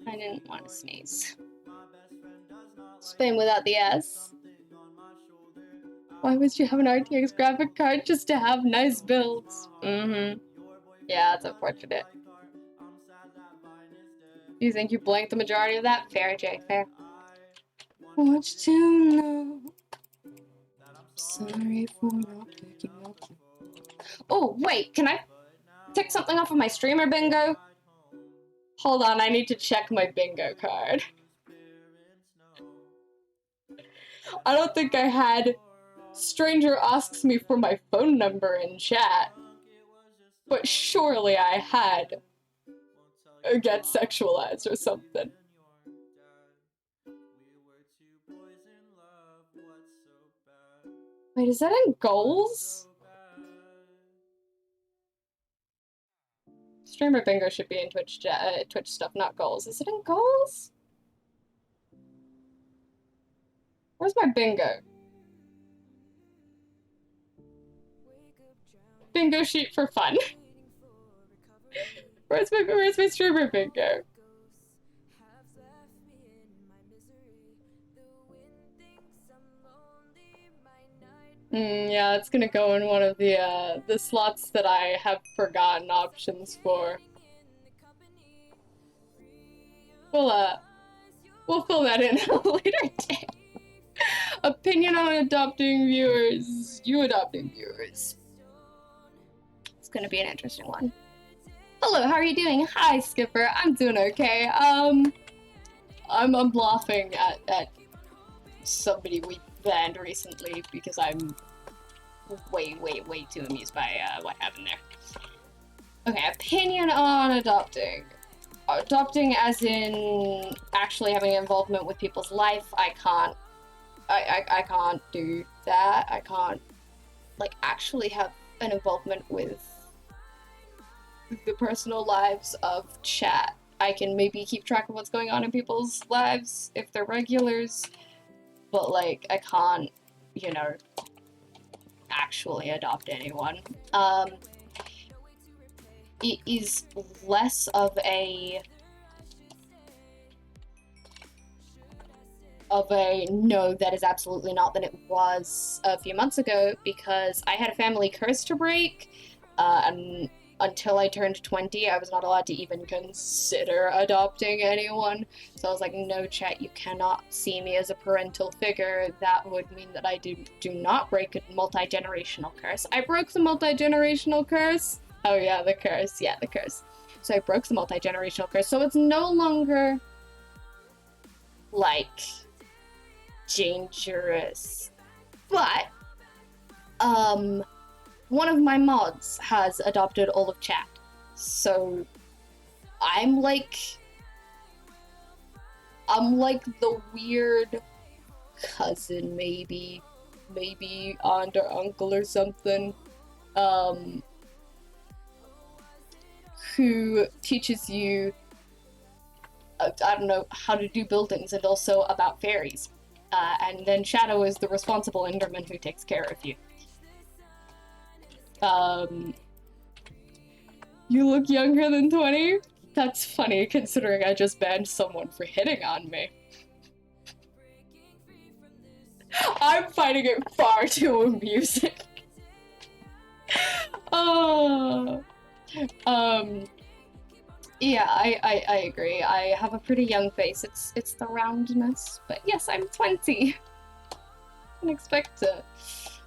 I didn't want to sneeze. Spain without the S. Why would you have an RTX graphic card just to have nice builds? Mm-hmm. Yeah, it's unfortunate. You think you blanked the majority of that? Fair, Jay, fair. Want to know. Sorry for not picking up. Oh, wait, can I tick something off of my streamer bingo? Hold on, I need to check my bingo card. I don't think I had stranger asks me for my phone number in chat, but surely I had get sexualized or something. Wait, is that in goals? Streamer bingo should be in Twitch stuff, not goals. Is it in goals? Where's my bingo? Bingo sheet for fun. Where's my streamer bingo? Yeah, it's gonna go in one of the slots that I have forgotten options for. We'll fill that in at a later date. Opinion on adopting viewers. You adopting viewers. It's gonna be an interesting one. Hello, how are you doing? Hi, Skipper. I'm doing okay. I'm laughing at somebody we banned recently because I'm way too amused by what happened there. Okay, opinion on adopting. Adopting as in actually having involvement with people's life. I can't do that. I can't like actually have an involvement with the personal lives of chat. I can maybe keep track of what's going on in people's lives if they're regulars, but like I can't, you know, actually adopt anyone. It is less of a no, that is absolutely not than it was a few months ago, because I had a family curse to break, and until I turned 20, I was not allowed to even consider adopting anyone. So I was like, no, chat, you cannot see me as a parental figure. That would mean that I do not break a multi-generational curse. I broke the multi-generational curse. Oh yeah, the curse. Yeah, the curse. So I broke the multi-generational curse. So it's no longer, like, dangerous. But, one of my mods has adopted all of chat. So I'm like the weird cousin, maybe aunt or uncle or something, who teaches you, I don't know, how to do buildings and also about fairies. And then Shadow is the responsible Enderman who takes care of you. You look younger than 20? That's funny, considering I just banned someone for hitting on me. I'm finding it far too amusing. Oh. Yeah, I agree. I have a pretty young face. It's the roundness. But yes, I'm 20.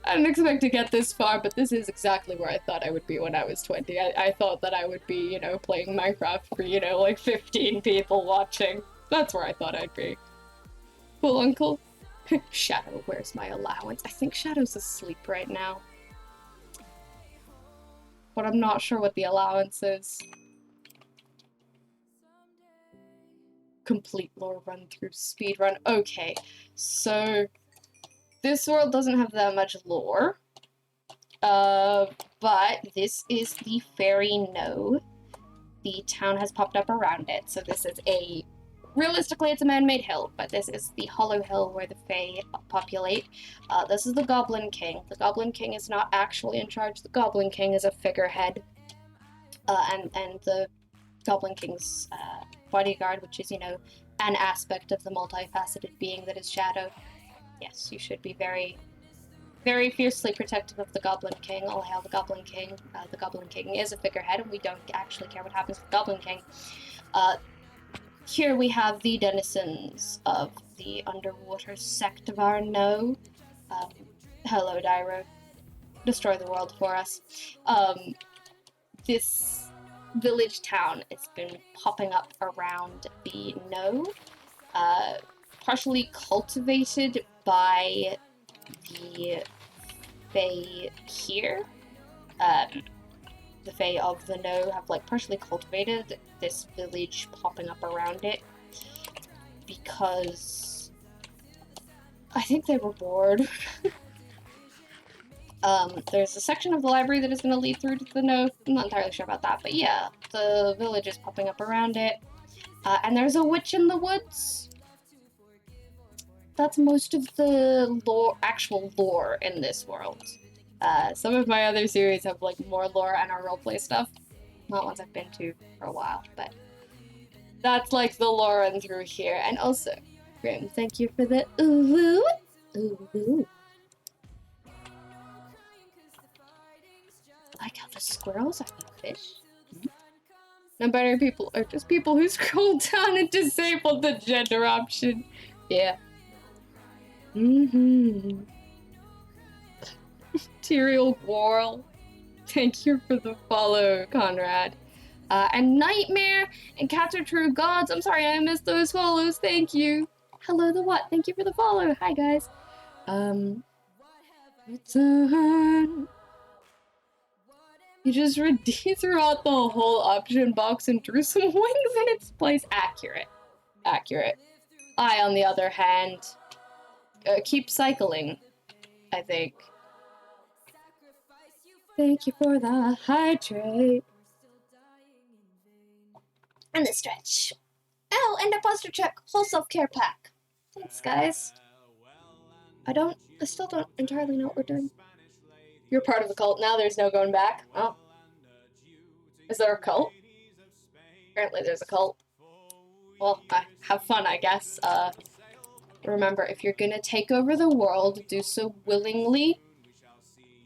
I didn't expect to get this far, but this is exactly where I thought I would be when I was 20. I thought that I would be, you know, playing Minecraft for, you know, like 15 people watching. That's where I thought I'd be. Cool, uncle. Shadow, where's my allowance? I think Shadow's asleep right now. But I'm not sure what the allowance is. Complete lore run through speed run. Okay, so this world doesn't have that much lore. But this is the fairy No. The town has popped up around it, so this is a... Realistically, it's a man-made hill, but this is the hollow hill where the Fae populate. This is the Goblin King. The Goblin King is not actually in charge. The Goblin King is a figurehead. And the Goblin King's bodyguard, which is, you know, an aspect of the multifaceted being that is Shadow. Yes, you should be very, very fiercely protective of the Goblin King. All hail the Goblin King. The Goblin King is a figurehead, and we don't actually care what happens with the Goblin King. Here we have the denizens of the underwater sect of our No. Hello, Dyro. Destroy the world for us. This village town has been popping up around the No, partially cultivated by the Fae here. The Fae of the No have like partially cultivated this village popping up around it because I think they were bored. There's a section of the library that is going to lead through to the No. I'm not entirely sure about that, but yeah, the village is popping up around it. And there's a witch in the woods. That's most of the lore, actual lore in this world. Some of my other series have like more lore and our roleplay stuff. Not ones I've been to for a while, but that's like the lore run through here. And also, Grim, thank you for the ooh ooh. I like how the squirrels are the fish. Non-binary people are just people who scroll down and disable the gender option. Yeah. Material Quarrel. Thank you for the follow, Conrad. And Nightmare and Cats Are True Gods. I'm sorry I missed those follows. Thank you. Hello the what? Thank you for the follow. Hi guys. You just threw out the whole option box and drew some wings in its place. Accurate. Accurate. I, on the other hand, keep cycling, I think. Thank you for the hydrate. And the stretch. Oh, and a posture check. Whole self-care pack. Thanks, guys. I still don't entirely know what we're doing. You're part of the cult now, there's no going back. Oh. Is there a cult? Apparently there's a cult. Well, have fun, I guess. Remember, if you're gonna take over the world, do so willingly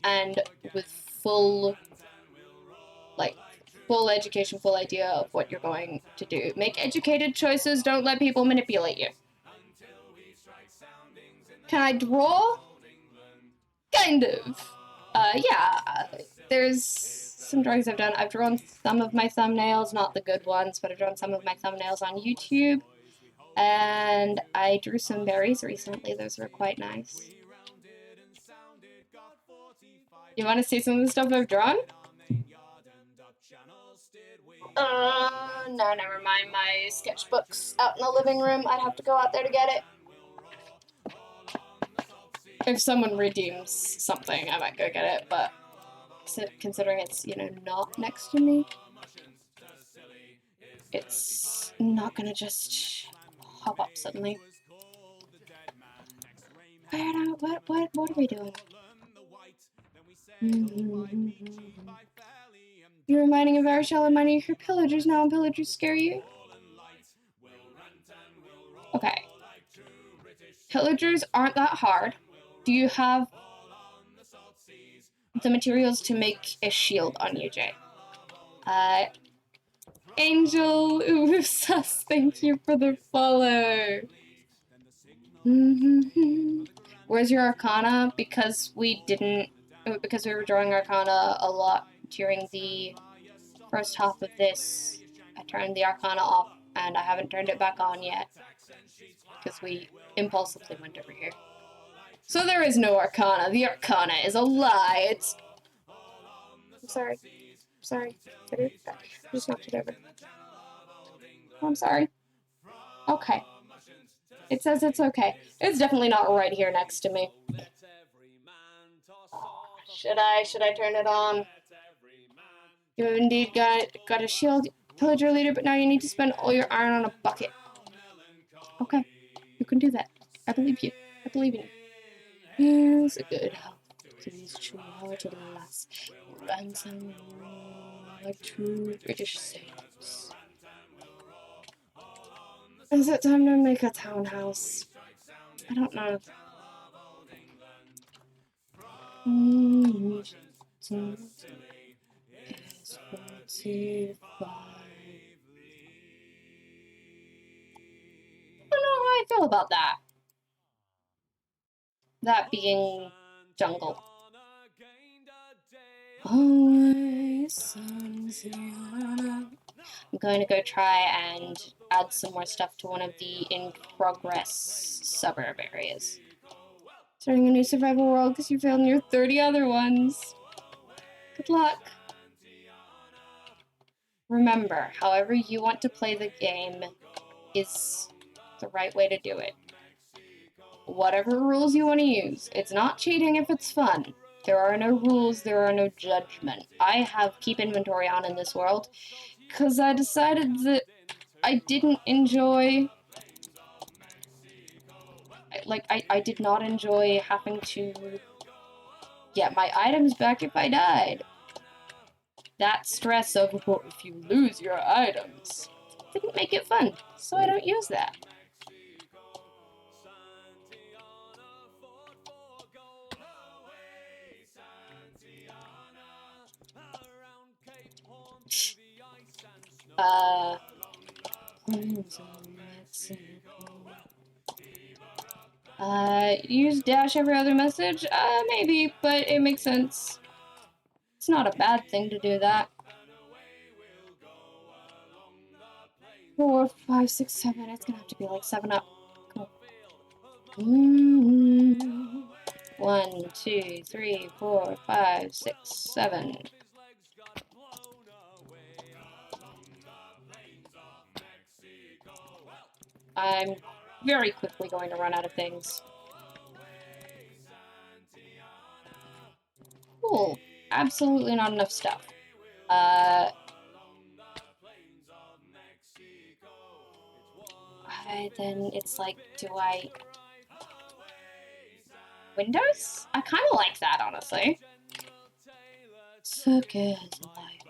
and with full education, full idea of what you're going to do. Make educated choices, don't let people manipulate you. Can I draw? Kind of. Yeah, there's some drawings I've done. I've drawn some of my thumbnails, not the good ones, but I've drawn some of my thumbnails on YouTube. And I drew some berries recently. Those were quite nice. You want to see some of the stuff I've drawn? No, never mind. My sketchbook's out in the living room. I'd have to go out there to get it. If someone redeems something, I might go get it, but considering it's, you know, not next to me, it's not gonna just hop up suddenly. What are we doing? You're reminding of our shell and mining your pillagers now, and pillagers scare you? Okay. Pillagers aren't that hard. Do you have the materials to make a shield on you, Jay? Angel Usus, thank you for the follow. Where's your Arcana? Because we were drawing Arcana a lot during the first half of this, I turned the Arcana off, and I haven't turned it back on yet, because we impulsively went over here. So there is no Arcana. The Arcana is a lie. It's... I'm sorry. I'm sorry. I just knocked it over. Oh, I'm sorry. Okay. It says it's okay. It's definitely not right here next to me. Should I turn it on? You have indeed got a shield, pillager leader, but now you need to spend all your iron on a bucket. Okay, you can do that. I believe you. I believe in you. Here's a good health. Please true hearted lass. Ransom like true British saints. Is it time to make a townhouse? I don't know. It's 45. I don't know how I feel about that. That being jungle. Always I'm going to go try and add some more stuff to one of the in-progress suburb areas. Starting a new survival world because you failed in your 30 other ones. Good luck. Remember, however you want to play the game is the right way to do it. Whatever rules you want to use. It's not cheating if it's fun. There are no rules, there are no judgment. I have keep inventory on in this world because I decided that I didn't enjoy... I did not enjoy having to get my items back if I died. That stress of, what if you lose your items, didn't make it fun, so I don't use that. Use dash every other message? Maybe, but it makes sense. It's not a bad thing to do that. 4, 5, 6, 7. It's gonna have to be like 7 up. Cool. 1, 2, 3, 4, 5, 6, 7. I'm very quickly going to run out of things. Cool. Absolutely not enough stuff. Then it's like, do I... Windows? I kind of like that, honestly. Circus life.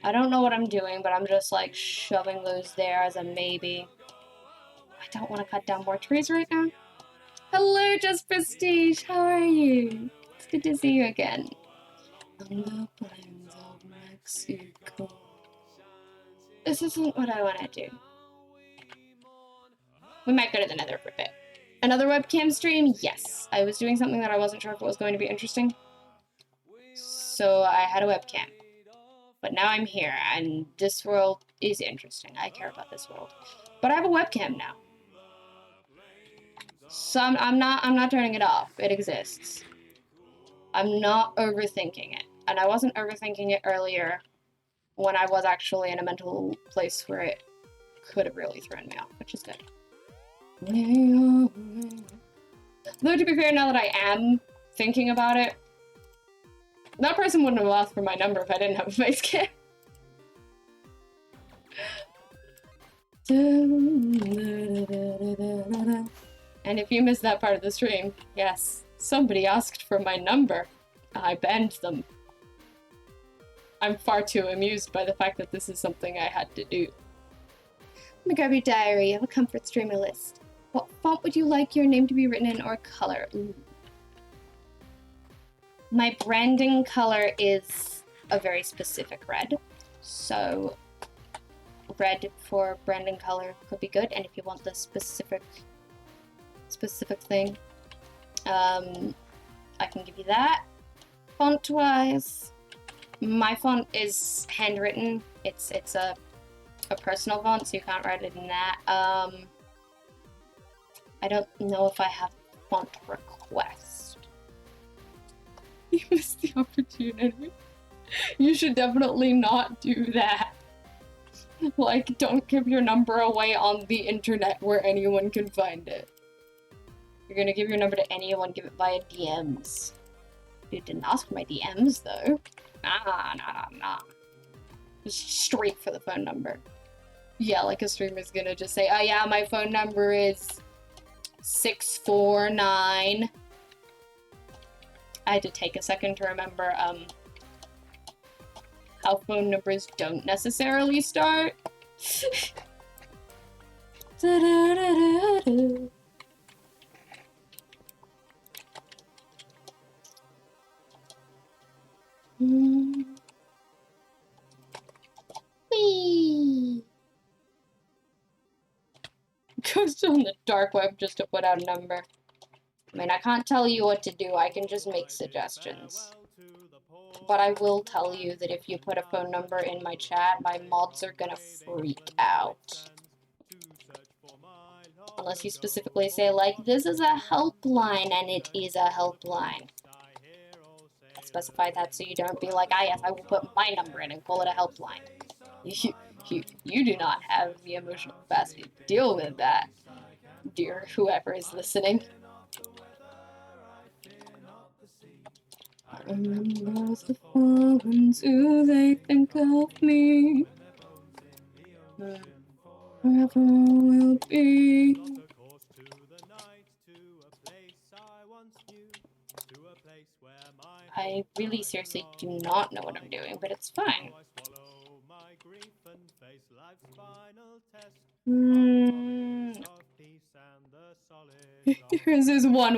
I don't know what I'm doing, but I'm just like shoving those there as a maybe. I don't want to cut down more trees right now. Hello, Just Prestige. How are you? It's good to see you again. On the plains of Mexico. This isn't what I want to do. We might go to the Nether for a bit. Another webcam stream? Yes. I was doing something that I wasn't sure if it was going to be interesting. So I had a webcam. But now I'm here, and this world is interesting. I care about this world. But I have a webcam now. So I'm not turning it off. It exists. I'm not overthinking it. And I wasn't overthinking it earlier when I was actually in a mental place where it could have really thrown me off, which is good. Though, to be fair, now that I am thinking about it, that person wouldn't have asked for my number if I didn't have a face cam. And if you missed that part of the stream, yes, somebody asked for my number. I banned them. I'm far too amused by the fact that this is something I had to do. Let me grab your diary. I have a comfort streamer list. What font would you like your name to be written in, or color? Ooh. My branding color is a very specific red. So red for branding color could be good. And if you want the specific thing, I can give you that. Font-wise, my font is handwritten. It's a personal font, so you can't write it in that. I don't know if I have font request. You missed the opportunity. You should definitely not do that. Like, don't give your number away on the internet where anyone can find it. You're gonna give your number to anyone, give it via DMs. Dude didn't ask for my DMs, though. Nah. Just straight for the phone number. Yeah, like a streamer's gonna just say, oh yeah, my phone number is 649. I had to take a second to remember, how phone numbers don't necessarily start. Whee! Goes on the dark web just to put out a number. I mean, I can't tell you what to do, I can just make suggestions. But I will tell you that if you put a phone number in my chat, my mods are gonna freak out. Unless you specifically say, like, this is a helpline, and it is a helpline. I specify that so you don't be like, ah yes, I will put my number in and call it a helpline. You do not have the emotional capacity to deal with that, dear whoever is listening. I remember the ones who they think of me. Wherever we'll be. I really seriously do not know what I'm doing, but it's fine. This is 1.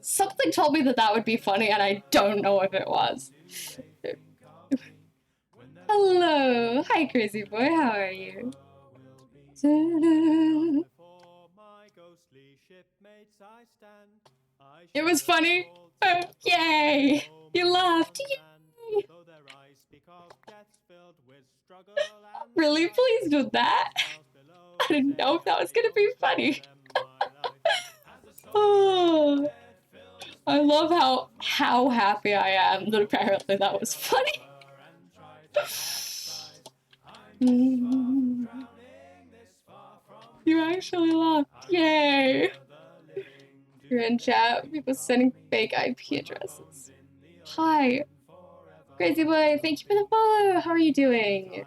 Something told me that would be funny, and I don't know if it was. Hello! Hi, crazy boy, how are you? It was funny! Yay! You laughed! Yay! Really pleased with that? I didn't know if that was gonna be funny. Oh, I love how happy I am that apparently that was funny. You actually laughed. Yay! You're in chat. People sending fake IP addresses. Hi. Crazy boy, thank you for the follow. How are you doing?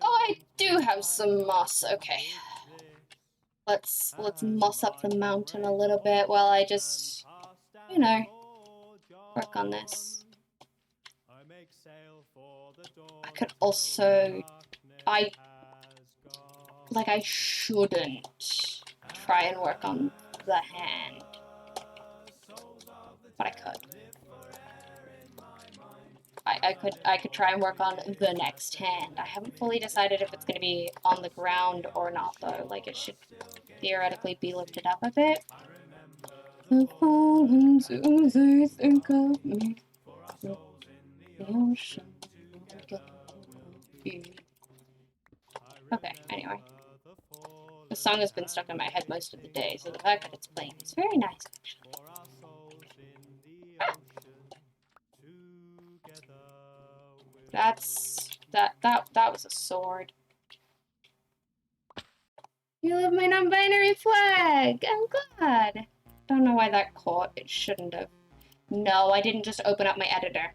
Oh, I do have some moss. Okay. Let's moss up the mountain a little bit while I just, you know, work on this. I could also, I shouldn't try and work on the hand, but I could. I could try and work on the next hand. I haven't fully decided if it's going to be on the ground or not, though. Like, it should theoretically be lifted up a bit. The fallen to they think of me. The ocean. Okay, anyway. The song has been stuck in my head most of the day, so the fact that it's playing is very nice, actually. That was a sword. You love my non-binary flag! I'm glad! Don't know why that caught. It shouldn't have. No, I didn't just open up my editor.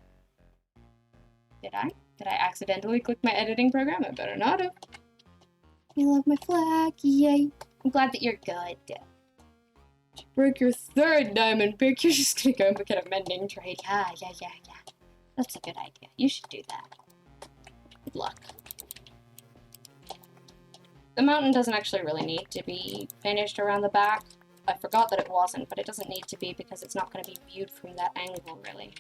Did I? Did I accidentally click my editing program? I better not have. You love my flag, yay. I'm glad that you're good. Break your third diamond pick, you're just gonna go and get a mending trade. Yeah. That's a good idea. You should do that. Good luck. The mountain doesn't actually really need to be finished around the back. I forgot that it wasn't, but it doesn't need to be because it's not going to be viewed from that angle, really.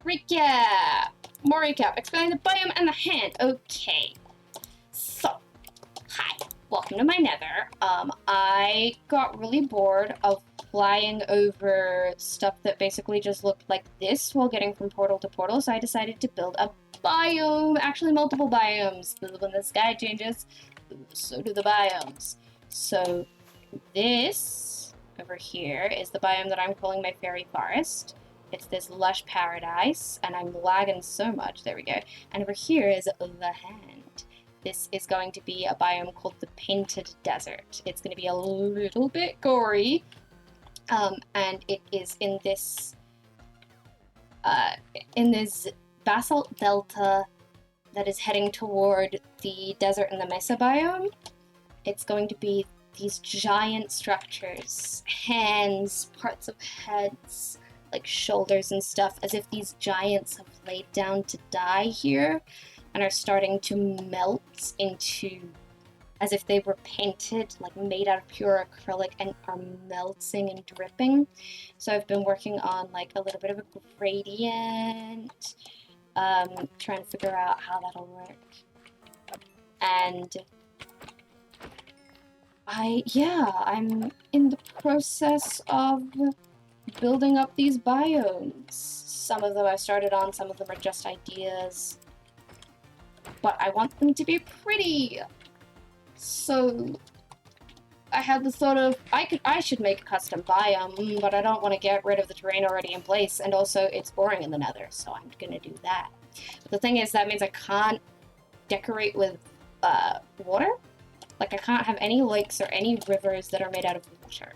Recap! More recap. Explain the biome and the hand. Okay. So, hi. Welcome to my nether. I got really bored of flying over stuff that basically just looked like this while getting from portal to portal, so I decided to build a biome. Actually, multiple biomes. When the sky changes, so do the biomes. So, this over here is the biome that I'm calling my fairy forest. It's this lush paradise, and I'm lagging so much. There we go. And over here is the hand. This is going to be a biome called the Painted Desert. It's going to be a little bit gory, and it is in this basalt delta that is heading toward the desert and the mesa biome. It's going to be these giant structures, hands, parts of heads, like shoulders and stuff, as if these giants have laid down to die here and are starting to melt into, as if they were painted, like made out of pure acrylic, and are melting and dripping. So I've been working on like a little bit of a gradient, trying to figure out how that'll work. And I'm in the process of building up these biomes. Some of them I started on, some of them are just ideas. But I want them to be pretty. So I had the thought of, I should make a custom biome, but I don't want to get rid of the terrain already in place, and also it's boring in the nether, so I'm gonna do that. But the thing is, that means I can't decorate with water. Like, I can't have any lakes or any rivers that are made out of water.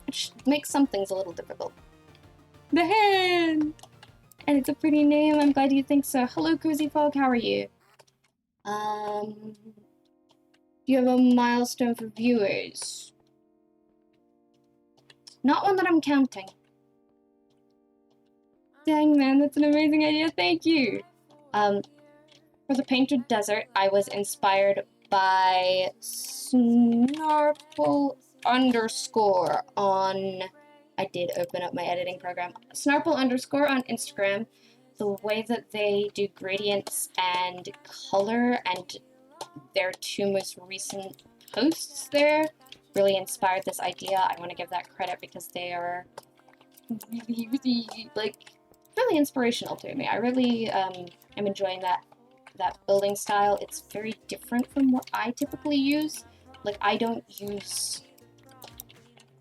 Which makes some things a little difficult. The hand! And it's a pretty name, I'm glad you think so. Hello, Cozy Fog, how are you? Do you have a milestone for viewers? Not one that I'm counting. Dang, man, that's an amazing idea, thank you! For the Painted Desert, I was inspired by Snarple _ on, I did open up my editing program, Snarple _ on Instagram. The way that they do gradients and color, and their two most recent posts there really inspired this idea. I want to give that credit because they are really inspirational to me. I really am enjoying that building style. It's very different from what I typically use. Like, I don't use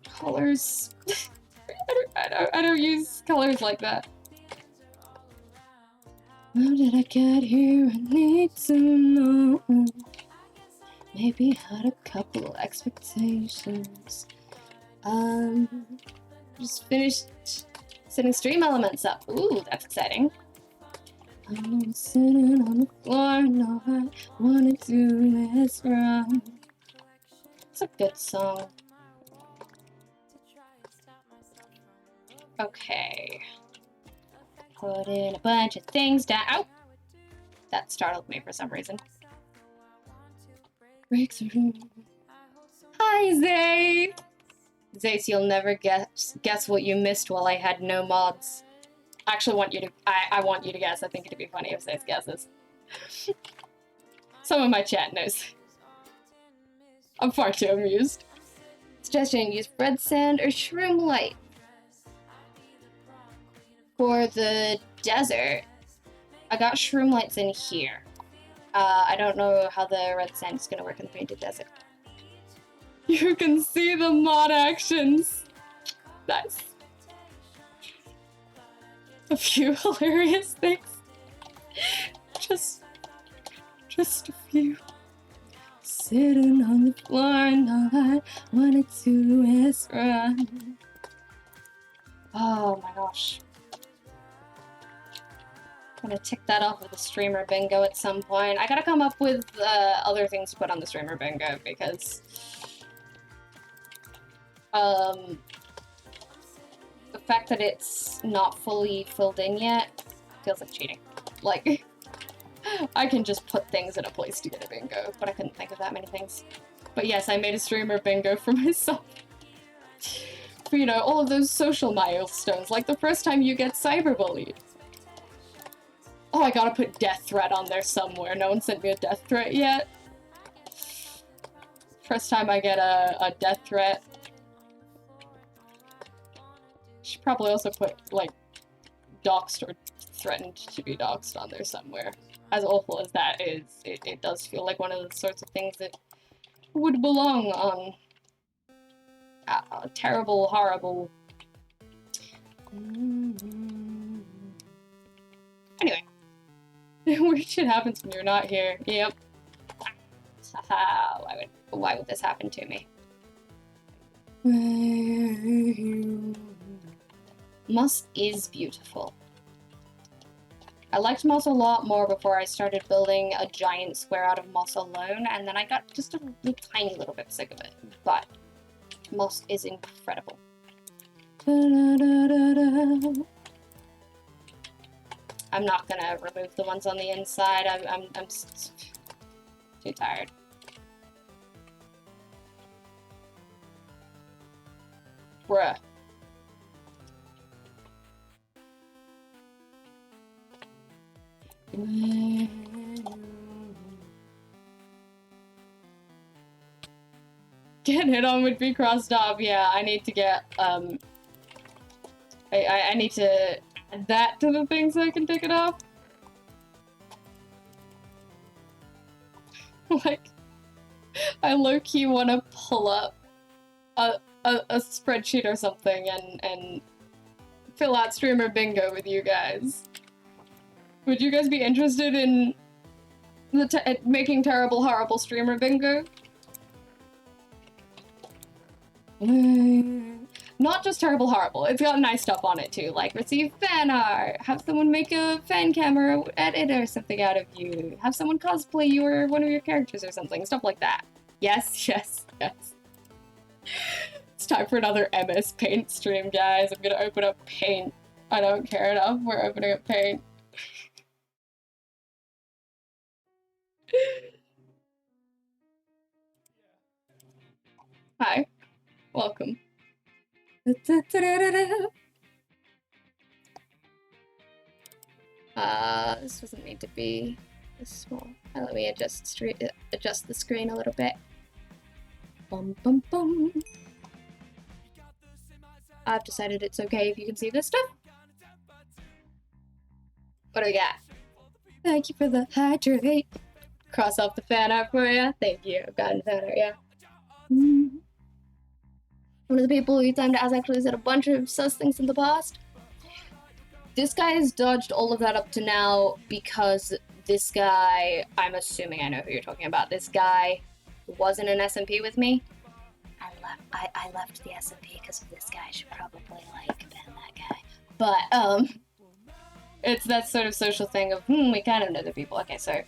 colors. I don't use colors like that. How did I get here? I need to know. Maybe had a couple expectations. Just finished setting stream elements up. Ooh, that's exciting. I'm sitting on the floor, no, I wanna do this wrong. It's a good song. Okay. Put in a bunch of things down. Ow! That startled me for some reason. Breakthrough. Hi, Zay! Zace, you'll never guess what you missed while I had no mods. I actually want you to, I want you to guess. I think it'd be funny if Zace guesses. Some of my chat knows. I'm far too amused. Suggestion, use red sand or shroom light. For the desert, I got shroom lights in here. I don't know how the red sand is gonna work in the Painted Desert. You can see the mod actions. Nice. A few hilarious things. Just a few. Sitting on the floor, no, I wanted to run. Oh my gosh. I'm gonna tick that off with the streamer bingo at some point. I gotta come up with other things to put on the streamer bingo because the fact that it's not fully filled in yet feels like cheating. Like, I can just put things in a place to get a bingo, but I couldn't think of that many things. But yes, I made a streamer bingo for myself. For, you know, all of those social milestones, like the first time you get cyberbullied. Oh, I gotta put death threat on there somewhere. No one sent me a death threat yet. First time I get a death threat. Should probably also put, like, doxed or threatened to be doxed on there somewhere. As awful as that is, it does feel like one of the sorts of things that would belong on a terrible, horrible... Anyway. Weird shit happens when you're not here. Yep. Haha, why would this happen to me? Moss is beautiful. I liked moss a lot more before I started building a giant square out of moss alone, and then I got just a tiny little bit sick of it. But moss is incredible. I'm not gonna remove the ones on the inside. I'm too tired. Bruh. Getting it on would be crossed off. Yeah, I need to get, I need to add that to the thing so I can take it off. Like, I low-key want to pull up a spreadsheet or something and fill out streamer bingo with you guys. Would you guys be interested in making terrible, horrible streamer bingo? Not just terrible, horrible. It's got nice stuff on it too, like receive fan art, have someone make a fan camera edit or something out of you, have someone cosplay you or one of your characters or something, stuff like that. Yes, yes, yes. It's time for another MS Paint stream, guys. I'm gonna open up Paint. I don't care enough. We're opening up Paint. Hi. Welcome. This doesn't need to be this small. Let me adjust the screen a little bit. Bum bum bum. I've decided it's okay if you can see this stuff. What do we got? Thank you for the hydrate. Cross off the fan art for you. Thank you. I've gotten fan art, yeah. One of the people who timed it has actually said a bunch of sus things in the past. This guy has dodged all of that up to now because this guy, I'm assuming I know who you're talking about, this guy wasn't an SMP with me. I left the SMP because of this guy. I should probably like ban that guy. But it's that sort of social thing of we kind of know the people. Okay, so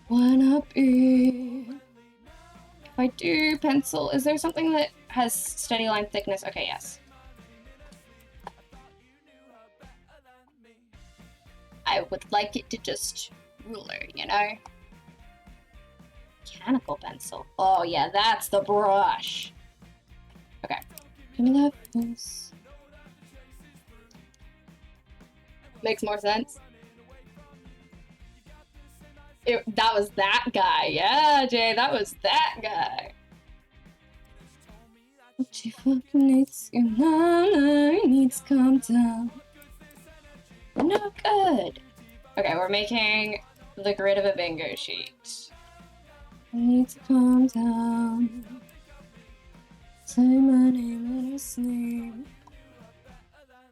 wanna be. If I do pencil, is there something that has steady line thickness? Okay, yes. I would like it to just ruler, you know? Mechanical pencil. Oh yeah, that's the brush. Okay. Levels. Makes more sense. That was that guy. Yeah, Jay, that was that guy. What you fucking needs, your mama needs to calm down. No good. Okay, we're making the grid of a bingo sheet. I need to calm down. Say my name in a sleep.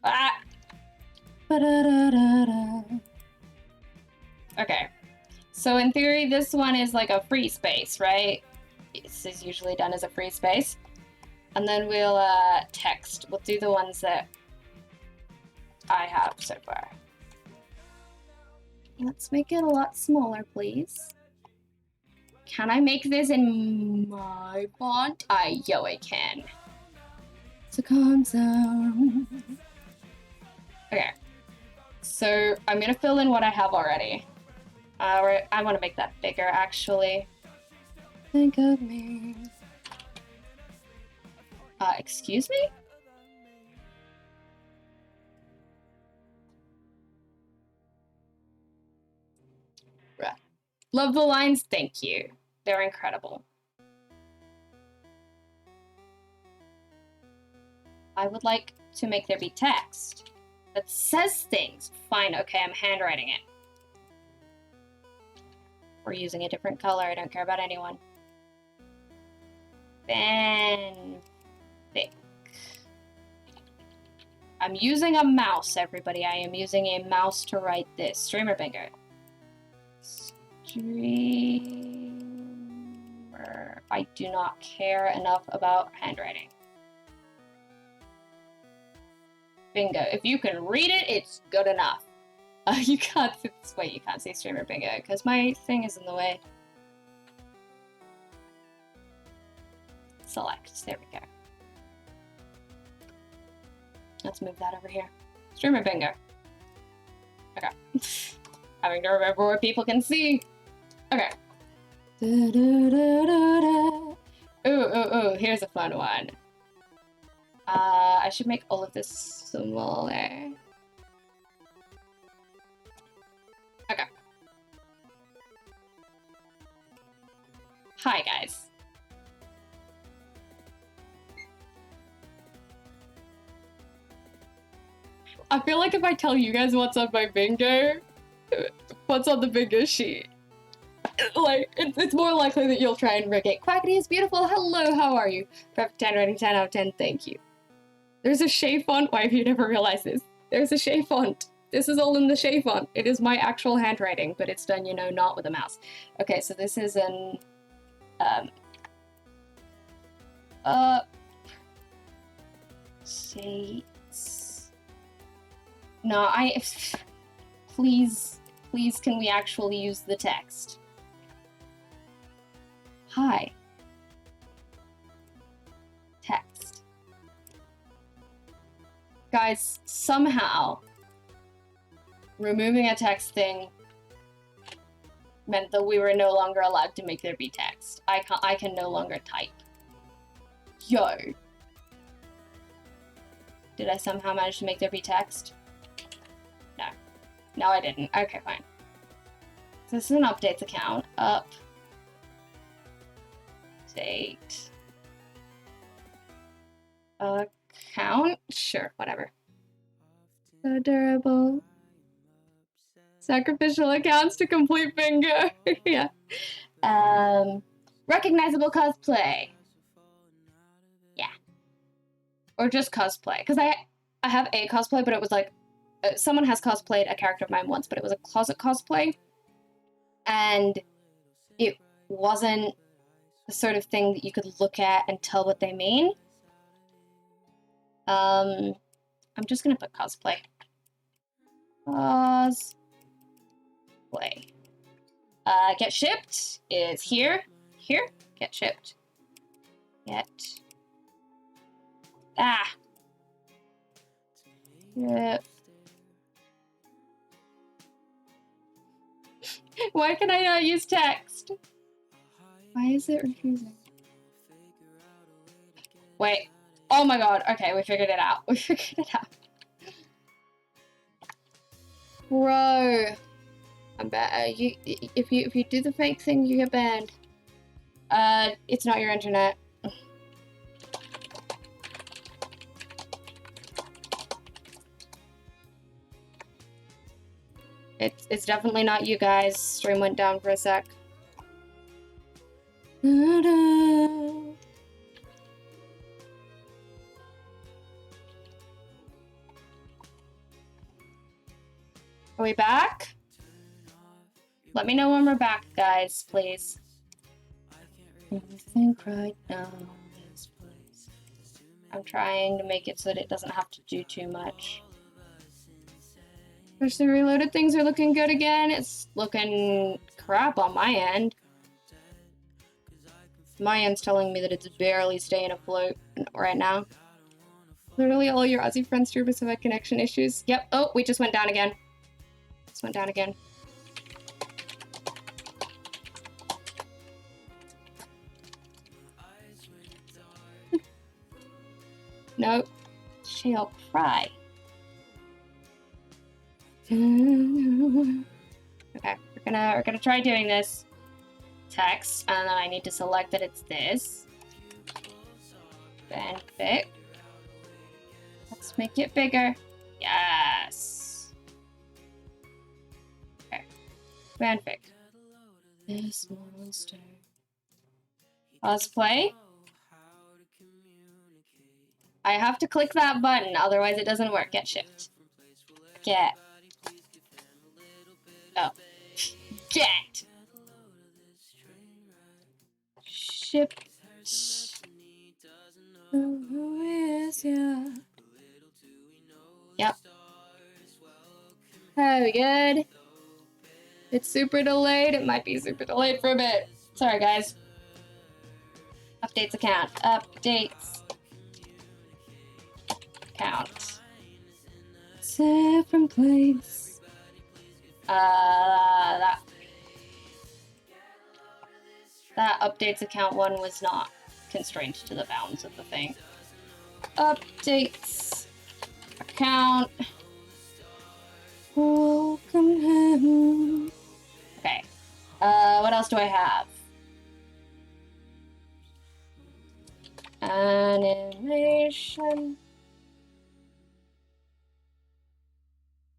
Ah! Ba-da-da-da-da. Okay. So in theory, this one is like a free space, right? This is usually done as a free space. And then we'll text. We'll do the ones that I have so far. Let's make it a lot smaller, please. Can I make this in my font? I can. So calm down. Okay. So I'm gonna fill in what I have already. I want to make that bigger, actually. Think of me. Excuse me? Love the lines, thank you. They're incredible. I would like to make there be text that says things. Fine, okay, I'm handwriting it. We're using a different color, I don't care about anyone. Fanfic. I'm using a mouse, everybody. I am using a mouse to write this. Streamer bingo. Streamer. I do not care enough about handwriting. Bingo. If you can read it, it's good enough. You can't. Wait, you can't say streamer bingo because my thing is in the way. Select. There we go. Let's move that over here. Streamer bingo. Okay. Having to remember what people can see. Okay. Ooh, here's a fun one. I should make all of this smaller. Okay. Hi, guys. I feel like if I tell you guys what's on my bingo, what's on the bingo sheet, like, it's more likely that you'll try and rig it. Quackity is beautiful. Hello, how are you? Perfect 10 rating, 10 out of 10. Thank you. There's a Shay font. Why have you never realized this? There's a Shay font. This is all in the Shay font. It is my actual handwriting, but it's done, you know, not with a mouse. Okay, so this is an, Shades. No, please, can we actually use the text? Hi. Text. Guys, somehow, removing a text thing meant that we were no longer allowed to make there be text. I can no longer type. Yo. Did I somehow manage to make there be text? No. No, I didn't. Okay, fine. So this is an updates account. Update. Account? Sure, whatever. Adorable. Sacrificial accounts to complete bingo. Yeah. Recognizable cosplay. Yeah. Or just cosplay. Because I have a cosplay, but it was like, someone has cosplayed a character of mine once, but it was a closet cosplay. And it wasn't the sort of thing that you could look at and tell what they mean. I'm just gonna put cosplay. Cosplay. Get shipped is here. Here. Get shipped. Get. Yep. Why can I not use text? Why is it refusing? Wait. Oh my god. Okay, we figured it out. We figured it out. Bro. I'm bad. If you do the fake thing, you get banned. It's not your internet. It's definitely not you guys. Stream went down for a sec. Are we back? Let me know when we're back, guys, please. I think right now this place. I'm trying to make it so that it doesn't have to do too much. Especially reloaded things are looking good again. It's looking crap on my end. My end's telling me that it's barely staying afloat right now. Literally all your Aussie friends streamers have had connection issues. Yep. Oh, we just went down again. Just went down again. Nope. She'll cry. Okay, we're gonna try doing this. text, and then I need to select that it's this. Fanfic. Let's make it bigger. Yes. Okay. Fanfic. This monster. Pause play. I have to click that button, otherwise it doesn't work. Get shift. Get. Oh. Get. Ship. Who is ya? Yep. Oh, we good? It's super delayed. It might be super delayed for a bit. Sorry, guys. Updates account. Updates. Account. Different place. That updates account one was not constrained to the bounds of the thing. Updates. Account. Welcome home. Okay. What else do I have? Animation.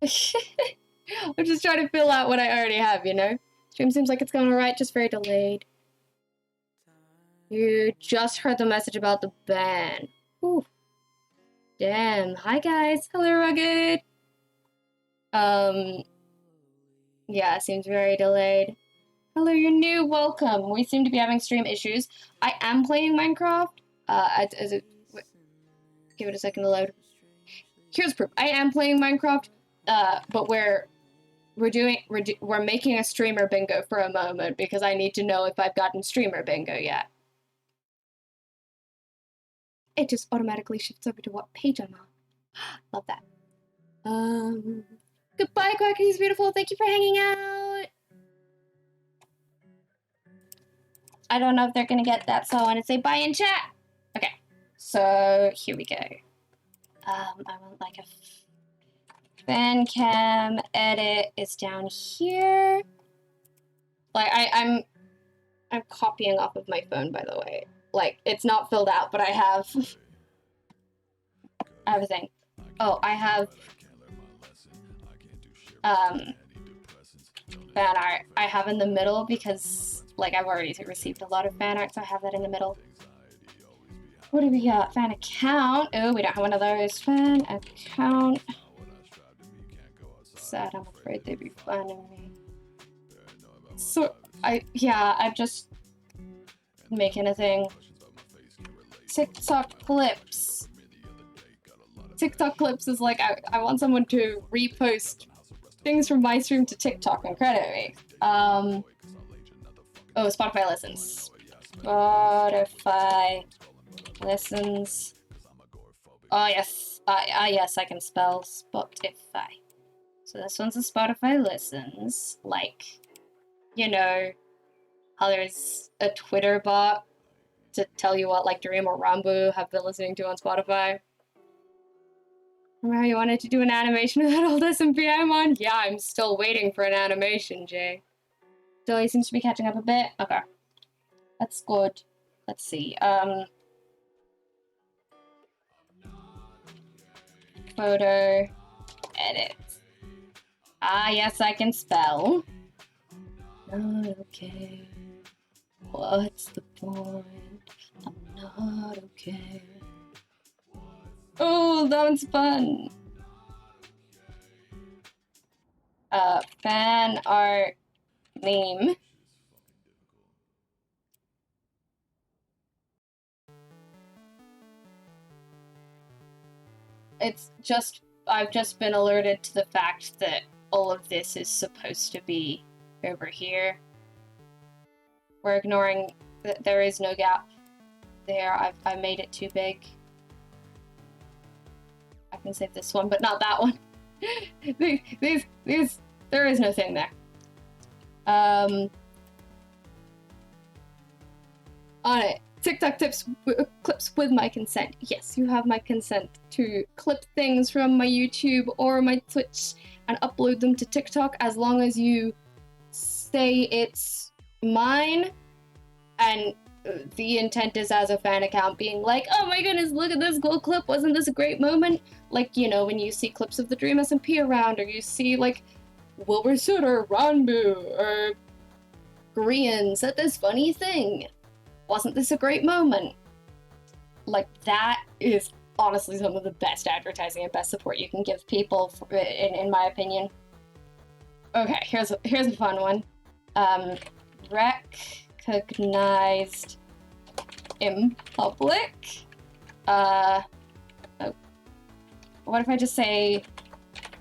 I'm just trying to fill out what I already have, you know? Stream seems like it's going alright, just very delayed. You just heard the message about the ban. Ooh. Damn. Hi, guys. Hello, Rugged. Yeah, it seems very delayed. Hello, you're new. Welcome. We seem to be having stream issues. I am playing Minecraft. Give it a second to load. Here's proof. I am playing Minecraft, but we're making a streamer bingo for a moment because I need to know if I've gotten streamer bingo yet. It just automatically shifts over to what page I'm on. Love that. Goodbye, Quacky's beautiful. Thank you for hanging out. I don't know if they're gonna get that, so I want to say bye in chat. Okay, so here we go. I want like a fan cam edit is down here. Like I'm copying off of my phone, by the way. Like it's not filled out, but I have a thing. Oh, I have fan art. I have in the middle because like I've already received a lot of fan art, so I have that in the middle. What do we got? Fan account. Oh, we don't have one of those. Fan account. Sad, I'm afraid they'd be finding me. So I'm just making a thing. TikTok clips. TikTok clips is like I want someone to repost things from my stream to TikTok and credit me. Oh, Spotify listens. Spotify listens. Oh yes, yes, I can spell Spotify. So this one's a Spotify listens. Like, you know, how there's a Twitter bot to tell you what like Dream or Rambo have been listening to on Spotify. Remember how you wanted to do an animation of that old SMP I'm on? Yeah, I'm still waiting for an animation, Jay. Delay seems to be catching up a bit. Okay. That's good. Let's see. Photo. Edit. Ah, yes, I can spell. Not okay. What's the point? I'm not okay. Oh, that one's fun. Fan art name. It's just, I've just been alerted to the fact that all of this is supposed to be over here. We're ignoring that there is no gap there. I made it too big. I can save this one, but not that one. these, there is no thing there. On it. TikTok clips with my consent. Yes, you have my consent to clip things from my YouTube or my Twitch and upload them to TikTok as long as you say it's mine And the intent is as a fan account being like, oh my goodness, look at this cool clip, wasn't this a great moment? Like, you know, when you see clips of the Dream SMP around, or you see like Wilbur or Ranbu or Korean said this funny thing. Wasn't this a great moment? Like, that is honestly some of the best advertising and best support you can give people, in my opinion. Okay, here's a fun one. Recognized in public. Oh, what if I just say,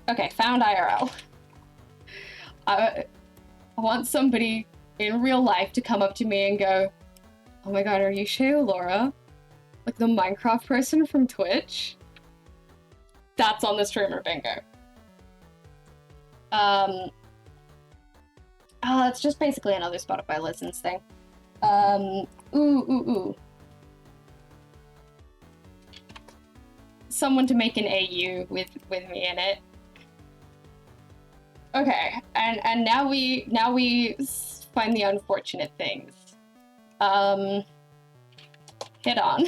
okay, found IRL. I want somebody in real life to come up to me and go, oh my god, are you Sheo Laura? Like the Minecraft person from Twitch? That's on the streamer bingo. Oh, it's just basically another Spotify listens thing. Someone to make an AU with me in it. Okay, and now we find the unfortunate things. Hit on.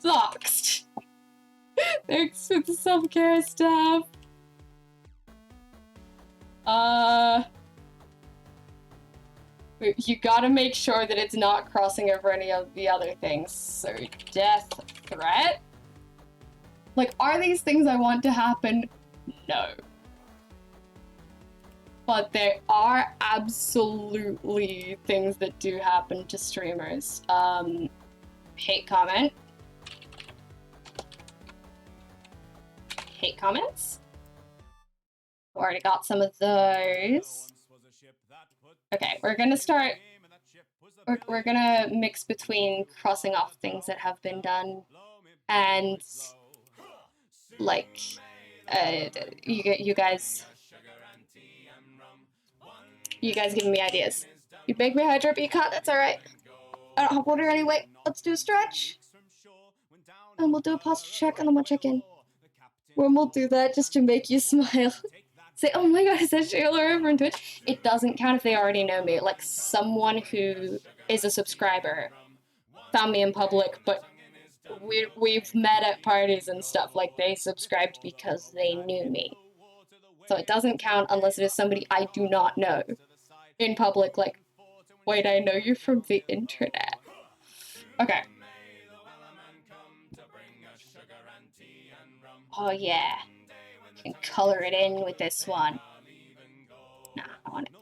Doxed. Thanks for the self-care stuff. You gotta make sure that it's not crossing over any of the other things. So, death threat? Like, are these things I want to happen? No. But there are absolutely things that do happen to streamers. Hate comment. Hate comments. Already got some of those. Okay, we're gonna start. We're gonna mix between crossing off things that have been done and like you guys giving me ideas. You make me hydrate, but you can't. That's all right. I don't have water anyway. Let's do a stretch, and we'll do a posture check, and then we'll check in. When we'll do that just to make you smile. Say, oh my god, is that Shayla over on Twitch? It doesn't count if they already know me. Like, someone who is a subscriber found me in public, but we've met at parties and stuff. Like, they subscribed because they knew me. So it doesn't count unless it is somebody I do not know in public. Like, wait, I know you from the internet. Okay. Oh yeah. Can color it in with this one. Nah, I want it.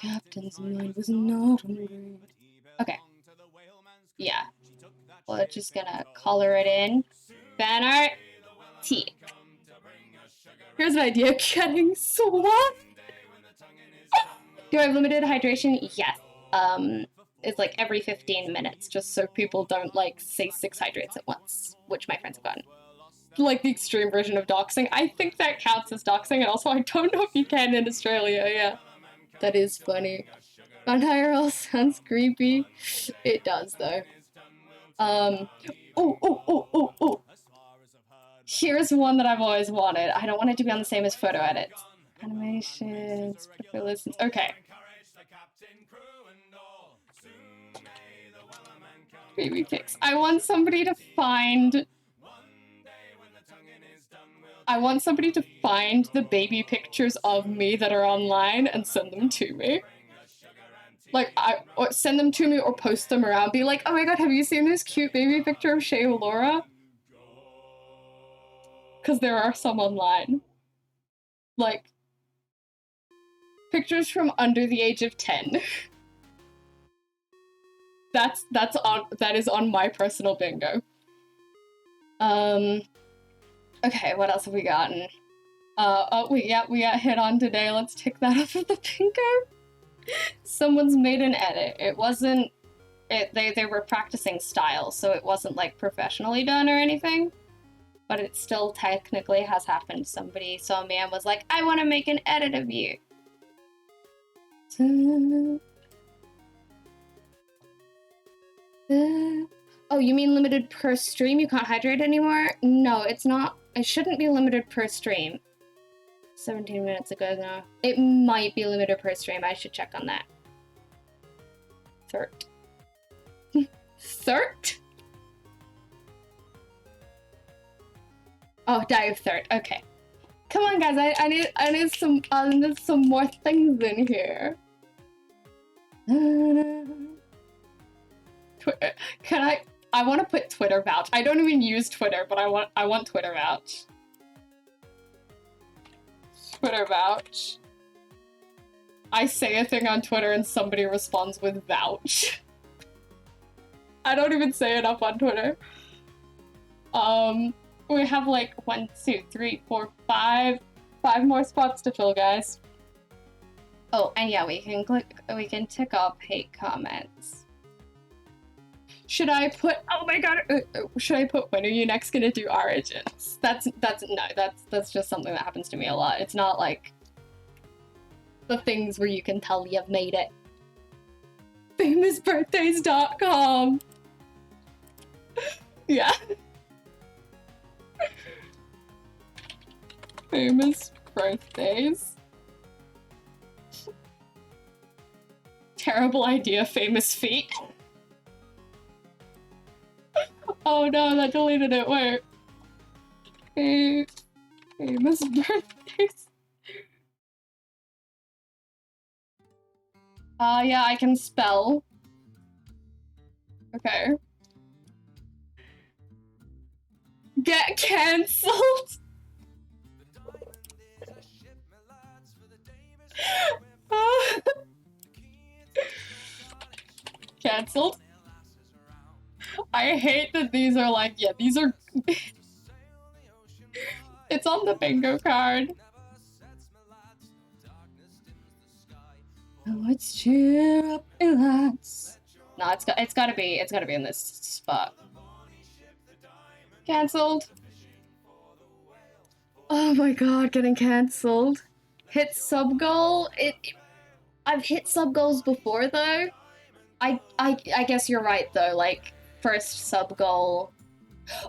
Captain's mind was not hungry. Okay. Yeah. We're just gonna color it in. Fan art. T. Here's an idea. Getting swamped. Do I have limited hydration? Yes. It's like every 15 minutes, just so people don't like say 6 hydrates at once, which my friends have gotten. Like the extreme version of doxing. I think that counts as doxing, and also I don't know if you can in Australia, yeah. That is funny. Non-IRL sounds creepy. It does, though. Oh. Here's one that I've always wanted. I don't want it to be on the same as photo edits. Animations, listens. Okay. Baby pics. I want somebody to find the baby pictures of me that are online and send them to me. Like, or send them to me or post them around. Be like, oh my god, have you seen this cute baby picture of Sheo Laura? Because there are some online. Like, pictures from under the age of 10. That is on my personal bingo. Okay, what else have we gotten? We got hit on today. Let's tick that off of the bingo. Someone's made an edit. It wasn't. They were practicing style, so it wasn't like professionally done or anything. But it still technically has happened. Somebody saw me and was like, "I want to make an edit of you." Oh, you mean limited per stream? You can't hydrate anymore? No, it's not It shouldn't be limited per stream. 17 minutes ago now. It might be limited per stream. I should check on that. Third. Third? Oh, die of third. Okay. Come on, guys. I need some more things in here. Twitter. Can I want to put Twitter vouch. I don't even use Twitter, but I want Twitter vouch. Twitter vouch. I say a thing on Twitter and somebody responds with vouch. I don't even say it up on Twitter. We have like 1, 2, 3, 4, 5 more spots to fill, guys. Oh, and yeah, we can tick off hate comments. Should I put, oh my god, should I put when are you next gonna do Origins? That's just something that happens to me a lot. It's not like the things where you can tell you've made it. Famousbirthdays.com. Yeah. Famous birthdays. Terrible idea, famous feet. Oh no, that deleted it. Wait. Famous birthdays. Yeah, I can spell. Okay. Get cancelled. Cancelled. I hate that these are like, yeah, these are... It's on the bingo card. Oh, let's cheer up, lads. No, it's gotta be in this spot. Cancelled. Oh my god, getting cancelled. Hit sub goal. I've hit sub goals before though. I guess you're right though. Like first sub goal.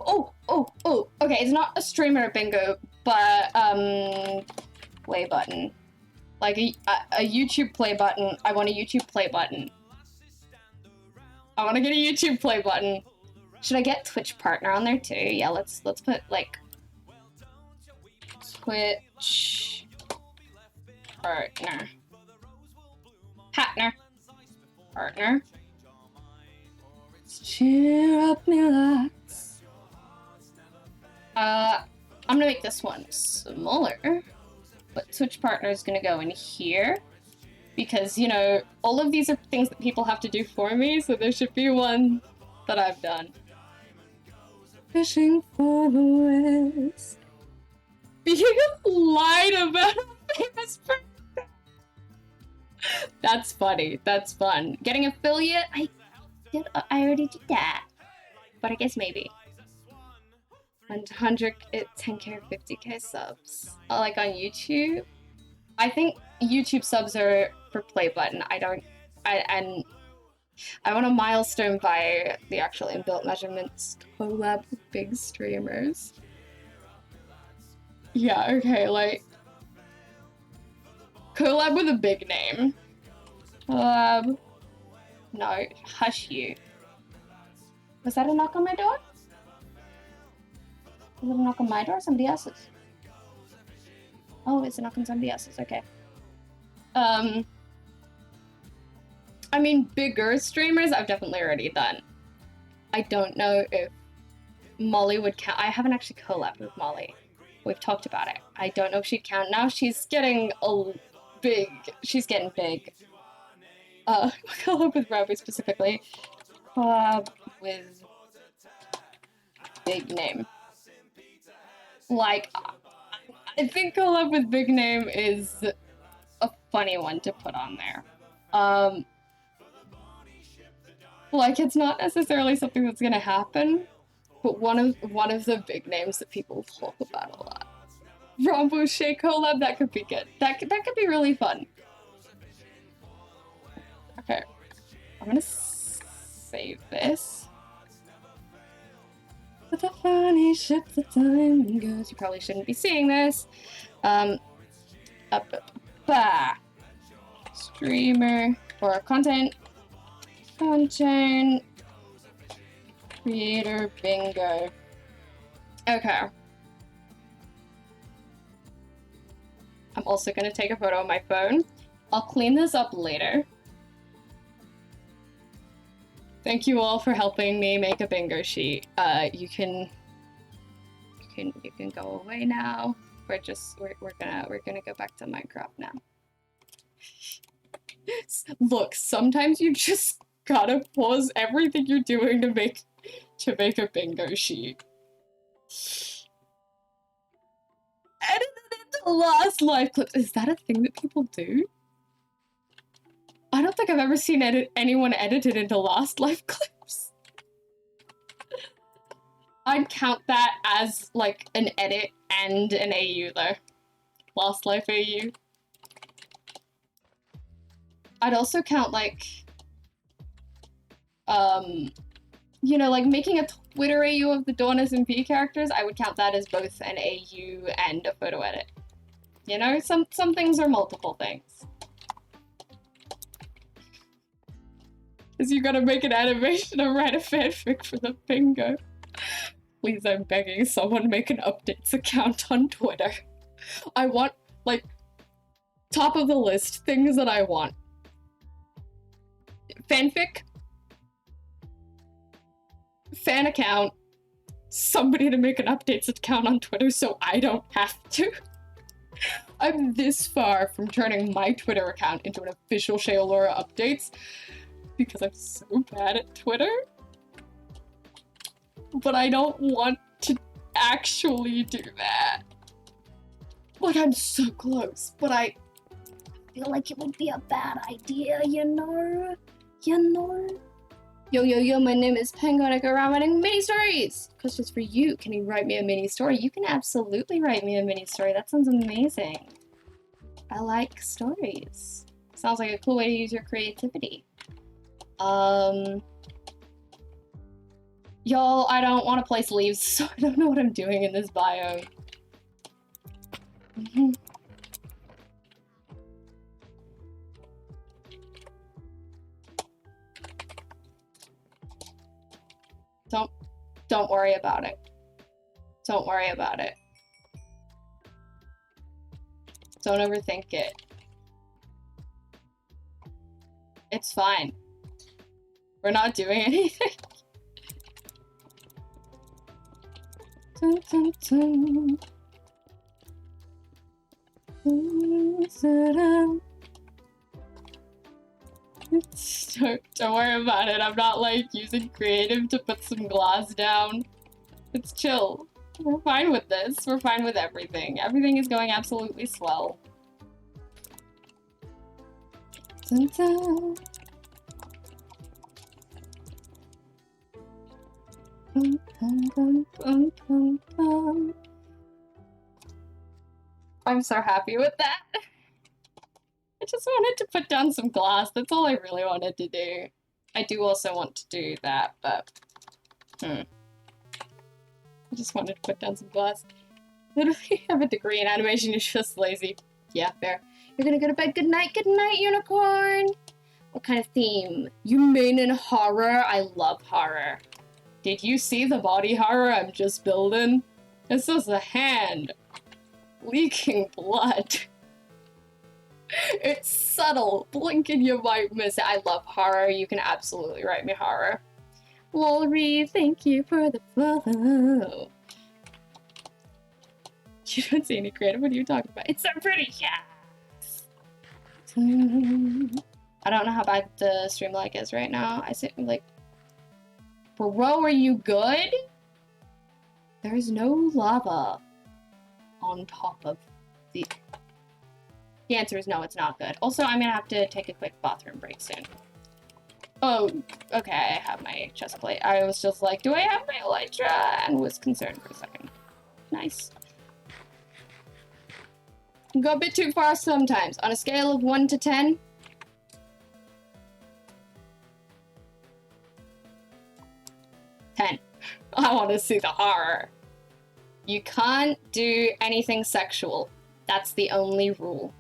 Oh. Okay, it's not a streamer bingo, but play button. Like a YouTube play button. I want a YouTube play button. I want to get a YouTube play button. Should I get Twitch partner on there too? Yeah, let's put like Twitch partner. Partner. Let's cheer up me lads. I'm gonna make this one smaller, but Twitch partner is gonna go in here because, you know, all of these are things that people have to do for me, so there should be one that I've done. Fishing for the west. Being lied about a famous birthday. That's funny. That's fun. Getting affiliate? I already did that. But I guess maybe. 100, 10k, 50k subs. Like on YouTube? I think YouTube subs are for play button. I want a milestone by the actual inbuilt measurements. Collab with big streamers. Yeah, okay, like... Collab with a big name. Collab... No, hush you. Was that a knock on my door? Was it a knock on my door or somebody else's? Oh, it's a knock on somebody else's, okay. I mean, bigger streamers I've definitely already done. I don't know if Molly would count. I haven't actually collabed with Molly. We've talked about it. I don't know if she'd count now. She's getting big. She's getting big. Collab with Robbie specifically. Collab with big name. Like, I think collab with big name is a funny one to put on there. Like, it's not necessarily something that's gonna happen, but one of the big names that people talk about a lot. Rambouche collab, that could be good. That could be really fun. Okay, I'm gonna save this. With a funny ship, the time goes. You probably shouldn't be seeing this. Streamer or content creator bingo. Okay. I'm also gonna take a photo on my phone. I'll clean this up later. Thank you all for helping me make a bingo sheet. You can go away now. We're gonna go back to Minecraft now. Look, sometimes you just gotta pause everything you're doing to make a bingo sheet. Edited into last live clips. Is that a thing that people do? I don't think I've ever seen anyone edited into last live clips. I'd count that as like an edit and an AU though. Last life AU. I'd also count like, you know, like making a Twitter AU of the Dawn SMP characters, I would count that as both an AU and a photo edit. You know, some things are multiple things. Because you gotta make an animation or write a fanfic for the bingo. Please, I'm begging someone make an updates account on Twitter. I want, like, top of the list, things that I want. Fanfic. Fan account. Somebody to make an updates account on Twitter so I don't have to. I'm this far from turning my Twitter account into an official Shaolora updates because I'm so bad at Twitter. But I don't want to actually do that. Like, I'm so close, but I feel like it would be a bad idea, you know? Yo, my name is Penguin. I go around writing mini stories. Questions for you. Can you write me a mini story? You can absolutely write me a mini story. That sounds amazing. I like stories. Sounds like a cool way to use your creativity. Y'all, I don't want to place leaves, so I don't know what I'm doing in this biome. Don't worry about it. Don't worry about it. Don't overthink it. It's fine. We're not doing anything. Dun, dun, dun. Don't worry about it. I'm not like using creative to put some glass down. It's chill. We're fine with this. We're fine with everything. Everything is going absolutely swell. Dun, dun. Bum, bum, bum, bum, bum, bum. I'm so happy with that. I just wanted to put down some glass. That's all I really wanted to do. I do also want to do that, but I just wanted to put down some glass. Literally have a degree in animation, you're just lazy. Yeah, fair. You're gonna go to bed. Good night, unicorn. What kind of theme? You mean in horror? I love horror. Did you see the body horror I'm just building? This is a hand. Leaking blood. It's subtle. Blink and you might miss it. I love horror. You can absolutely write me horror. Wolverine, thank you for the follow. You don't see any creative. What are you talking about? It's so pretty. Yes. I don't know how bad the stream lag is right now. I say like, bro, are you good? There's no lava on top of the... The answer is no, it's not good. Also, I'm gonna have to take a quick bathroom break soon. Oh, okay, I have my chest plate. I was just like, do I have my elytra? And was concerned for a second. Nice. Go a bit too far sometimes. On a scale of 1 to 10. 10. I want to see the horror. You can't do anything sexual. That's the only rule.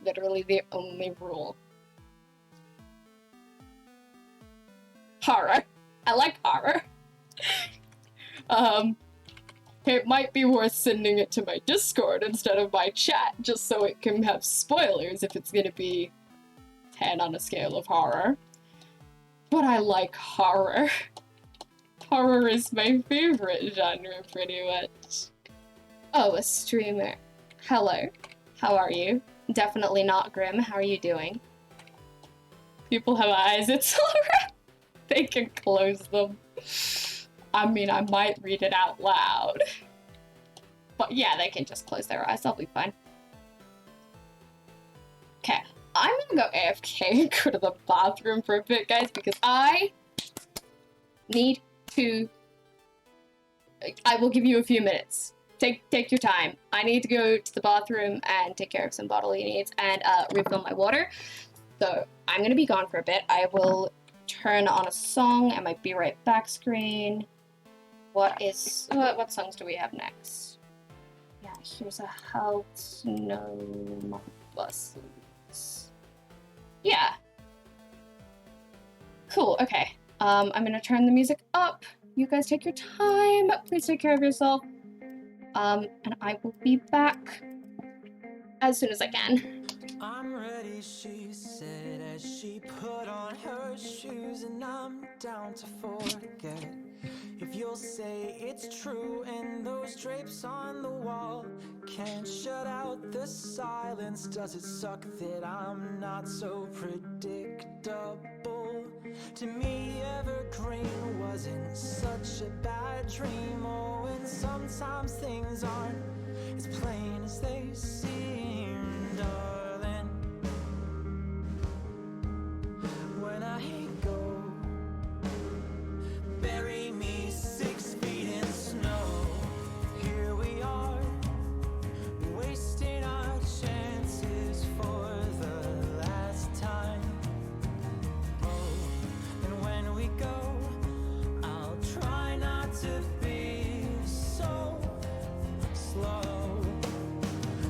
Literally the only rule. Horror. I like horror. It might be worth sending it to my Discord instead of my chat, just so it can have spoilers if it's gonna be 10 on a scale of horror. But I like horror. Horror is my favorite genre, pretty much. Oh, a streamer. Hello. How are you? Definitely not Grim. How are you doing? People have eyes. It's alright. They can close them. I mean, I might read it out loud. But yeah, they can just close their eyes. They'll be fine. Okay. I'm gonna go AFK and go to the bathroom for a bit, guys, because I need to... I will give you a few minutes. Take your time. I need to go to the bathroom and take care of some bodily needs and refill my water. So I'm gonna be gone for a bit. I will turn on a song and my Be Right Back screen. What songs do we have next? Yeah, here's a Health No Buses. Yeah. Cool, okay. I'm gonna turn the music up. You guys take your time. Please take care of yourself. And I will be back as soon as I can. I'm ready, she said as she put on her shoes, and I'm down to forget if you'll say it's true. And those drapes on the wall can't shut out the silence. Does it suck that I'm not so predictable? To me, evergreen wasn't such a bad dream. Oh, and sometimes things aren't as plain as they seem, darling. When I go, bury me 6 feet in snow. Here we are, wasting our chances for the last time. Oh, and when we go, I'll try not to be so slow.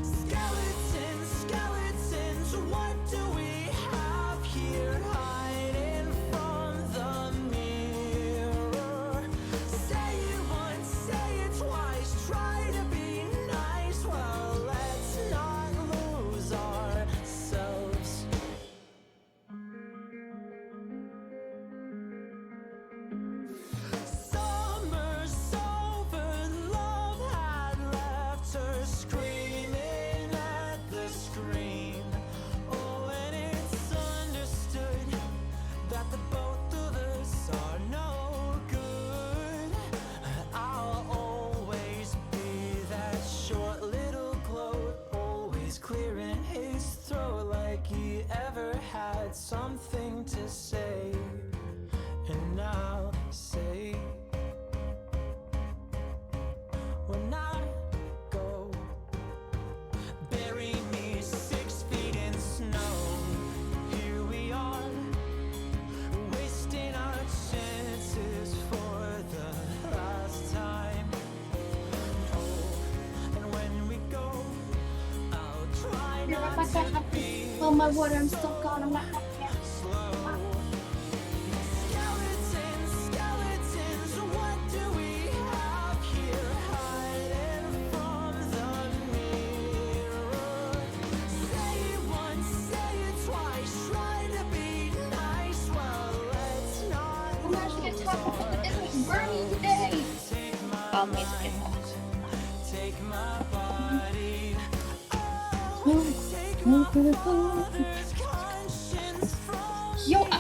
Skeletons, skeletons, what do we have here hiding from the mirror? Say it once, say it twice, try to be nice. Well, let's not lose ourselves. Summer's over, love had left her screaming at the screen. Oh, and it's understood that the both of us are no good. I'll always be that short little gloat, always clearing his throat like he ever had something to say. And I'll say, when I go, bury me 6 feet in snow. Here we are, wasting our chances for the last time. Oh, and when we go, I'll try not to be Oh, my water, I'm still gone. I'm not happy yet. slow. Skeletons, skeletons, what do we have here hiding from the mirror? Say it once, say it twice, try to be nice. Well, let's not I'm actually lose talking. It ourselves. is burning today. Take my I'll make it. take my body. Oh, Oh, take my beautiful. father's conscience from Yo, me.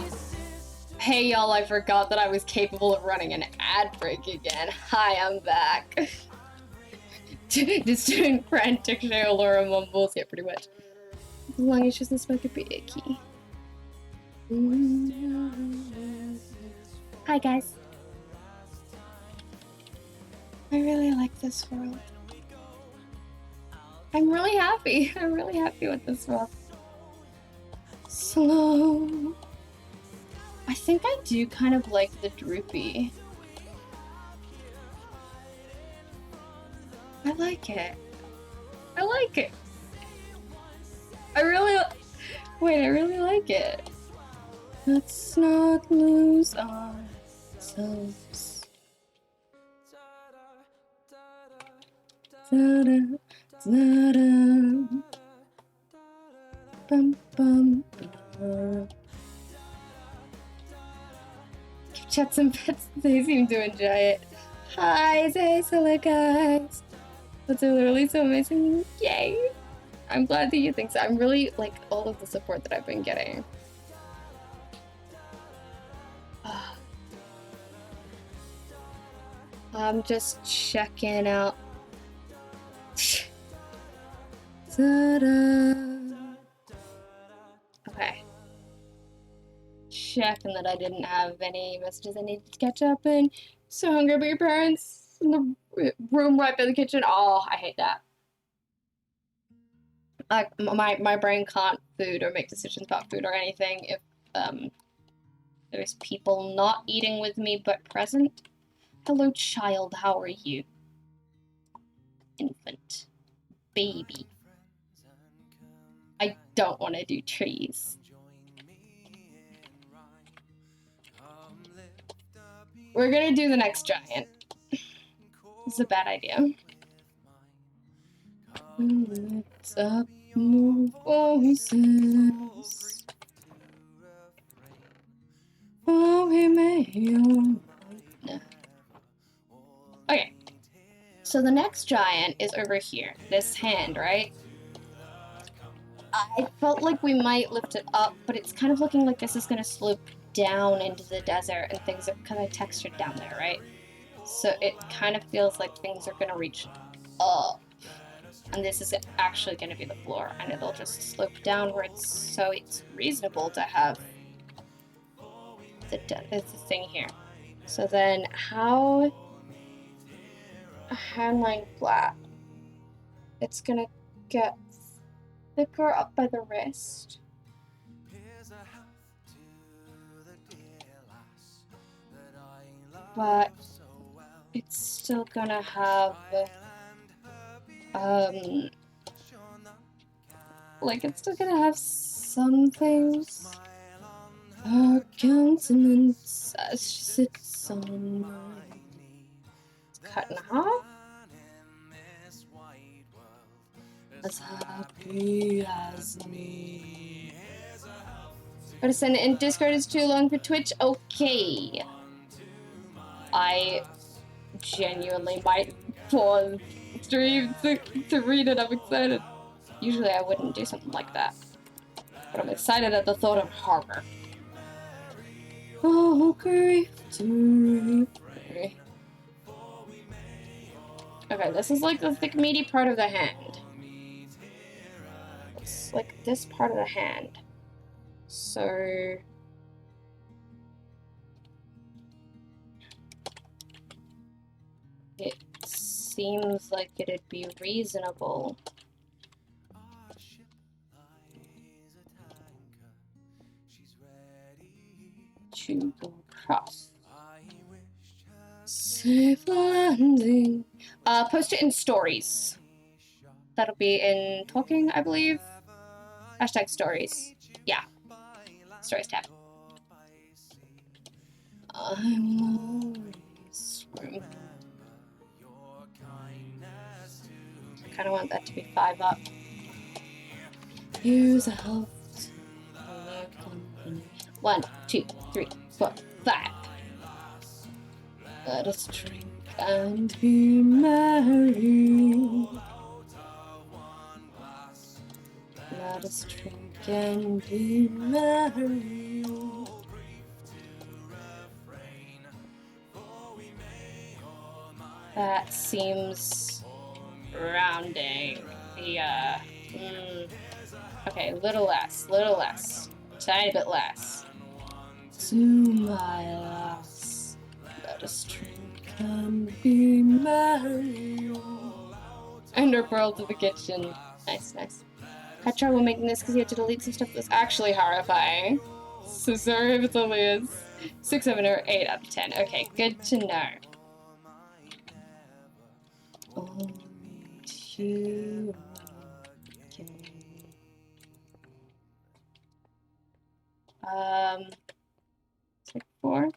hey y'all, I forgot that I was capable of running an ad break again. Hi, I'm back. Just doing frantic Laura mumbles, yeah, pretty much. As long as she doesn't smoke a bit icky. Hi guys. I really like this world. I'm really happy. I'm really happy with this world. Slow. I think I do kind of like the droopy. like it. I like it. I really like it. Let's not lose ourselves. Da-da, da-da. Bum, bum, chat some pets. They seem to enjoy it. Hi, say hello, guys. That's literally so amazing. Yay! I'm glad that you think so. I'm really like all of the support that I've been getting. I'm just checking out. Okay. Checking that I didn't have any messages I needed to catch up in. So hungry, but your parents in the room right by the kitchen. Oh, I hate that. My brain can't food or make decisions about food or anything if there's people not eating with me but present. Hello, child. How are you? Infant. Baby. I don't want to do trees. We're gonna do the next giant. This is a bad idea. Lift up more voices. Oh, we may. Okay. So the next giant is over here. This hand, right? I felt like we might lift it up, but it's kind of looking like this is going to slope down into the desert and things are because I textured down there, right? So it kind of feels like things are going to reach up. And this is actually going to be the floor, and it'll just slope downwards, so it's reasonable to have the thing here. So then how a handline flat, it's going to get thicker up by the wrist. But it's still gonna have like it's still gonna have some things. Our countenance as she sits on mine. It's cut in half. As happy as me. Gotta send it in Discord, is too long for Twitch. Okay. I genuinely might pause stream to read it. I'm excited. Usually I wouldn't do something like that. But I'm excited at the thought of harbor. Oh, grief to reap. Okay, this is like the thick meaty part of the hand. It's like this part of the hand. So it seems like it'd be reasonable to go across. Safe landing. Post it in stories. That'll be in talking, I believe. Hashtag stories. Yeah. Stories tab. I will always remember. I kind of want that to be 5 up. Here's a health to our company. 1, 2, 3, 4, 5. Let us drink and be merry. Let us drink and be merry. That seems rounding. Yeah. Okay, little less. Tiny bit less. To my lass, let us drink and be merry. Ender pearl to the kitchen. Nice. Had trouble making this because you had to delete some stuff that was actually horrifying. So sorry if it's only a 6, 7, or 8 out of 10. Okay, good to know. 2. Okay. 4.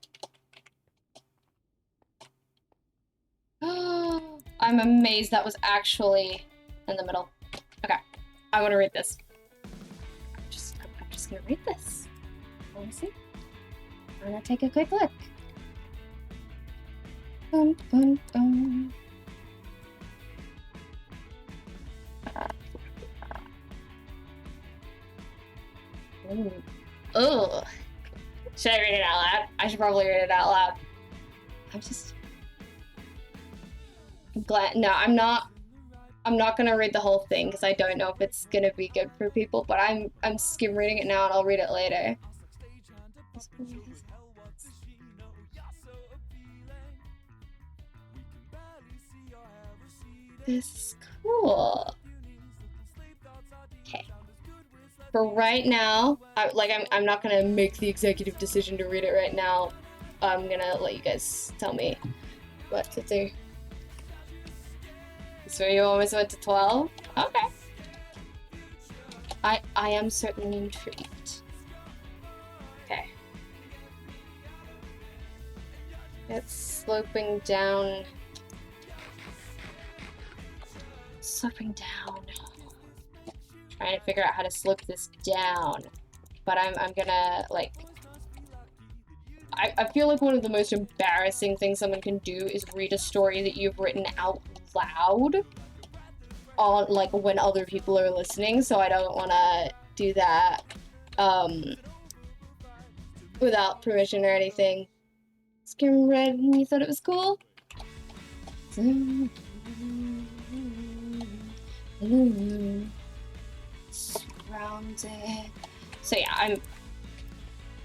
I'm amazed that was actually in the middle. Okay, I want to read this. I'm just gonna read this. Wanna see? I'm gonna take a quick look. Dun, dun, dun. Ooh. Ugh. Should I read it out loud? I should probably read it out loud. I'm glad. No, I'm not gonna read the whole thing because I don't know if it's gonna be good for people. But I'm skim reading it now and I'll read it later. This is cool. Okay. For right now, I'm not gonna make the executive decision to read it right now. I'm gonna let you guys tell me what to do. So you almost went to 12? Okay. I am certainly intrigued. Okay. It's sloping down. Sloping down. Trying to figure out how to slope this down. But I'm gonna, like... I feel like one of the most embarrassing things someone can do is read a story that you've written out loud on, like, when other people are listening, so I don't want to do that without permission or anything. Skim read and you thought it was cool? Surrounded. So yeah,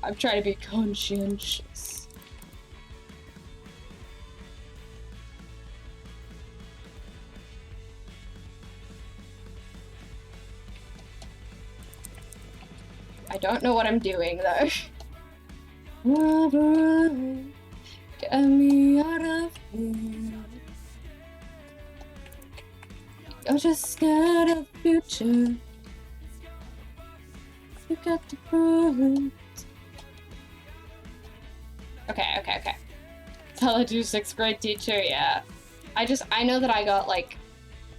I'm trying to be conscientious. I don't know what I'm doing though. Get me out of here. You're just scared of the future. You got to prove it. Okay. Tell a 6th grade teacher, yeah. I know that I got like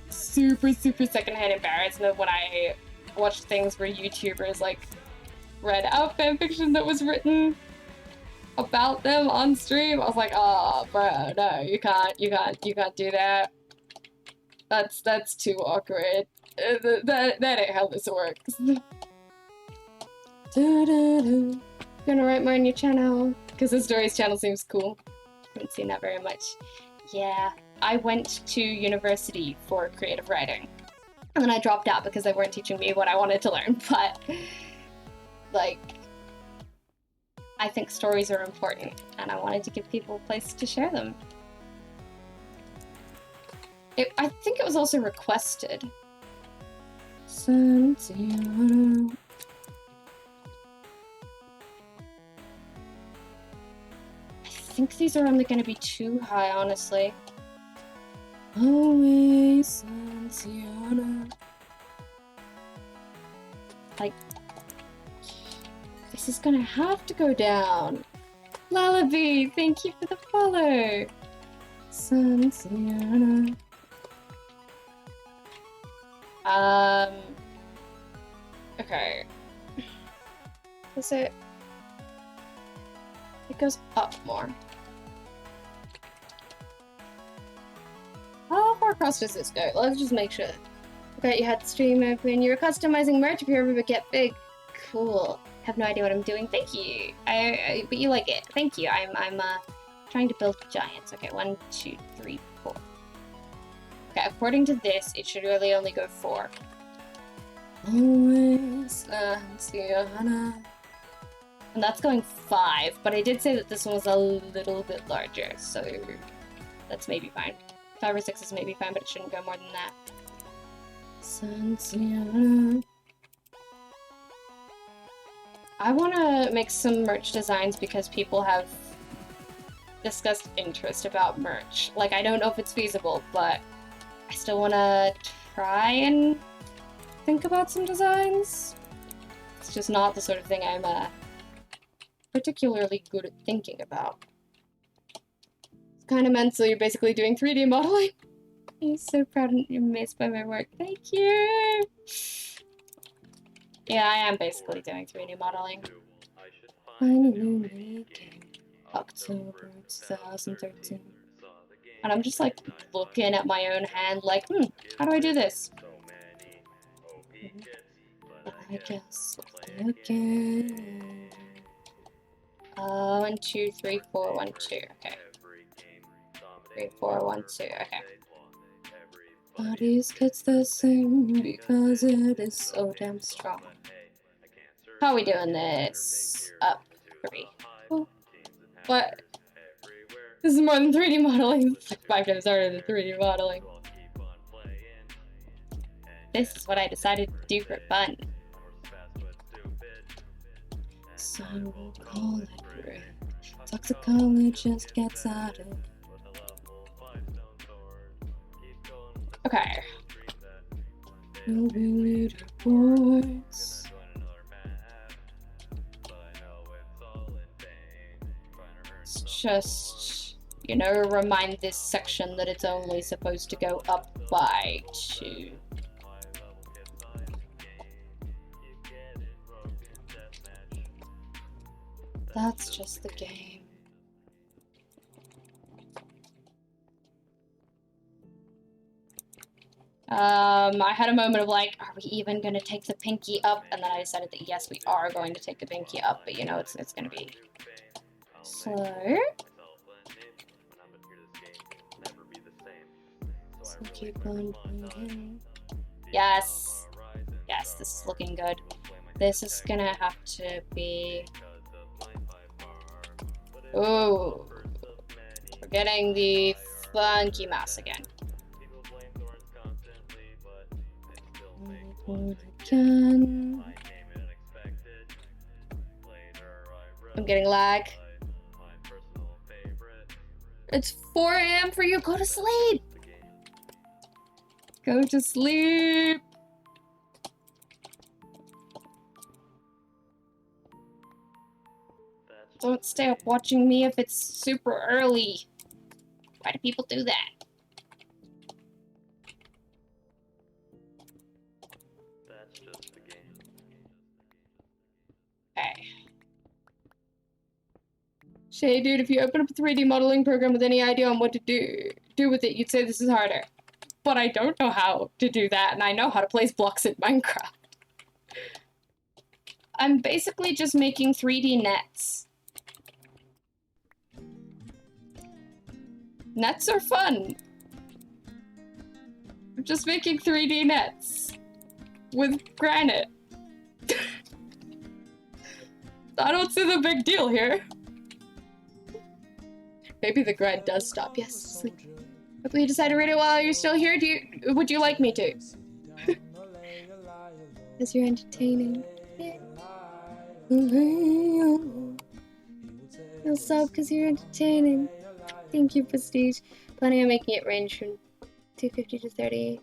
super secondhand embarrassment when I watched things where YouTubers like read out fanfiction that was written about them on stream. I was like, oh bro, no, you can't do that. That's too awkward. That ain't how this works. Gonna write more on your channel because the stories channel seems cool. Haven't seen that very much. Yeah, I went to university for creative writing, and then I dropped out because they weren't teaching me what I wanted to learn. But like, I think stories are important, and I wanted to give people a place to share them. I think it was also requested. Santiago. I think these are only going to be too high, honestly. Always Santiago. Like, this is gonna have to go down. Lullaby, thank you for the follow. Santiago. Okay. Is it? It goes up more. How far across does this go? Let's just make sure. Okay, you had the stream open. You were customizing merch if you ever get big. Cool. Have no idea what I'm doing. Thank you. But you like it. Thank you. I'm trying to build giants. Okay, 1, 2, 3, 4. Okay, according to this, it should really only go 4. Always Santiana. And that's going 5, but I did say that this one was a little bit larger, so that's maybe fine. 5 or 6 is maybe fine, but it shouldn't go more than that. Santiana. I want to make some merch designs because people have discussed interest about merch. Like, I don't know if it's feasible, but I still want to try and think about some designs. It's just not the sort of thing I'm particularly good at thinking about. It's kind of meant so you're basically doing 3D modeling. I'm so proud and amazed by my work. Thank you! Yeah, I am basically doing 3D modeling. October 2013. And I'm just like looking at my own hand like, how do I do this? I guess again. 1, 2, 3, 4, 1, 2. Okay. 3, 4, 1, 2. Okay. Bodies gets the same because it is so damn strong. How are we doing this? Up 3. Oh. What? This is more than 3D modeling. It's like 5 times harder than 3D modeling. This is what I decided to do for fun. So we'll call it break. Toxicology just gets out of. Okay. No read reports. It's just, you know, remind this section that it's only supposed to go up by 2. That's just the game. I had a moment of like, are we even gonna take the pinky up? And then I decided that yes, we are going to take the pinky up, but you know, it's gonna be slow. So keep on moving. Yes. Yes, this is looking good. This is gonna have to be... Ooh. We're getting the funky mouse again. Again. I'm getting lag. It's 4 AM for you. Go to sleep. Go to sleep. Don't stay up watching me if it's super early. Why do people do that? Okay. Shay, dude, if you open up a 3D modeling program with any idea on what to do with it, you'd say this is harder. But I don't know how to do that, and I know how to place blocks in Minecraft. I'm basically just making 3D nets. Nets are fun. I'm just making 3D nets with granite. I don't see the big deal here. Maybe the grind does stop. Yes, sleep. Hopefully you decide to read it while you're still here. Would you like me to? Because you're entertaining. Yeah. You'll stop because you're entertaining. Thank you, Prestige. Planning on making it range from 250 to 30.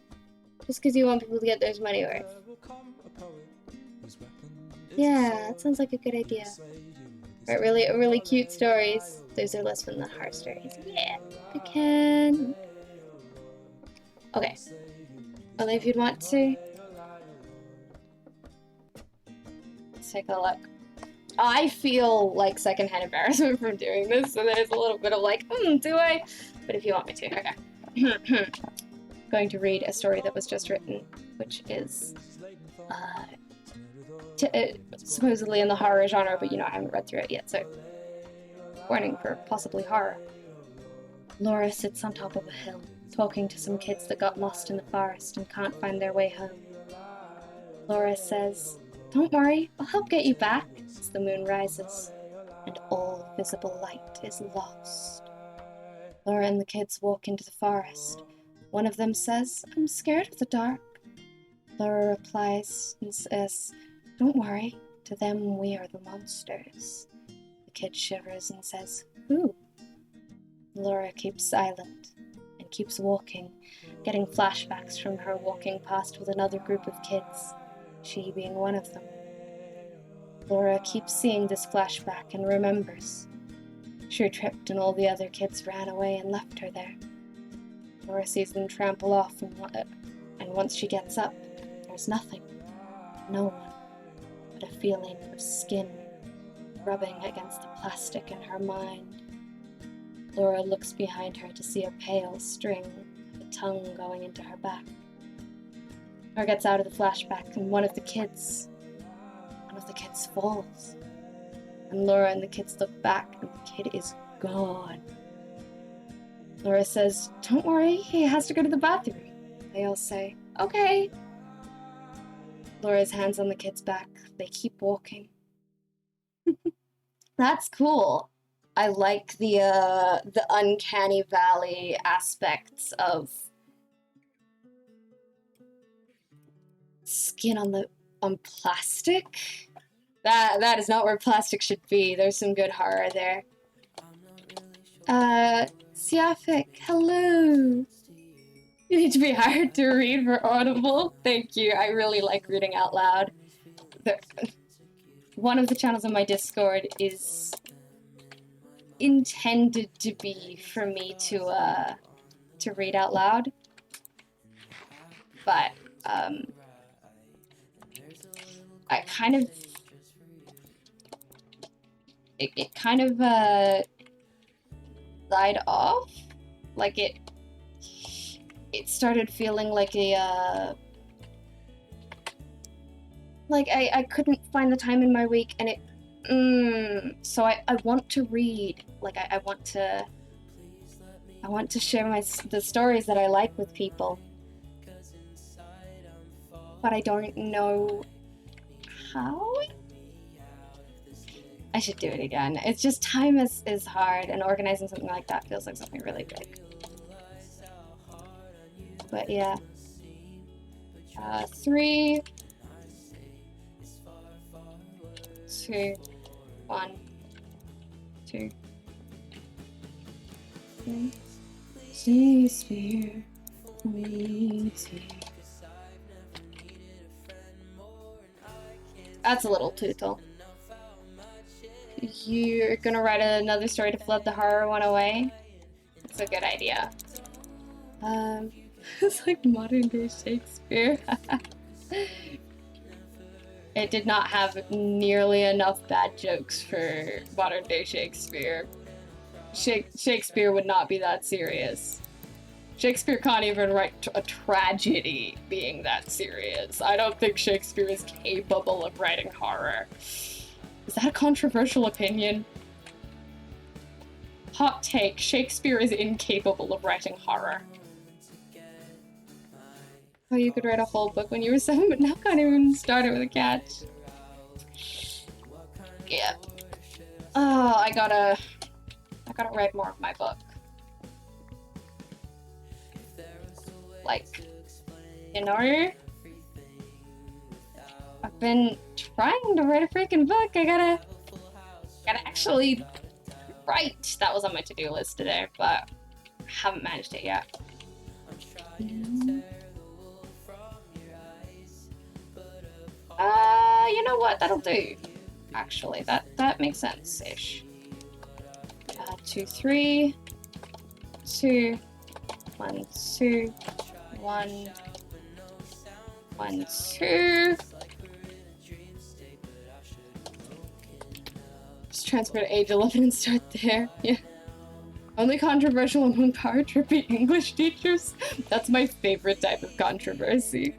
Just because you want people to get their money worth. Yeah, that sounds like a good idea. Right, really cute stories. Those are less fun than horror stories. Yeah, I can. Okay. Only if you'd want to. Let's take a look. I feel like secondhand embarrassment from doing this, so there's a little bit of like, do I? But if you want me to, okay. Going to read a story that was just written, which is supposedly in the horror genre, but you know, I haven't read through it yet, so warning for possibly horror. Laura sits on top of a hill, talking to some kids that got lost in the forest and can't find their way home. Laura says, "Don't worry, I'll help get you back," as the moon rises, and all visible light is lost. Laura and the kids walk into the forest. One of them says, "I'm scared of the dark." Laura replies and says, "Don't worry, to them we are the monsters." The kid shivers and says, "Who?" Laura keeps silent and keeps walking, getting flashbacks from her walking past with another group of kids, she being one of them. Laura keeps seeing this flashback and remembers. She tripped and all the other kids ran away and left her there. Laura sees them trample off, and once she gets up, there's nothing, no one, but a feeling of skin rubbing against the plastic in her mind. Laura looks behind her to see a pale string of a tongue going into her back. Laura gets out of the flashback, and one of the kids falls. And Laura and the kids look back, and the kid is gone. Laura says, "Don't worry, he has to go to the bathroom." They all say, "Okay." Laura's hands on the kid's back. They keep walking. That's cool. I like the uncanny valley aspects of skin on plastic. That is not where plastic should be. There's some good horror there. Siafik, hello. You need to be hired to read for Audible. Thank you. I really like reading out loud. One of the channels on my Discord is intended to be for me to read out loud, but I kind of it kind of died off. Like it started feeling like a like I couldn't find the time in my week, and so I want to read. Like I want to share the stories that I like with people, but I don't know how. I should do it again. It's just time is hard, and organizing something like that feels like something really big. But yeah. 3, 2, 1, 2, 3. Shakespeare, we take. That's a little too tall. You're gonna write another story to flood the horror one away? It's a good idea. It's like modern day Shakespeare. It did not have nearly enough bad jokes for modern day Shakespeare. Shakespeare would not be that serious. Shakespeare can't even write a tragedy being that serious. I don't think Shakespeare is capable of writing horror. Is that a controversial opinion? Hot take, Shakespeare is incapable of writing horror. Oh, you could write a whole book when you were 7, but now can't even start it with a catch. Yeah. Oh, I gotta write more of my book. Like, you know? I've been trying to write a freaking book. I gotta actually write. That was on my to-do list today, but I haven't managed it yet. You know what? That'll do. Actually, that makes sense-ish. 2, 3, 2, 1, 2, 1, 1, 2. Just transfer to age 11 and start there. Yeah. Only controversial among power trippy English teachers? That's my favorite type of controversy.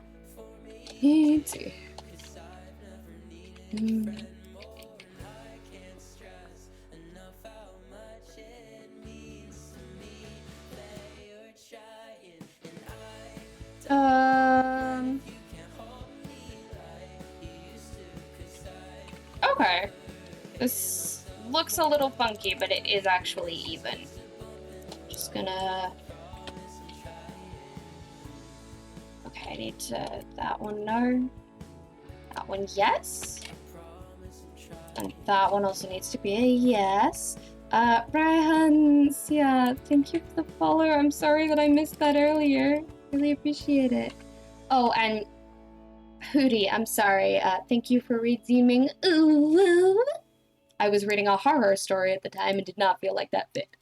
Okay. This looks a little funky, but it is actually even. Just gonna... Okay, I need to... That one, no. That one, yes. And that one also needs to be a yes. Rihans, yeah, thank you for the follow. I'm sorry that I missed that earlier. Really appreciate it. Oh, and Hootie, I'm sorry. Thank you for redeeming. Ooh, I was reading a horror story at the time and did not feel like that fit.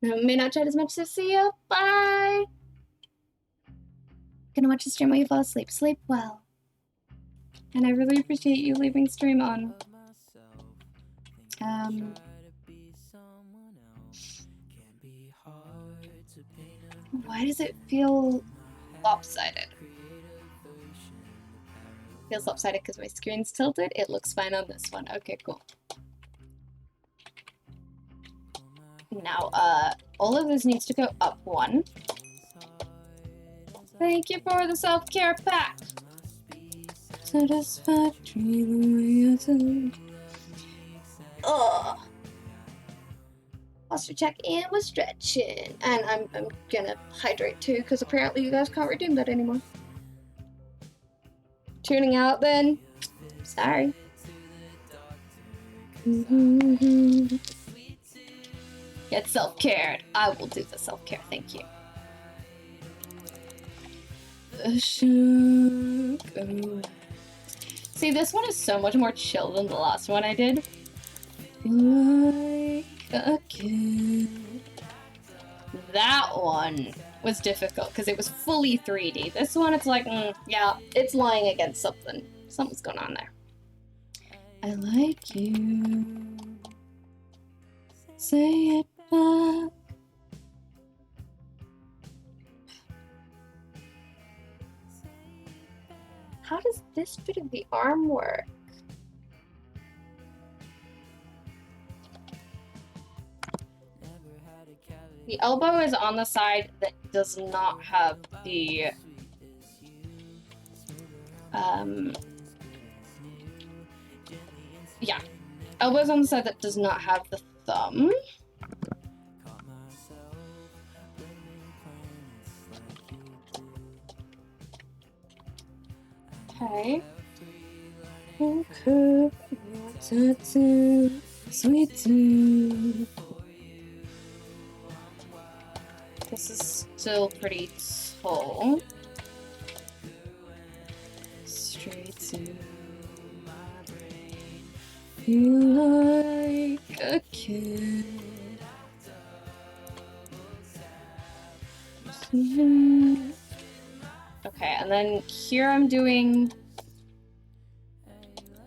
May not chat as much, so see ya. Bye. Gonna watch the stream while you fall asleep. Sleep well. And I really appreciate you leaving stream on. Why does it feel lopsided? It feels lopsided because my screen's tilted. It looks fine on this one. Okay, cool. Now, all of this needs to go up one. Thank you for the self-care pack. Satisfactory the way posture check and we're stretching. And I'm gonna hydrate too, because apparently you guys can't redeem that anymore. Tuning out then? Sorry. Get self-cared. I will do the self-care, thank you. See, this one is so much more chill than the last one I did. Like a kid. That one was difficult because it was fully 3D. This one, it's like, yeah, it's lying against something. Something's going on there. I like you. Say it back. How does this bit of the arm work? The elbow is on the side that does not have the yeah, elbow's on the side that does not have the thumb. Okay. Okay. Sweet too. This is still pretty tall. Straight to my brain. You like a kid. Okay, and then here I'm doing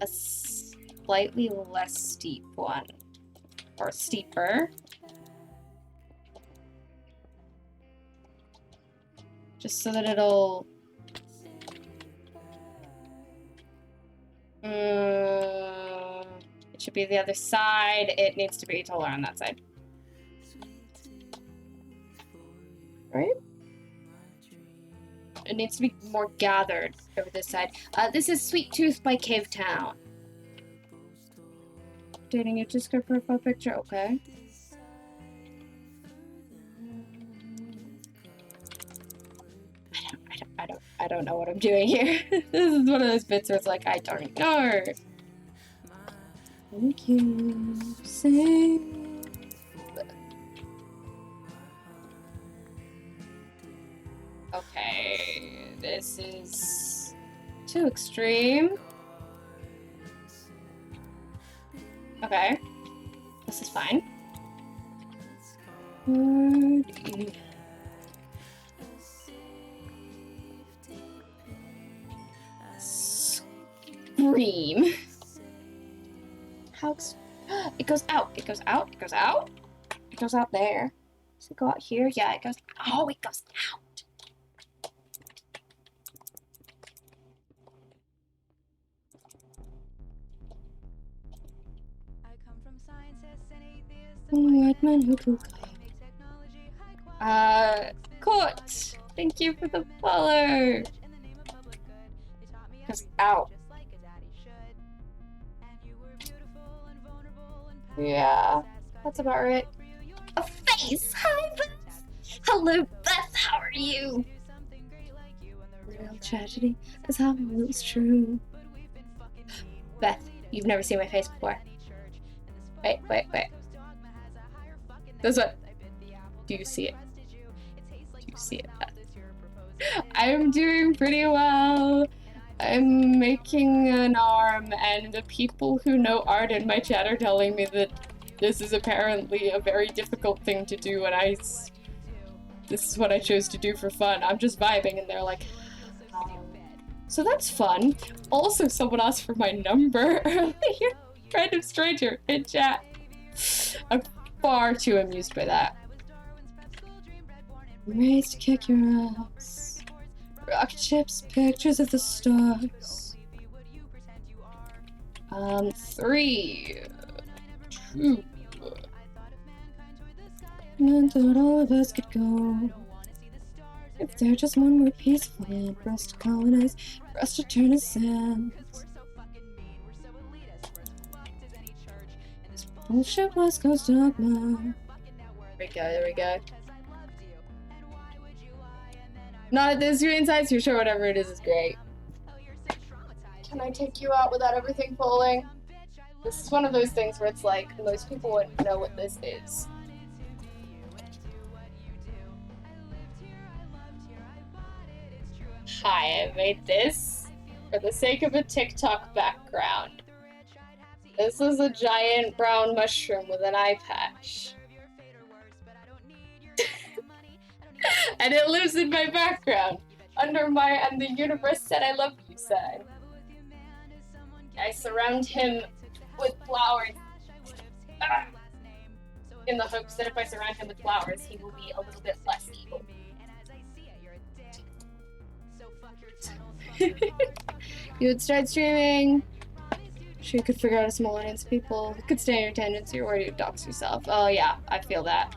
a slightly less steep one, or steeper. Just so that it'll... it should be the other side. It needs to be taller on that side. Right? It needs to be more gathered over this side. This is Sweet Tooth by Cave Town. Dating your Discord profile picture, okay. I don't know what I'm doing here. This is one of those bits where it's like, I don't know. Thank you. Sing. Okay, this is too extreme. Okay, this is fine. Scream. How? It goes out. It goes out. It goes out. It goes out there. Does it go out here? Yeah, it goes. Oh, it goes out. White man who can Court, thank you for the follow. Just out. Yeah, that's about right. A face. Hi, Beth. Hello, Beth. How are you? Real tragedy is how it was true. Beth, you've never seen my face before. Wait, wait, wait. This one. Do you see it? Do you see it? I'm doing pretty well. I'm making an arm, and the people who know art in my chat are telling me that this is apparently a very difficult thing to do, and this is what I chose to do for fun. I'm just vibing, and they're like, so that's fun. Also, someone asked for my number earlier. Random stranger in chat. I'm far too amused by that. I'm raised to kick your ass. Rocket ships, pictures of the stars. 3, 2. And I thought all of us could go. If there's just one more piece of land for us to colonize, for us to turn to sand. This bullshit West Coast dogma. There we go. Not at this screen size, you're sure whatever it is great. Can I take you out without everything falling? This is one of those things where it's like, most people wouldn't know what this is. Hi, I made this for the sake of a TikTok background. This is a giant brown mushroom with an eye patch. And it lives in my background, under my "and the universe said I love you" sign. I surround him with flowers. In the hopes that if I surround him with flowers, he will be a little bit less evil. You would start streaming. Sure, you could figure out a small audience of people. It could stay in your tendency, or you dox yourself. Oh yeah, I feel that.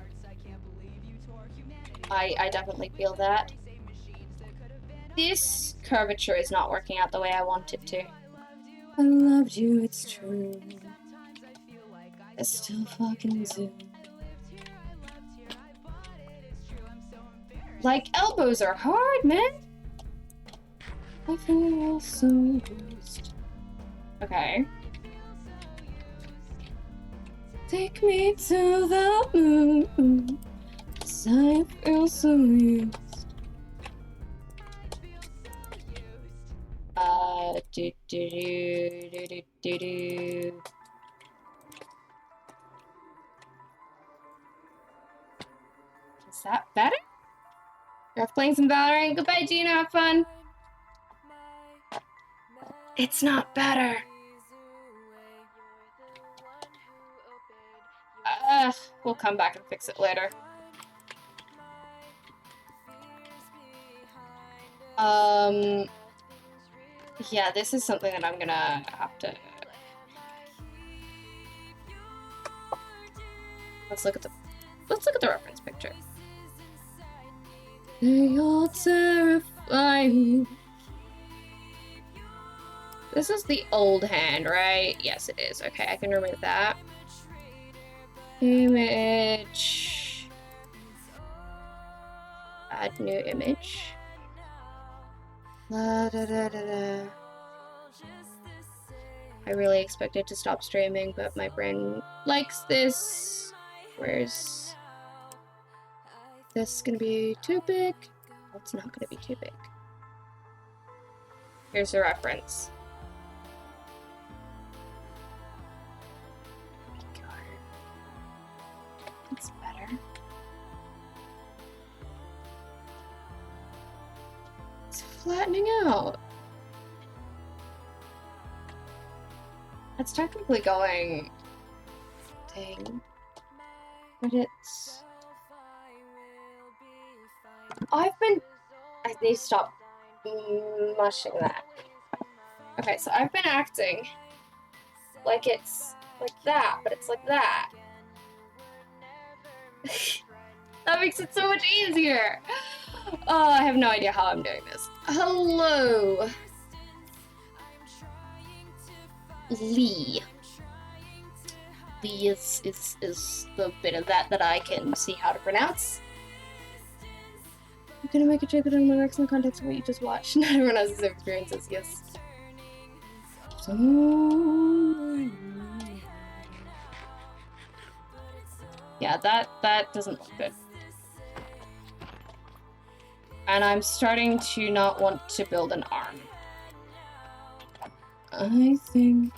I definitely feel that. This curvature is not working out the way I want it to. I loved you, it's true. I still fucking do. Like, elbows are hard, man. I feel so used. Okay. Take me to the moon. I feel so used. Do. Is that better? You're off playing some Valorant. Goodbye, Gina. Have fun. It's not better. We'll come back and fix it later. Yeah, this is something that I'm gonna have to... Let's look at the reference picture. They all terrify me. This is the old hand, right? Yes, it is. Okay, I can remove that. Image. Add new image. La, da, da, da, da. I really expected to stop streaming, but my brain likes this. Where's this gonna be too big? Oh, it's not gonna be too big. Here's the reference. It's better. It's flattening out. It's technically going... Dang. But it's... I need to stop mushing that. Okay, so I've been acting like it's like that, but it's like that. That makes it so much easier. Oh, I have no idea how I'm doing this. Hello. Lee. Lee is the bit of that I can see how to pronounce. I'm gonna make a joke that only works in the context of what you just watched. Not everyone has the same experiences, yes. So... Yeah, that doesn't look good. And I'm starting to not want to build an arm. I think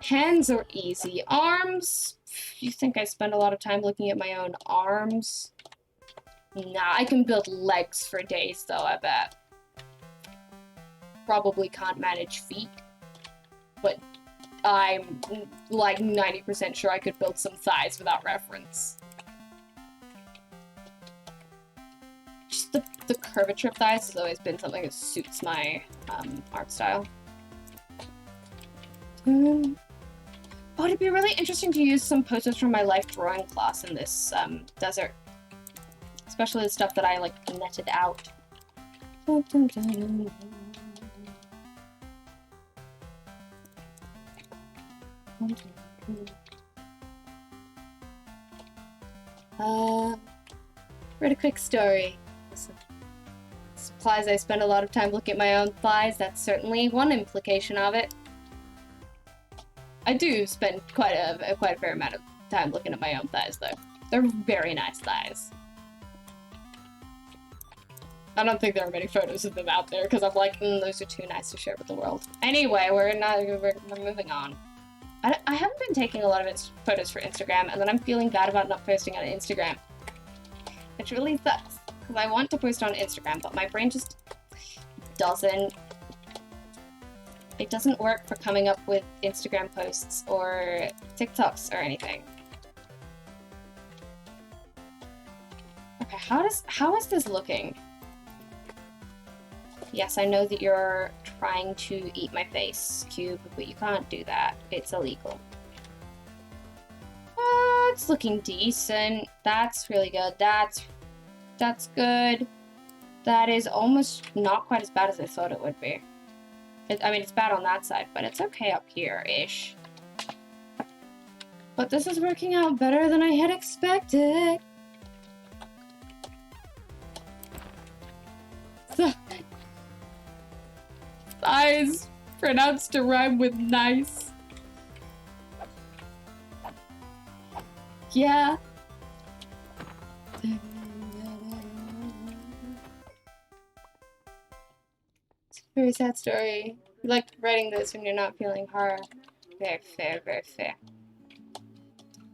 hands are easy. Arms? You think I spend a lot of time looking at my own arms? Nah, I can build legs for days though, I bet. Probably can't manage feet, but I'm like 90% sure I could build some thighs without reference. Just the curvature of thighs has always been something that suits my art style. Oh, it'd be really interesting to use some poses from my life drawing class in this desert. Especially the stuff that I, like, netted out. Read a quick story. Supplies I spend a lot of time looking at my own thighs. That's certainly one implication of it. I do spend quite a fair amount of time looking at my own thighs, though. They're very nice thighs. I don't think there are many photos of them out there because I'm like, those are too nice to share with the world. Anyway, we're moving on. I haven't been taking a lot of photos for Instagram, and then I'm feeling bad about not posting on Instagram, which really sucks because I want to post on Instagram, but my brain just doesn't. It doesn't work for coming up with Instagram posts or TikToks or anything. Okay, how is this looking? Yes, I know that you're trying to eat my face, Cube, but you can't do that. It's illegal. It's looking decent. That's really good. That's good. That is almost not quite as bad as I thought it would be. I mean, it's bad on that side, but it's okay up here-ish. But this is working out better than I had expected. Thighs pronounced to rhyme with nice. Yeah. It's a very sad story. You like writing this when you're not feeling hard. Very fair, very fair.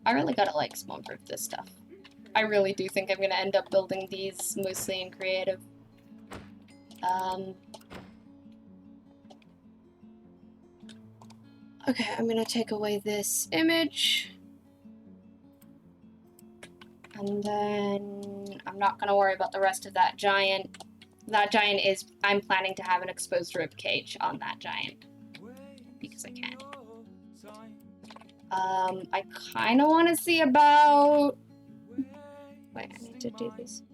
I really gotta like small-proof this stuff. I really do think I'm gonna end up building these mostly in creative. Okay, I'm gonna take away this image. And then I'm not gonna worry about the rest of that giant. That giant is, I'm planning to have an exposed rib cage on that giant. Because I can. I kinda wanna see about... Wait, I need to do this.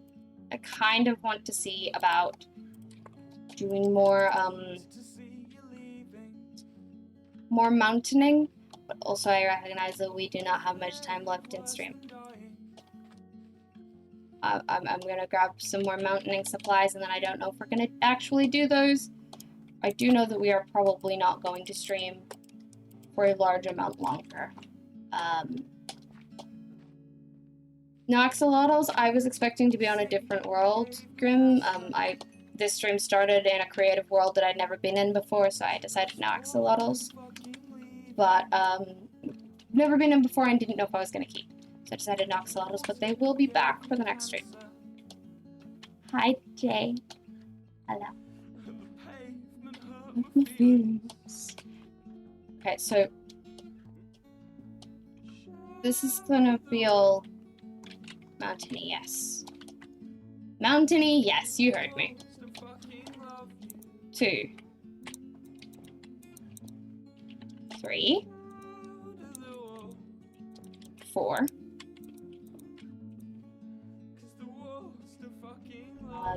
I kind of want to see about doing more, more mountaining, but also I recognize that we do not have much time left in stream. I'm gonna grab some more mountaining supplies, and then I don't know if we're gonna actually do those. I do know that we are probably not going to stream for a large amount longer. No axolotls, I was expecting to be on a different world, Grim. This stream started in a creative world that I'd never been in before, so I decided no axolotls. But, never been in before and didn't know if I was gonna keep. So I decided no axolotls, but they will be back for the next stream. Hi, Jay. Hello. My feelings. Okay, so this is gonna feel mountainy, yes. Mountainy, yes, you heard me. 2, 3, 4.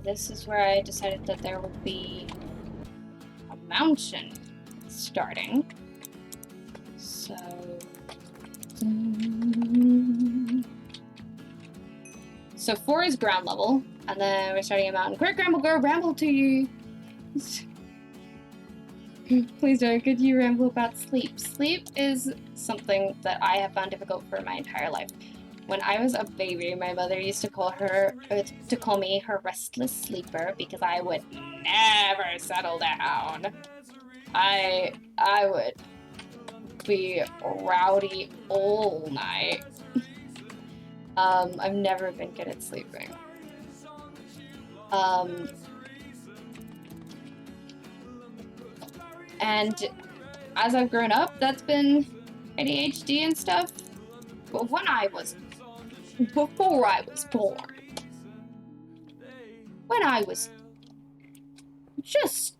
This is where I decided that there would be a mountain starting. So... So 4 is ground level, and then we're starting a mountain. Quick, Ramble Girl, ramble to you! Please don't. Could you ramble about sleep? Sleep is something that I have found difficult for my entire life. When I was a baby, my mother used to call me her restless sleeper because I would never settle down. I would be rowdy all night. I've never been good at sleeping. And as I've grown up, that's been ADHD and stuff. But before I was born, when I was just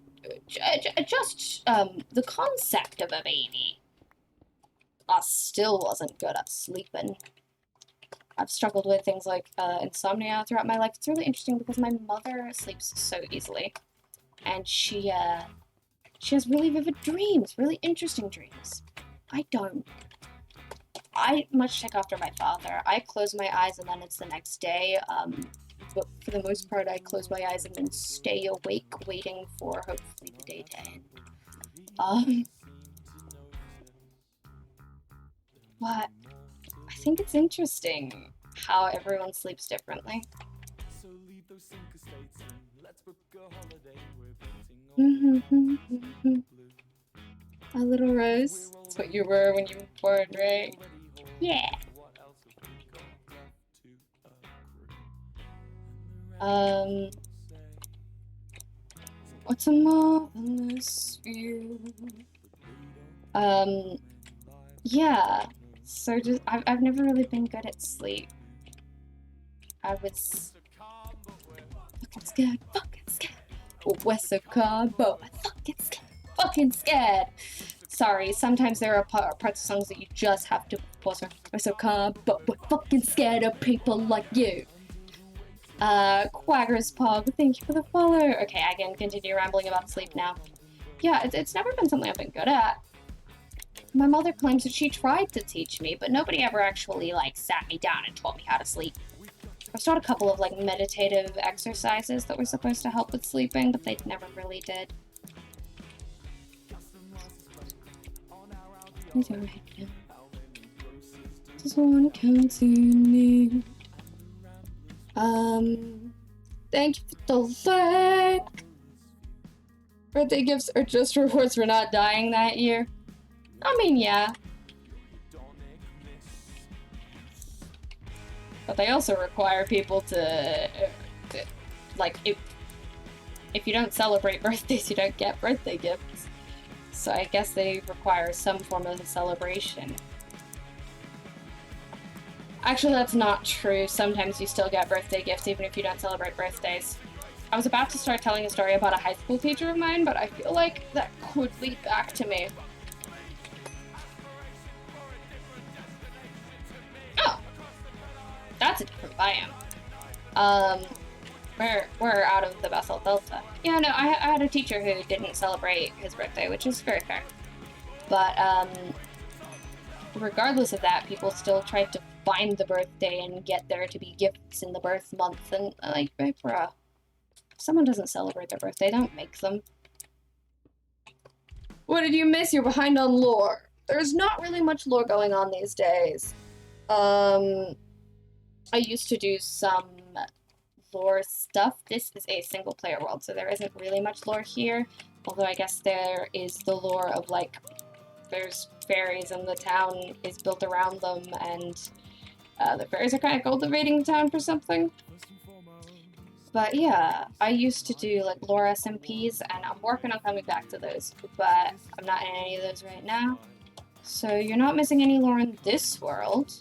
the concept of a baby, I still wasn't good at sleeping. I've struggled with things like insomnia throughout my life. It's really interesting because my mother sleeps so easily, and she has really vivid dreams, really interesting dreams. I don't. I much take after my father. I close my eyes and then it's the next day. But for the most part, I close my eyes and then stay awake, waiting for hopefully the day to end. But I think it's interesting how everyone sleeps differently. A little rose. That's what you were when you were born, right? Yeah. What's a marvelous view? Yeah. So I've never really been good at sleep. I was fucking scared. Oh, we're so calm, but fucking scared. Sorry, sometimes there are parts of songs that you just have to pause for. We're so calm, but we're fucking scared of people like you. Quagger's Pog, thank you for the follow. Okay, I can continue rambling about sleep now. Yeah, it's never been something I've been good at. My mother claims that she tried to teach me, but nobody ever actually, like, sat me down and taught me how to sleep. I've taught a couple of, like, meditative exercises that were supposed to help with sleeping, but they never really did. He's alright now. Just wanna continue. Thank you for the like. Birthday gifts are just rewards for not dying that year. I mean, yeah. But they also require people to like, if you don't celebrate birthdays, you don't get birthday gifts. So I guess they require some form of a celebration. Actually, that's not true. Sometimes you still get birthday gifts even if you don't celebrate birthdays. I was about to start telling a story about a high school teacher of mine, but I feel like that could lead back to me. Oh! That's a different biome. We're out of the Basalt Delta. Yeah, no, I had a teacher who didn't celebrate his birthday, which is very fair. But, regardless of that, people still tried to find the birthday and get there to be gifts in the birth month, and, like, bruh. If someone doesn't celebrate their birthday, don't make them. What did you miss? You're behind on lore. There's not really much lore going on these days. I used to do some lore stuff. This is a single player world, so there isn't really much lore here. Although I guess there is the lore of, like, there's fairies and the town is built around them, and the fairies are kind of cultivating the town for something. But yeah, I used to do, like, lore SMPs, and I'm working on coming back to those, but I'm not in any of those right now. So you're not missing any lore in this world.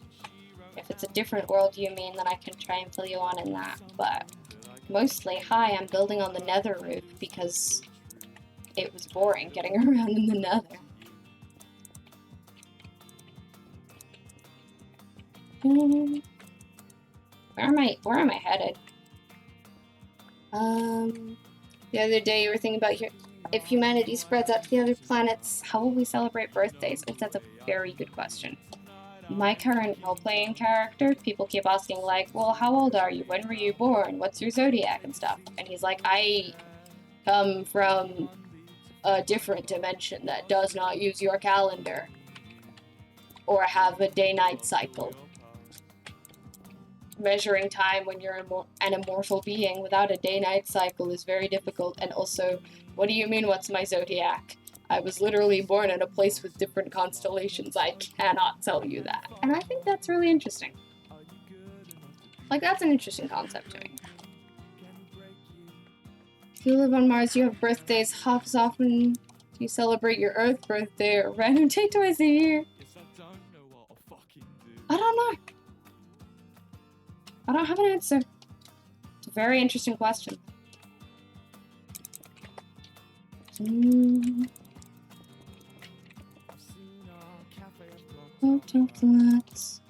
If it's a different world you mean, then I can try and fill you on in that, but mostly, hi, I'm building on the nether roof because it was boring getting around in the nether. Where am I headed? The other day you were thinking about if humanity spreads out to the other planets, how will we celebrate birthdays? Oh, that's a very good question. My current role-playing character, people keep asking, like, well, how old are you? When were you born? What's your zodiac and stuff? And he's like, I come from a different dimension that does not use your calendar or have a day-night cycle. Measuring time when you're an immortal being without a day-night cycle is very difficult. And also, what do you mean, what's my zodiac? I was literally born in a place with different constellations. I cannot tell you that. And I think that's really interesting. Like, that's an interesting concept to me. If you live on Mars, you have birthdays half as often. Do you celebrate your Earth birthday or random day twice a year? I don't know. I don't have an answer. It's a very interesting question. Flats.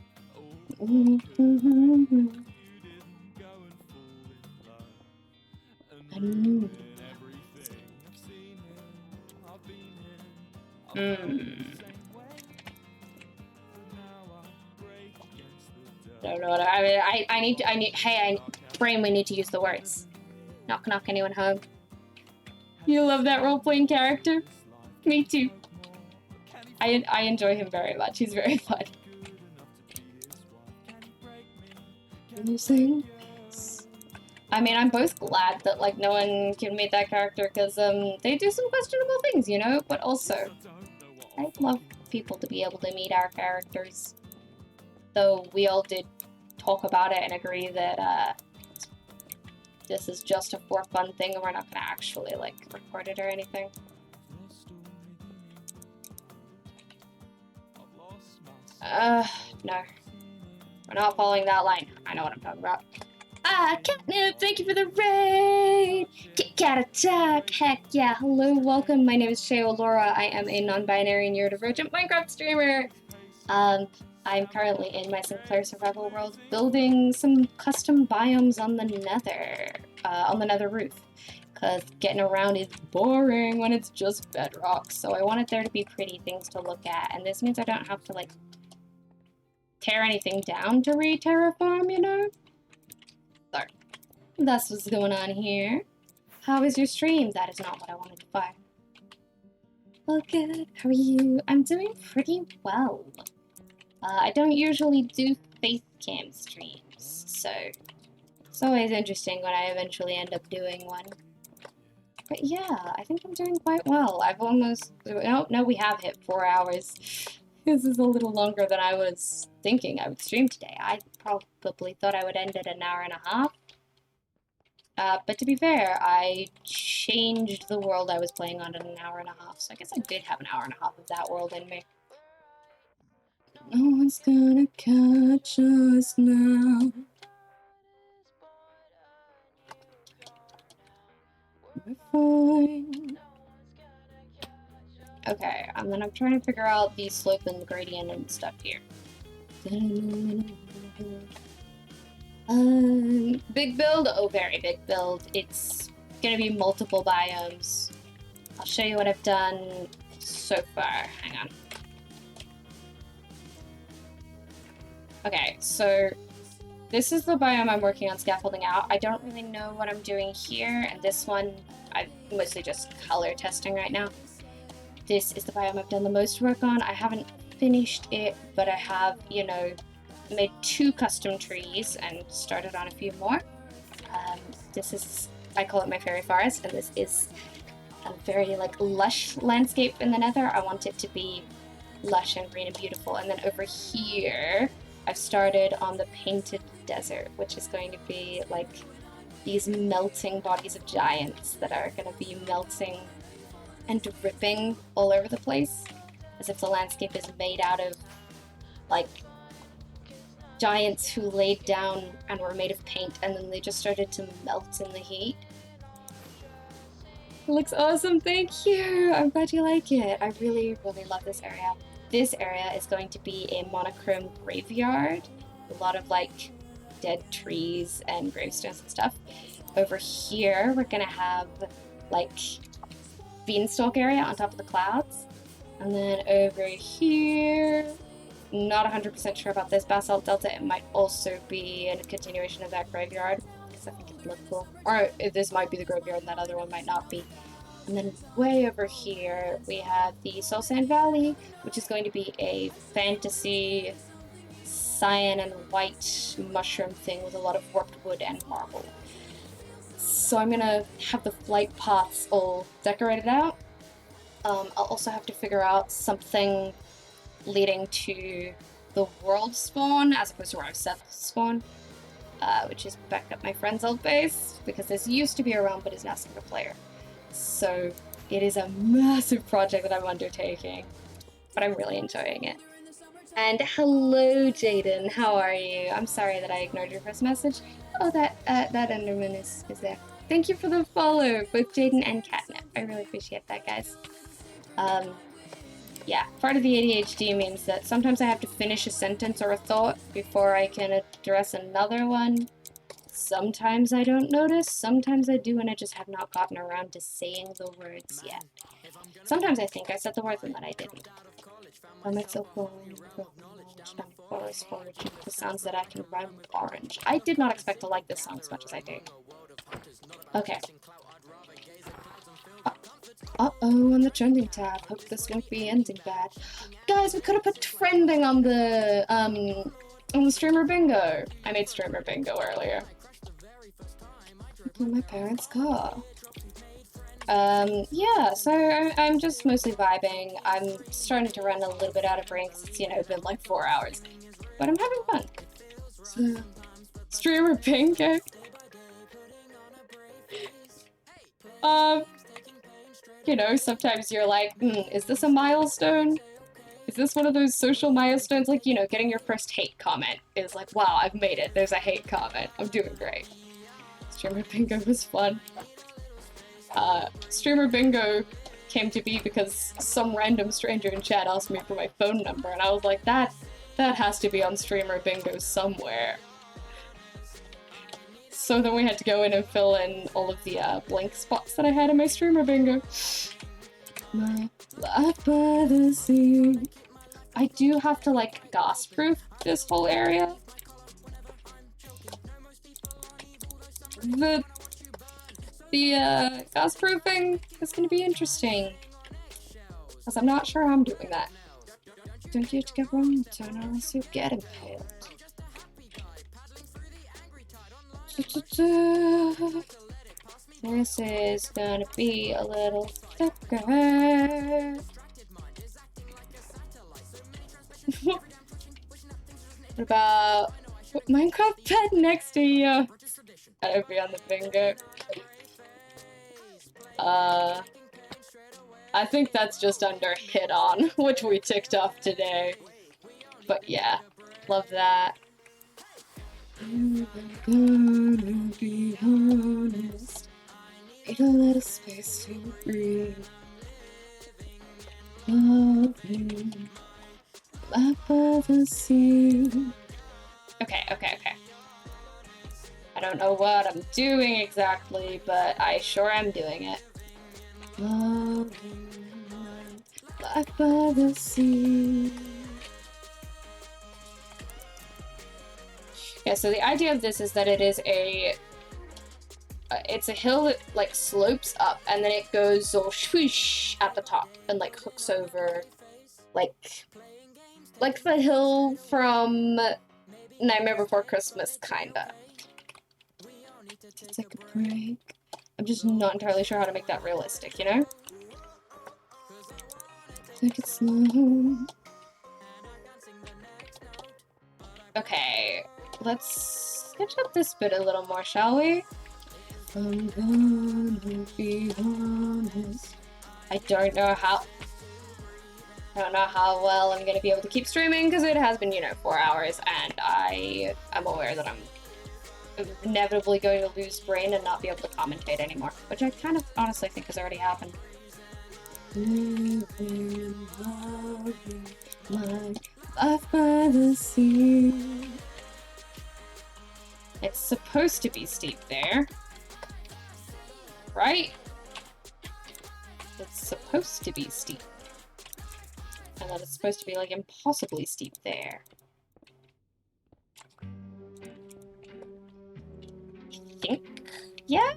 Don't know what I need. Hey, brain. We need to use the words. Knock, knock. Anyone home? You love that role-playing character? Me too. I enjoy him very much. He's very fun. I mean, I'm both glad that like no one can meet that character because they do some questionable things, you know. But also, I love people to be able to meet our characters. Though we all did talk about it and agree that this is just a for fun thing and we're not gonna actually like record it or anything. No. We're not following that line. I know what I'm talking about. Catnip, thank you for the raid! Kit Kat Attack! Heck yeah, hello, welcome. My name is Sheo Laura. I am a non-binary neurodivergent Minecraft streamer. I'm currently in my Sinclair survival world building some custom biomes on the nether roof. Because getting around is boring when it's just bedrock. So I wanted there to be pretty things to look at. And this means I don't have to, like, tear anything down to re-terraform, you know? So, that's what's going on here. How is your stream? That is not what I wanted to find. Well, good. How are you? I'm doing pretty well. I don't usually do face cam streams, so it's always interesting when I eventually end up doing one. But yeah, I think I'm doing quite well. I've almost... No, we have hit 4 hours. This is a little longer than I was thinking I would stream today. I probably thought I would end at an hour and a half. But to be fair, I changed the world I was playing on in an hour and a half, so I guess I did have an hour and a half of that world in me. No one's gonna catch us now. We're fine. Okay, and then I'm trying to figure out the slope and the gradient and stuff here. Big build? Oh, very big build. It's gonna be multiple biomes. I'll show you what I've done so far. Hang on. Okay, so this is the biome I'm working on scaffolding out. I don't really know what I'm doing here, and this one, I'm mostly just color testing right now. This is the biome I've done the most work on. I haven't finished it, but I have, you know, made 2 custom trees and started on a few more. This is, I call it my fairy forest, and this is a very, like, lush landscape in the nether. I want it to be lush and green and beautiful. And then over here, I've started on the painted desert, which is going to be like these melting bodies of giants that are going to be melting and dripping all over the place, as if the landscape is made out of like giants who laid down and were made of paint, and then they just started to melt in the heat. It looks awesome, thank you! I'm glad you like it. I really, really love this area. This area is going to be a monochrome graveyard. A lot of like dead trees and gravestones and stuff. Over here, we're gonna have like beanstalk area on top of the clouds. And then over here, not 100% sure about this basalt delta. It might also be a continuation of that graveyard, because I think it'd look cool. Or this might be the graveyard and that other one might not be. And then way over here, we have the Soul Sand Valley, which is going to be a fantasy cyan and white mushroom thing with a lot of warped wood and marble. So I'm gonna have the flight paths all decorated out. I'll also have to figure out something leading to the world spawn as opposed to where I set the spawn, which is back at my friend's old base, because this used to be around but is now single player. So it is a massive project that I'm undertaking, but I'm really enjoying it. And hello, Jaden. How are you? I'm sorry that I ignored your first message. Oh, that Enderman is there. Thank you for the follow, both Jaden and Catnip. I really appreciate that, guys. Yeah, part of the ADHD means that sometimes I have to finish a sentence or a thought before I can address another one. Sometimes I don't notice, sometimes I do, and I just have not gotten around to saying the words yet. Sometimes I think I said the words and then I didn't. Forest foraging, the sounds that I can rhyme with orange. I did not expect to like this song as much as I do. Okay. Uh-oh, on the trending tab. Hope this won't be ending bad. Guys, we could have put trending on the streamer bingo. I made streamer bingo earlier. In my parents' car. Yeah, so I'm just mostly vibing. I'm starting to run a little bit out of brain because it's, been like 4 hours. But I'm having fun. So, streamer bingo. Sometimes you're like, is this a milestone? Is this one of those social milestones? Like, getting your first hate comment is like, wow, I've made it. There's a hate comment. I'm doing great. Streamer bingo was fun. Streamer bingo came to be because some random stranger in chat asked me for my phone number, and I was like, that has to be on streamer bingo somewhere. So then we had to go in and fill in all of the blank spots that I had in my streamer bingo. My life by the sea. I do have to, like, gas-proof this whole area. The gas-proofing is gonna be interesting. Because I'm not sure I'm doing that. Don't you get wrong, turn unless you get impaled. This is gonna be a little thicker. What about Minecraft bed next to you? That'd be on the bingo. I think that's just under hit on, which we ticked off today. But yeah, love that. I'm gonna be honest. Need a little space to breathe. Loving life by the sea. Okay. I don't know what I'm doing exactly, but I sure am doing it. Loving life by the sea. Yeah, so the idea of this is that it is it's a hill that like slopes up and then it goes all swoosh at the top and like hooks over like the hill from Nightmare Before Christmas, kinda. To take a break. I'm just not entirely sure how to make that realistic, Take it slow. Okay, let's sketch up this bit a little more, shall we? I'm gonna be honest. I don't know how well I'm gonna be able to keep streaming because it has been, 4 hours, and I'm aware that I'm inevitably going to lose brain and not be able to commentate anymore, which I kind of honestly think has already happened. Living, loving, my life by the sea. It's supposed to be steep there, right? It's supposed to be steep. And then it's supposed to be, like, impossibly steep there. I think? Yeah?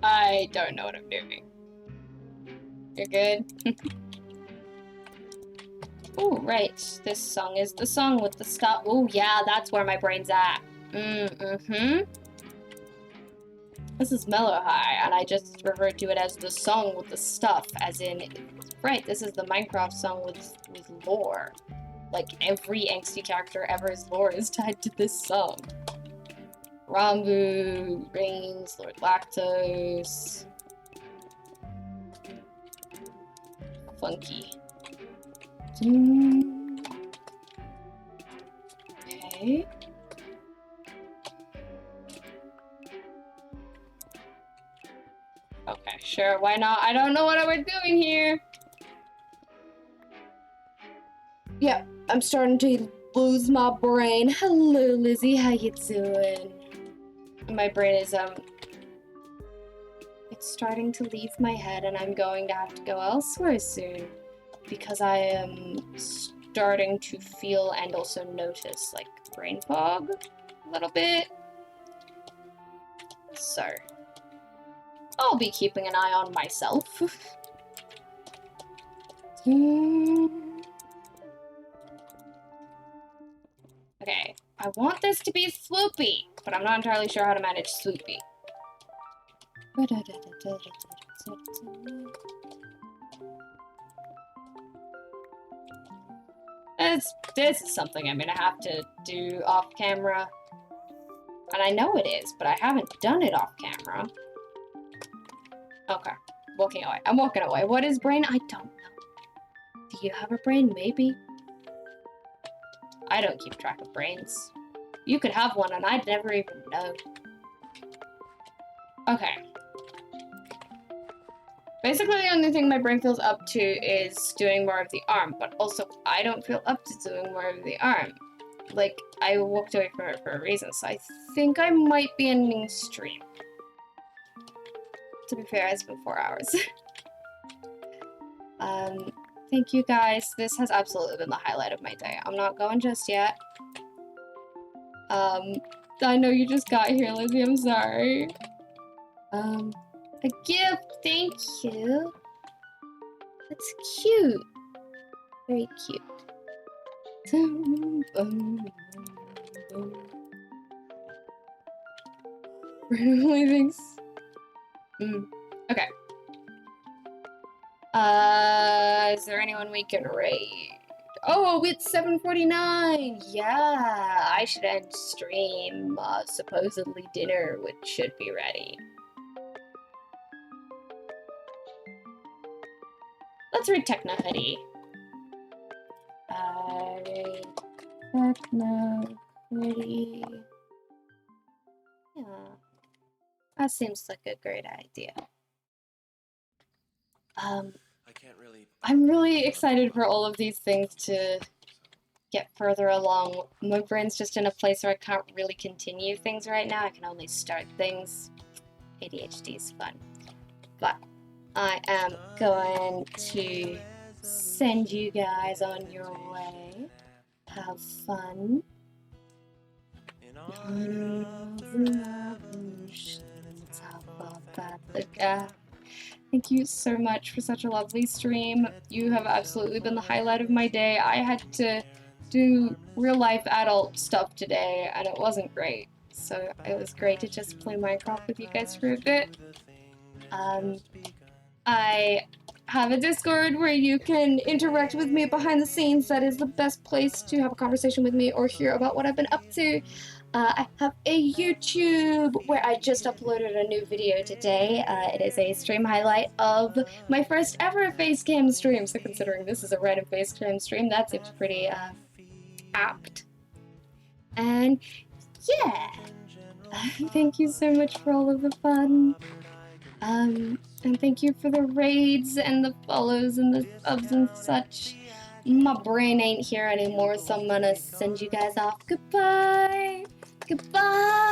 I don't know what I'm doing. You're good? Oh, right. This song is the song with the stuff. Oh, yeah, that's where my brain's at. Mm-hmm. This is Mellow High, and I just referred to it as the song with the stuff, as in, right, this is the Minecraft song with lore. Like, every angsty character ever's lore is tied to this song. Rambu, Reigns, Lord Lactose. Funky. Okay. Okay, sure, why not? I don't know what we're doing here. Yeah, I'm starting to lose my brain. Hello, Lizzie, how you doing? My brain is, it's starting to leave my head and I'm going to have to go elsewhere soon. Because I am starting to feel and also notice, like, brain fog a little bit. So, I'll be keeping an eye on myself. Okay, I want this to be swoopy, but I'm not entirely sure how to manage swoopy. This is something I'm gonna have to do off camera. And I know it is, but I haven't done it off camera. Okay, walking away. I'm walking away. What is brain? I don't know. Do you have a brain? Maybe. I don't keep track of brains. You could have one and I'd never even know. Okay. Basically, the only thing my brain feels up to is doing more of the arm, but also I don't feel up to doing more of the arm. Like, I walked away from it for a reason, so I think I might be ending stream. To be fair, it's been 4 hours. Thank you guys. This has absolutely been the highlight of my day. I'm not going just yet. I know you just got here, Lizzie, I'm sorry. A gift, thank you. That's cute. Very cute. Randomly thinks. Okay. Is there anyone we can raid? Oh, it's 7:49. Yeah, I should end stream. Supposedly dinner, which should be ready. Let's read Techno Hoodie. Techno Hoodie. Yeah, that seems like a great idea. I'm really excited for all of these things to get further along. My brain's just in a place where I can't really continue things right now. I can only start things. ADHD is fun. But I am going to send you guys on your way. Have fun. Thank you so much for such a lovely stream. You have absolutely been the highlight of my day. I had to do real life adult stuff today and it wasn't great. So it was great to just play Minecraft with you guys for a bit. I have a Discord where you can interact with me behind the scenes. That is the best place to have a conversation with me or hear about what I've been up to. I have a YouTube where I just uploaded a new video today. It is a stream highlight of my first ever facecam stream. So considering this is a random facecam stream, that seems pretty apt. And yeah, thank you so much for all of the fun. And thank you for the raids and the follows and the subs and such. My brain ain't here anymore, so I'm gonna send you guys off. Goodbye! Goodbye!